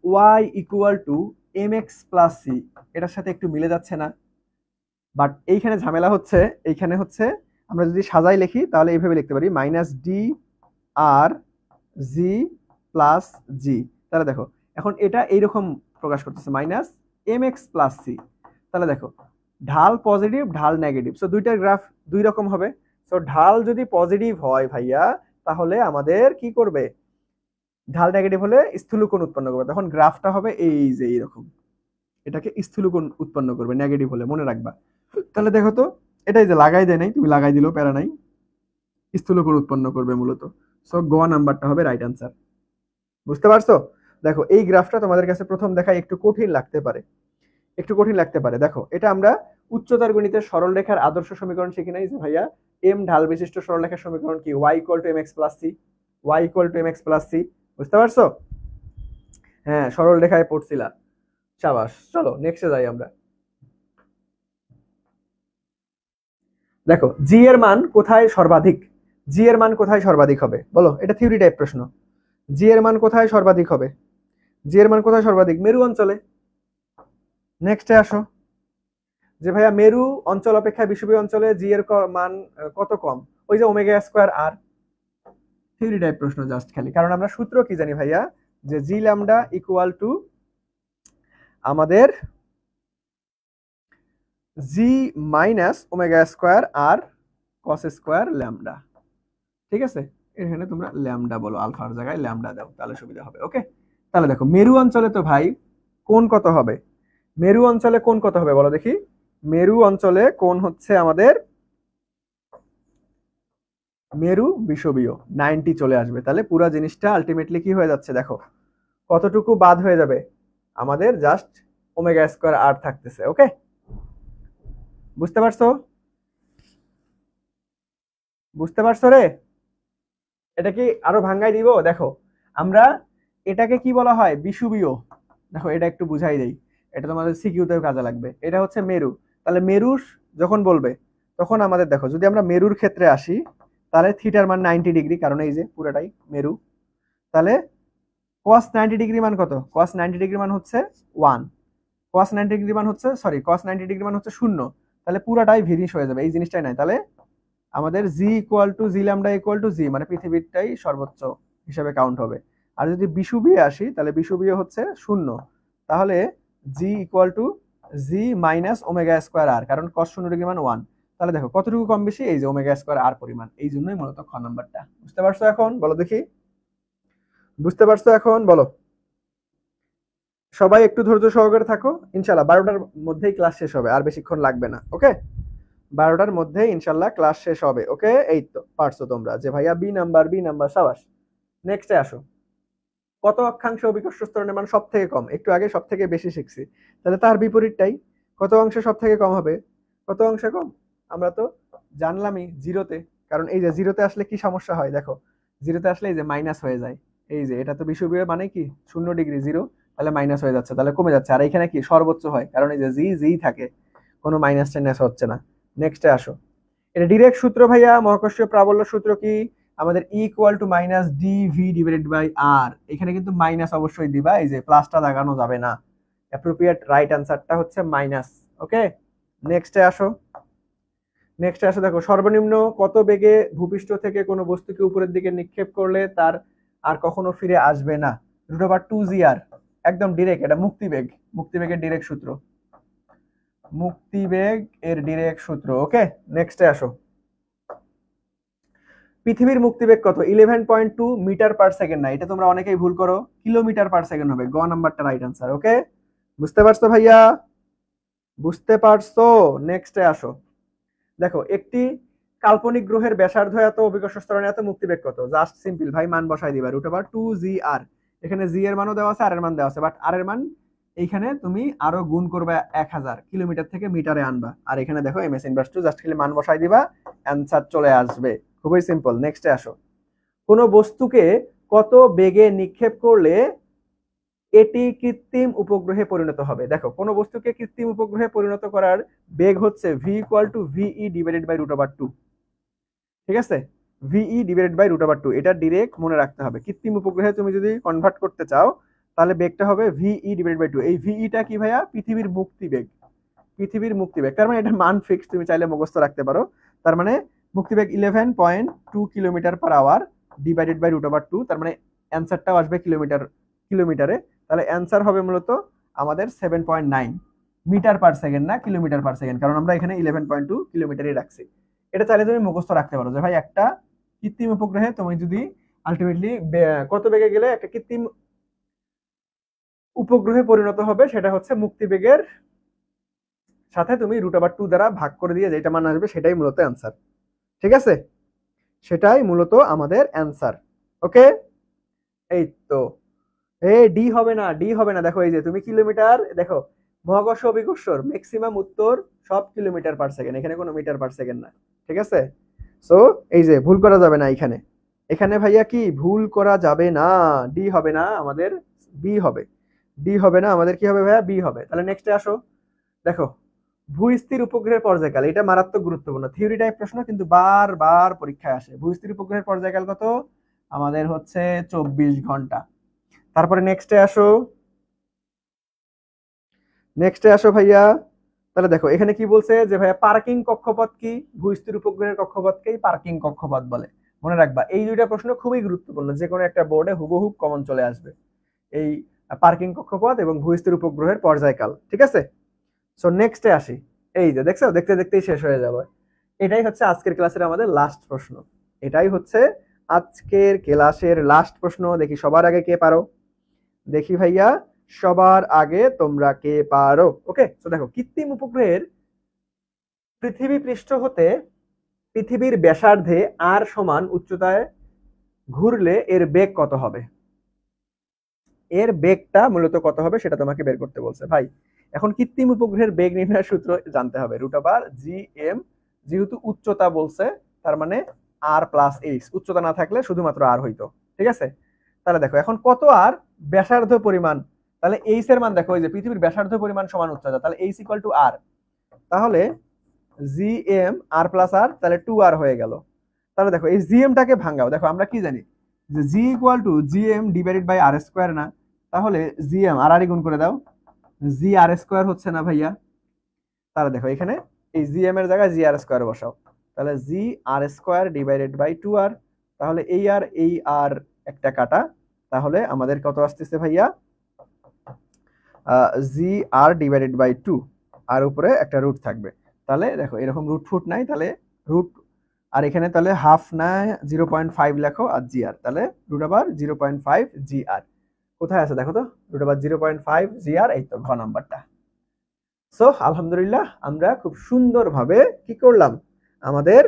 Y equal to M X plus C, এটার সাথে একটু মিলে যাচ্ছে না? বাট এইখানে ঝামেলা হচ্ছে, এইখানে হচ্ছে আমরা যদি সাজাই লিখি তাহলে এইভাবে লিখতে পারি minus D R G plus G. তাহলে দেখো এখন এটা এইরকম প্রকাশ করতেছে minus M X plus C. তাহলে দেখো ঢাল পজিটিভ ঢাল নেগেটিভ, সো দুইটার গ্রাফ দুই রকম হবে। সো ঢাল যদি পজিটিভ হয় ভাইয়া তাহলে আমাদের কি করবে, ঢাল নেগেটিভ হলে স্থূলকোণ উৎপন্ন করবে, তখন গ্রাফটা হবে এই যে এইরকম, এটাকে স্থূলকোণ উৎপন্ন করবে নেগেটিভ হলে, মনে রাখবা। তাহলে দেখো তো এটাই যে লাগাই দেয় নাই, তুমি লাগাই দিলেও প্যারা নাই, স্থূলকোণ উৎপন্ন করবে মূলত। সো গ নাম্বারটা হবে রাইট আনসার। বুঝতে পারছো? দেখো এই গ্রাফটা তোমাদের কাছে প্রথম দেখায় একটু কঠিন লাগতে পারে, একটু কঠিন লাগতে পারে। দেখো এটা আমরা উচ্চতর গণিতের সরল রেখার আদর্শ সমীকরণ শিখি নাই যে ভাইয়া এম ঢাল বিশিষ্ট সরল রেখার সমীকরণ কি, Y equal to M X plus C, Y equal to M X plus C. বুঝতে পারছো? হ্যাঁ সরল রেখায় পড়ছিলা, শাবাশ। চলো নেক্সটে যাই আমরা। দেখো জি এর মান কোথায় সর্বাধিক, জি এর মান কোথায় সর্বাধিক হবে বলো, এটা থিওরি টাইপ প্রশ্ন। জি এর মান কোথায় সর্বাধিক হবে, জি এর মান কোথায় সর্বাধিক, মেরু অঞ্চলে। নেক্সটে আসো, যে ভাইয়া মেরু অঞ্চল অপেক্ষা বিষুবীয় অঞ্চলে জি এর মান কত কম, ওই যে ওমেগা স্কয়ার আর। থিওরি টাইপ প্রশ্ন জাস্ট খালি, কারণ আমরা সূত্র কি জানি ভাইয়া, যে জি ল্যামডা ইকুয়াল টু আমাদের জি মাইনাস ওমেগা স্কয়ার আর কস স্কয়ার ল্যামডা। ঠিক আছে, এখানে তোমরা ল্যামডা বলো, আলফার জায়গায় ল্যামডা দাও, তাহলে সুবিধা হবে। ওকে, তাহলে দেখো মেরু অঞ্চলে তো ভাই কোণ কত হবে, মেরু অঞ্চলে কোণ কত হবে বলো দেখি। মেরু অঞ্চলে কোণ হচ্ছে আমাদের মেরু বিষুবীয় 90 চলে আসবে, তাহলে পুরো জিনিসটা আলটিমেটলি কি হয়ে যাচ্ছে দেখো, কতটুকু বাদ হয়ে যাবে, আমাদের জাস্ট ওমেগা স্কয়ার আর থাকতেছে। ওকে, বুঝতে পারছো? বুঝতে পারছো রে? এটা কি আরো ভাঙ্গাই দিব? দেখো আমরা এটাকে কি বলা হয়, বিষুবীয়। দেখো এটা একটু বুঝাই দেই, এটা তোমাদের সিকিউতেও কাজে লাগবে। এটা হচ্ছে মেরু, তাহলে মেরুর যখন বলবে তখন আমাদের দেখো যদি আমরা মেরুর ক্ষেত্রে আসি তাহলে থিটার মান 90 ডিগ্রি, কারণ এই যে পুরোটাই মেরু। তাহলে cos 90 ডিগ্রি মান কত, cos 90 ডিগ্রি মান হচ্ছে 1, cos 90 ডিগ্রি মান হচ্ছে cos 90 ডিগ্রি মান হচ্ছে 0, তাহলে পুরোটাই ভিনিশ হয়ে যাবে, এই জিনিসটাই নাই। তাহলে আমাদের G equal to G lambda equal to G, মানে পৃথিবীরটাই সর্বোচ্চ হিসাবে কাউন্ট হবে। আর যদি বিষুবীয় আসি তাহলে বিষুবীয় হচ্ছে 0, তাহলে G equal to G minus omega square R, কারণ cos 0 ডিগ্রি মান 1। তাহলে দেখো কতটুকু কম বেশি, এই যে ওমেগা স্কয়ার আর পরিমাণ, এই জন্যই মূলত খ নাম্বারটা। বুঝতে পারছো এখন বলো দেখি, বুঝতে পারছো এখন বলো। সবাই একটু ধৈর্য সহকারে থাকো, ইনশাল্লাহ 12টার মধ্যেই ক্লাস শেষ হবে, আর বেশিক্ষণ লাগবে না। ওকে, 12টার মধ্যেই ইনশাল্লাহ ক্লাস শেষ হবে। ওকে, এই তো পারছো তোমরা, যে ভাইয়া বি নাম্বার বি নাম্বার, সাবাস। নেক্সটে আসো, কত অক্ষাংশ অভিকর্ষ ত্বরণের মান সব থেকে কম, একটু আগে সব থেকে বেশি শিখছি, তাহলে তার বিপরীতটাই, কত অংশে সব থেকে কম হবে, কত অংশে কম, আমরা তো জানলামই জিরোতে। কারণ এই যে জিরোতে আসলে কি সমস্যা হয় দেখো, জিরোতে আসলে এই যে মাইনাস হয়ে যায়, এই যে এটা তো বিষুবীয় মানে কি 0 ডিগ্রি 0, তাহলে মাইনাস হয়ে যাচ্ছে, তাহলে কমে যাচ্ছে। আর এখানে কি সর্বোচ্চ হয়, কারণ এই যে জি জি থাকে, কোনো মাইনাস টাইনাস হচ্ছে না। নেক্সটে আসো, এটা ডিরেক্ট সূত্র ভাইয়া, মহাকর্ষীয় প্রাবল্য সূত্র কি, আমাদের E equal to minus DV divided by R. এখানে কিন্তু মাইনাস অবশ্যই দিবা, এই যে প্লাসটা লাগানো যাবে না, অ্যাপ্রোপ্রিয়েট রাইট আনসারটা হচ্ছে মাইনাস। ওকে, নেক্সটে আসো, নেক্সটে আসো, দেখো সর্বনিম্ন কত বেগে ভূপৃষ্ঠ থেকে কোনো বস্তুকে উপরের দিকে নিক্ষেপ করলে তার আর কখনো ফিরে আসবে না, √2gr, একদম ডিরেক্ট, এটা মুক্তিবেগ, মুক্তিবেগের ডিরেক্ট সূত্র, মুক্তিবেগ এর ডিরেক্ট সূত্র। ওকে, নেক্সটে আসো, পৃথিবীর মুক্তিবেগ কত, 11.2 মিটার পার সেকেন্ড, না এটা তোমরা অনেকেই ভুল করো, কিলোমিটার পার সেকেন্ড হবে, গ নাম্বারটা রাইট আনসার। ওকে, বুঝতে পারছো ভাইয়া, বুঝতে পারছো? নেক্সটে আসো, দেখো একটি কাল্পনিক গ্রহের ব্যাসার্ধ এত, অভিকর্ষ ত্বরণ এত, মুক্তিবেগ কত, জাস্ট সিম্পল ভাই মান বসাই দিবা, √2gr। এখানে জি এর মানও দেওয়া আছে, আর এর মান দেওয়া আছে, বাট আর এর মান এইখানে তুমি আরো গুণ করবে 1000, কিলোমিটার থেকে মিটারে আনবা, আর এখানে দেখো এমএস ইনভার্স টু, জাস্ট খালি মান বসাই দিবা, অ্যান্সার চলে আসবে, খুবই সিম্পল। নেক্সটে আসো, কোন বস্তুকে কত বেগে নিক্ষেপ করলে এটি কৃত্রিম উপগ্রহে পরিণত হবে। দেখো কোন বস্তুকে কৃত্রিম উপগ্রহে পরিণত করার বেগ হচ্ছে v equal to v e divided by √2। ঠিক আছে, ভিই ডিভাইডেড বাই √2, এটা ডিরেক্ট মনে রাখতে হবে। কৃত্রিম উপগ্রহে তুমি যদি কনভার্ট করতে চাও তাহলে বেগটা হবে ভিই ডিভাইডেড বাই 2। এই ভিইটা কি ভাইয়া? পৃথিবীর মুক্তি বেগ, পৃথিবীর মুক্তি বেগ। তার মানে এটার মান ফিক্স, তুমি চাইলে মুখস্থ রাখতে পারো। তার মানে মুক্তি বেগ 11.2 kilometre per hour divided by √2। তার মানে অ্যান্সারটাও আসবে কিলোমিটারে। তাহলে অ্যান্সার হবে মূলত আমাদের 7.9 মিটার পার সেকেন্ড, না কিলোমিটার পার সেকেন্ড, কারণ আমরা এখানে 11.2 কিলোমিটারই রাখছি। এটা চাইলে তুমি মুখস্থ রাখতে পারো যে ভাই একটা কৃত্রিম উপগ্রহে তুমি যদি আলটিমেটলি কত বেগে গেলে একটা কৃত্রিম উপগ্রহে পরিণত হবে, সেটা হচ্ছে মুক্তি বেগের সাথে তুমি √2 দ্বারা ভাগ করে দিয়ে যেটা মান আসবে সেটাই মূলত অ্যান্সার। ঠিক আছে, সেটাই মূলত আমাদের অ্যান্সার। ওকে, এই তো। ডি হবে না, ডি হবে না। দেখো এই যে তুমি কিলোমিটার, দেখো মহাকর্ষ অভিকর্ষর ম্যাক্সিমাম উত্তর সব কিলোমিটার পার সেকেন্ড, এখানে কোনো মিটার পার সেকেন্ড না। ঠিক আছে, সো এই যে ভুল করা যাবে না এখানে। এখানে ভাইয়া কি ভুল করা যাবে না? ডি হবে না আমাদের, বি হবে। ডি হবে না আমাদের, কি হবে ভাইয়া? বি হবে। তাহলে নেক্সটে আসো। দেখো ভূস্থির উপগ্রহের পর্যায়কাল, এটা মারাত্মক গুরুত্বপূর্ণ থিওরি টাইপ প্রশ্ন, কিন্তু বারবার পরীক্ষায় আসে। ভূস্থির উপগ্রহের পর্যায়কাল কত? আমাদের হচ্ছে 24 ঘন্টা। তারপরে নেক্সটে আসো ভাইয়া। তাহলে দেখো এখানে কি বলছে যে ভাইয়া পার্কিং কক্ষপথ কি? ভূস্থির উপগ্রহের কক্ষপথকেই পার্কিং কক্ষপথ বলে। মনে রাখবা এই দুইটা প্রশ্ন খুবই গুরুত্বপূর্ণ, যে কোনো একটা বোর্ডে হুবহু কমন চলে আসবে, এই পার্কিং কক্ষপথ এবং ভূস্থির উপগ্রহের পর্যায়কাল। ঠিক আছে, সো নেক্সটে আসি। এই যে দেখছো, দেখতে দেখতেই শেষ হয়ে যাবে। এটাই হচ্ছে আজকের ক্লাসের আমাদের লাস্ট প্রশ্ন। এটাই হচ্ছে আজকের ক্লাসের লাস্ট প্রশ্ন। দেখি সবার আগে কে পারো, দেখি ভাইয়া সবার আগে তোমরা কে পারো। ওকে, তো দেখো কৃত্রিম উপগ্রহের পৃথিবী পৃষ্ঠ হতে পৃথিবীর ব্যাসার্ধে আর সমান উচ্চতায় ঘুরলে এর বেগ কত হবে? এর বেগটা মূলত কত হবে সেটা তোমাকে বের করতে বলছে ভাই। এখন কৃত্রিম উপগ্রহের বেগ নির্ণয়ের সূত্র জানতে হবে, √g(m), যেহেতু উচ্চতা বলছে তার মানে r+h, উচ্চতা না থাকলে শুধুমাত্র আর হইতো। ঠিক আছে, তাহলে দেখো এখন কত আর ব্যাসার্ধ পরিমাণ, তাহলে h এর মান দেখো, এই যে পৃথিবীর ব্যাসার্ধ পরিমাণ সমান উচ্চতা, তাহলে h = r, তাহলে gm r+r, তাহলে 2r হয়ে গেল। তাহলে দেখো এই gm টাকে ভাঙাও। দেখো আমরা কি জানি যে g = gm divided by r², না? তাহলে gm আর গুণ করে দাও, gr² হচ্ছে না ভাইয়া? তাহলে দেখো এখানে এই gm এর জায়গায় gr² বসাও, তাহলে gr² ডিভাইডেড বাই 2r, তাহলে এই আর একটা কাটা, তাহলে আমাদের কত আসতেছে ভাইয়া? gr ডিভাইডেড বাই 2, আর উপরে একটা রুট থাকবে। তাহলে দেখো এরকম রুট ফুট নাই, তাহলে রুট, আর এখানে তাহলে হাফ না 0.5 লেখো, আর gr, তাহলে √0.5 gr কোথায় আছে দেখো তো, √0.5 gr, এই তো ঘ নাম্বারটা। সো আলহামদুলিল্লাহ আমরা খুব সুন্দরভাবে কি করলাম, আমাদের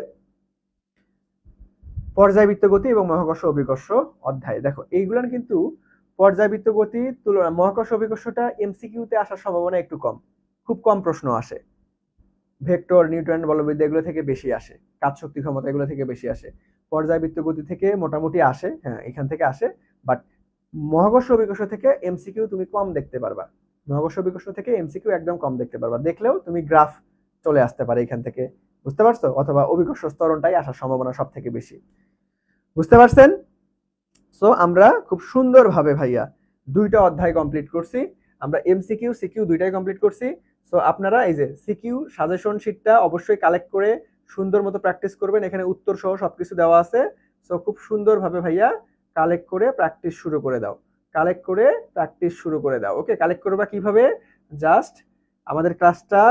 পর্যায়বৃত্ত গতি এবং মহাকর্ষ অভিকর্ষ অধ্যায়। দেখো এইগুলার কিন্তু পর্যায়বৃত্ত গতি তুলনা মহাকর্ষ অভিকর্ষটা এমসিকিউতে আসার সম্ভাবনা একটু কম, খুব কম প্রশ্ন আসে। ভেক্টর, নিউটন বলবিদ্যা এগুলো থেকে বেশি আসে, কাজ শক্তি ক্ষমতা এগুলো থেকে বেশি আসে। পর্যায়বৃত্ত গতি থেকে মোটামুটি আসে, হ্যাঁ এখান থেকে আসে, বাট মহাকর্ষ অভিকর্ষ থেকে এমসিকিউ তুমি কম দেখতে পারবা। মহাকর্ষ অভিকর্ষ থেকে এমসিকিউ একদম কম দেখতে পারবা, দেখলেও তুমি গ্রাফ চলে আসতে পারে এখান থেকে, বুঝতে পারছো? অথবা অভিকর্ষ স্তরণটাই আসার সম্ভাবনা সব থেকে বেশি, বুঝতে পারছেন? সো আমরা খুব সুন্দরভাবে ভাইয়া দুইটা অধ্যায় কমপ্লিট করছি, আমরা এমসিকিউ সিকিউ দুইটাই কমপ্লিট করছি। সো আপনারা এই যে সিকিউ সাজেশন শিটটা অবশ্যই কালেক্ট করে সুন্দর মতো প্র্যাকটিস করবেন, এখানে উত্তর সহ সবকিছু দেওয়া আছে। সো খুব সুন্দরভাবে ভাইয়া কালেক্ট করে প্র্যাকটিস শুরু করে দাও, কালেক্ট করে প্র্যাকটিস শুরু করে দাও। ওকে, কালেক্ট করবা কিভাবে? জাস্ট আমাদের ক্লাসটা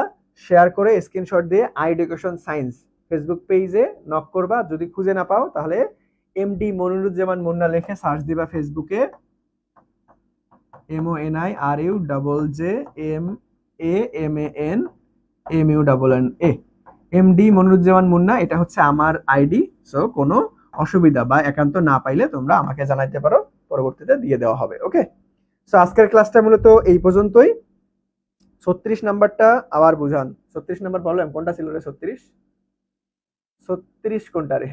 শেয়ার করে স্ক্রিনশট দিয়ে আইএডুকেশন সায়েন্স ফেসবুক পেজে নক করবা, যদি খুঁজে না পাও তাহলে এমডি মনিরুজ্জামান মুন্না লিখে সার্চ দিবা ফেসবুকে, MONIRUJJMANMUNNA, এমডি মনিরুজ্জামান মুন্না, এটা হচ্ছে আমার আইডি। সো কোনো অসুবিধা বা একান্ত না পাইলে তোমরা আমাকে জানাইতে পারো, পরবর্তীতে দিয়ে দেওয়া হবে। ওকে, সো আজকের ক্লাসটা মূলত এই পর্যন্তই। 36 নাম্বারটা আবার বুঝান। 36 নাম্বার প্রবলেম কোনটা ছিল রে? 36 কোনটা রে?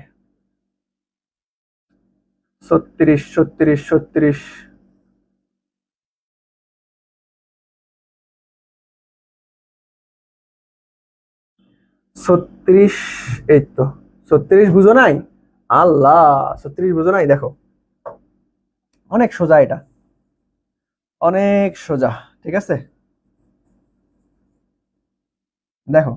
36 36, এই তো 36 বুঝো নাই? আল্লাহ, 36 বুঝো নাই? দেখো অনেক সোজা, এটা অনেক সোজা। ঠিক আছে, দেখো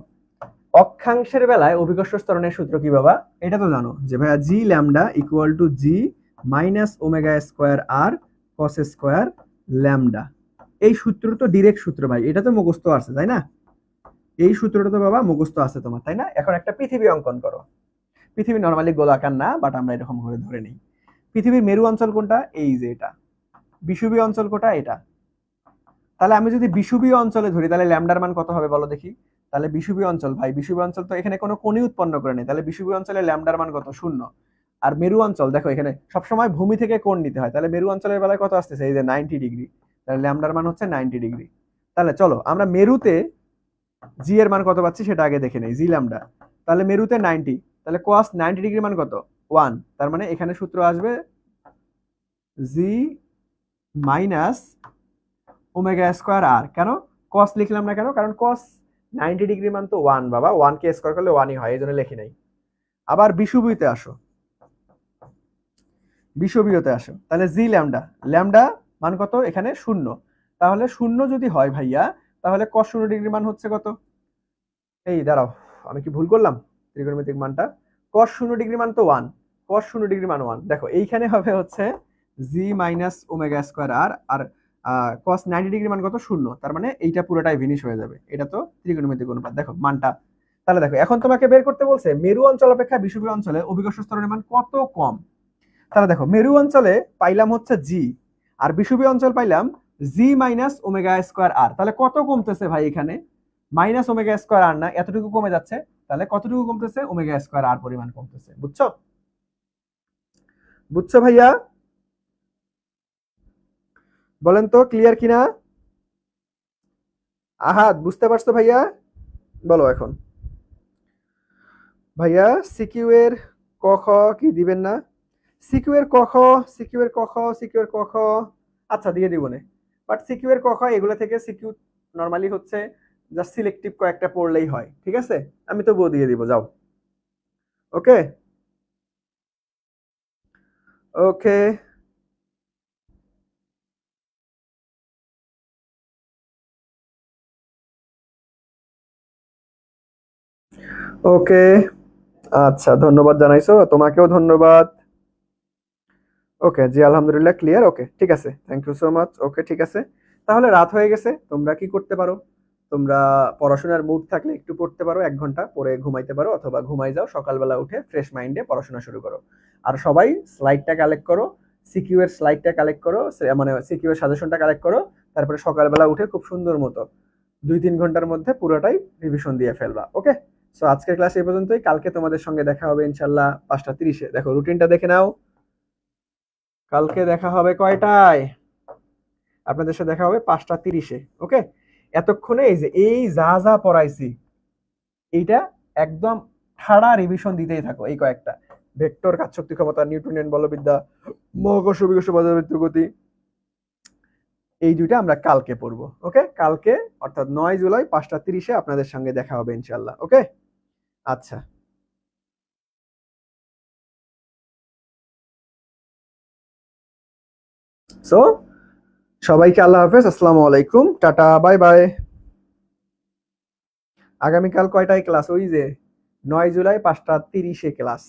অক্ষাংশের বেলায় অভিকর্ষ ত্বরণের সূত্র কি বাবা? এটা তো জানো যে ভাইয়া G lambda equal to G minus omega square R cos square lambda. এই সূত্র তো ডিরেক্ট সূত্র ভাই, এটা তো মুখস্থ আছে তাই না? এই সূত্রটা তো বাবা মুখস্থ আছে তোমার তাই না? এখন একটা পৃথিবী অঙ্কন করো। পৃথিবী নর্মালি গোলাকার না, বাট আমরা এরকম করে ধরে নিই। পৃথিবীর মেরু অঞ্চল কোনটা? এই যে এটা। বিষুবীয় অঞ্চল কোনটা? এটা। তাহলে আমি যদি বিষুবীয় অঞ্চলে ধরি তাহলে ল্যামডার মান কত হবে বলো দেখি? তাহলে বিষুবীয় অঞ্চল, ভাই বিষুবীয় অঞ্চল তো এখানে কোনো কোণই উৎপন্ন করে নেই, তাহলে বিষুবীয় অঞ্চলে ল্যামডার মান কত? 0। আর মেরু অঞ্চল দেখো এখানে সবসময় ভূমি থেকে কোণ নিতে হয়, তাহলে মেরু অঞ্চলের বেলায় কত আসতেছে? এই যে 90 ডিগ্রি, তাহলে ল্যামডার মান হচ্ছে 90 ডিগ্রি। তাহলে চলো আমরা মেরুতে জি এর মান কত পাচ্ছি সেটা আগে দেখে নেই, জি ল্যামডা। তাহলে মেরুতে 90, তাহলে cos 90 ডিগ্রি মান কত? 1। তার মানে এখানে সূত্র আসবে জি মাইনাস ওমেগা স্কোয়ার আর। কেন cos লিখলাম না কেন? কারণ cos 90 ডিগ্রি মান তো 1 বাবা, 1 কে স্কোয়ার করলে 1ই হয়, এই জন্য লিখি নাই। আবার বিষুবীতে আসো, বিষুবীয়তে আসো, তাহলে জি ল্যামডা, ল্যামডা মান কত এখানে? 0। তাহলে 0 যদি হয় ভাইয়া, তাহলে cos 0 ডিগ্রি মান হচ্ছে কত? এই দাঁড়াও, আমি কি ভুল করলাম? ত্রিকোণমিতিক মানটা cos 0 ডিগ্রি মান তো 1, cos 0 ডিগ্রি মান 1। দেখো এইখানে হবে হচ্ছে জি মাইনাস ওমেগা স্কোয়ার আর, আর cos 90 ডিগ্রি মান কত? 0। তার মানে এইটা পুরোটাই ভিনিশ হয়ে যাবে, এটা তো ত্রিকোণমিতিক অনুপাত। দেখো মানটা, তাহলে দেখো এখন তোমাকে বের করতে বলছে মেরু অঞ্চল অপেক্ষা বিষুবীয় অঞ্চলে অভিকর্ষ ত্বরণের মান কত কম। তাহলে দেখো মেরু অঞ্চলে পাইলাম হচ্ছে জি, আর বিষুবীয় অঞ্চল পাইলাম জি মাইনাস ওমেগা স্কোয়ার আর। তাহলে কত কমতেছে ভাই এখানে? মাইনাস ওমেগা স্কোয়ার আর না, এতটুকু কমে যাচ্ছে। তাহলে কতটুকু কমতেছে? ওমেগা স্কোয়ার আর পরিমাণ কমতেছে। বুঝছো? বুঝছো ভাইয়া? বলেন তো ক্লিয়ার কিনা? আহাদ বুঝতে পারছো ভাইয়া? বলো এখন। ভাইয়া সিকিউ এর ক খ কি দিবেন না? সিকিউ এর ক খ, সিকিউ এর ক খ, সিকিউ এর ক খ, আচ্ছা দিয়ে দিব না। বাট সিকিউ এর ক খ এগুলো থেকে সিকিউ নরমালি হচ্ছে জাস্ট সিলেক্টিভ কয়েকটা পড়লেই হয়, ঠিক আছে? আমি তো বউ দিয়ে দিব, যাও। ওকে ওকে ওকে, আচ্ছা ধন্যবাদ জানাইছো, তোমাকেও ধন্যবাদ। ওকে জি আলহামদুলিল্লাহ ক্লিয়ার। ওকে ঠিক আছে, থ্যাংক ইউ সো মাচ। ওকে ঠিক আছে, তাহলে রাত হয়ে গেছে, তোমরা কি করতে পারো? তোমরা পড়াশোনার মুড থাকলে একটু পড়তে পারো, 1 ঘন্টা পরে ঘুমাইতে পারো, অথবা ঘুমাই যাও, সকালবেলা উঠে ফ্রেশ মাইন্ডে পড়াশোনা শুরু করো। আর সবাই স্লাইডটা কালেক্ট করো, সিকিউ এর স্লাইডটা কালেক্ট করো, মানে সিকিউ এর সাজেশনটা কালেক্ট করো। তারপরে সকালবেলা উঠে খুব সুন্দর মতো 2-3 ঘন্টার মধ্যে পুরোটাই রিভিশন দিয়ে ফেলবা। ওকে, সো আজকের ক্লাস এই পর্যন্তই। কালকে তোমাদের সঙ্গে দেখা হবে ইনশাল্লাহ 5:30-এ। দেখো রুটিনটা দেখে নাও, কালকে দেখা হবে কয়টায়? আপনাদের সাথে দেখা হবে 5:30-এ। ওকে, এতক্ষণে এই যে এই যা যা পড়াইছি এইটা একদম ঠাড়া রিভিশন দিতেই থাকো। এই কয়েকটা ভেক্টর, কাজশক্তি ক্ষমতা, নিউটনিয়ান বলবিদ্যা, মহাকর্ষ বিকর্ষ পর্যাবৃত্ত গতি, এই দুইটা আমরা কালকে পড়বো। ওকে, কালকে অর্থাৎ 9 জুলাই 5:30-এ আপনাদের সঙ্গে দেখা হবে ইনশাল্লাহ। ওকে, আচ্ছা। সো সবাইকে আল্লাহ হাফেজ, আসসালামু আলাইকুম, টাটা, বাই বাই। আগামীকাল কয়টায় ক্লাস? ওই যে 9 জুলাই 5:30-এ ক্লাস।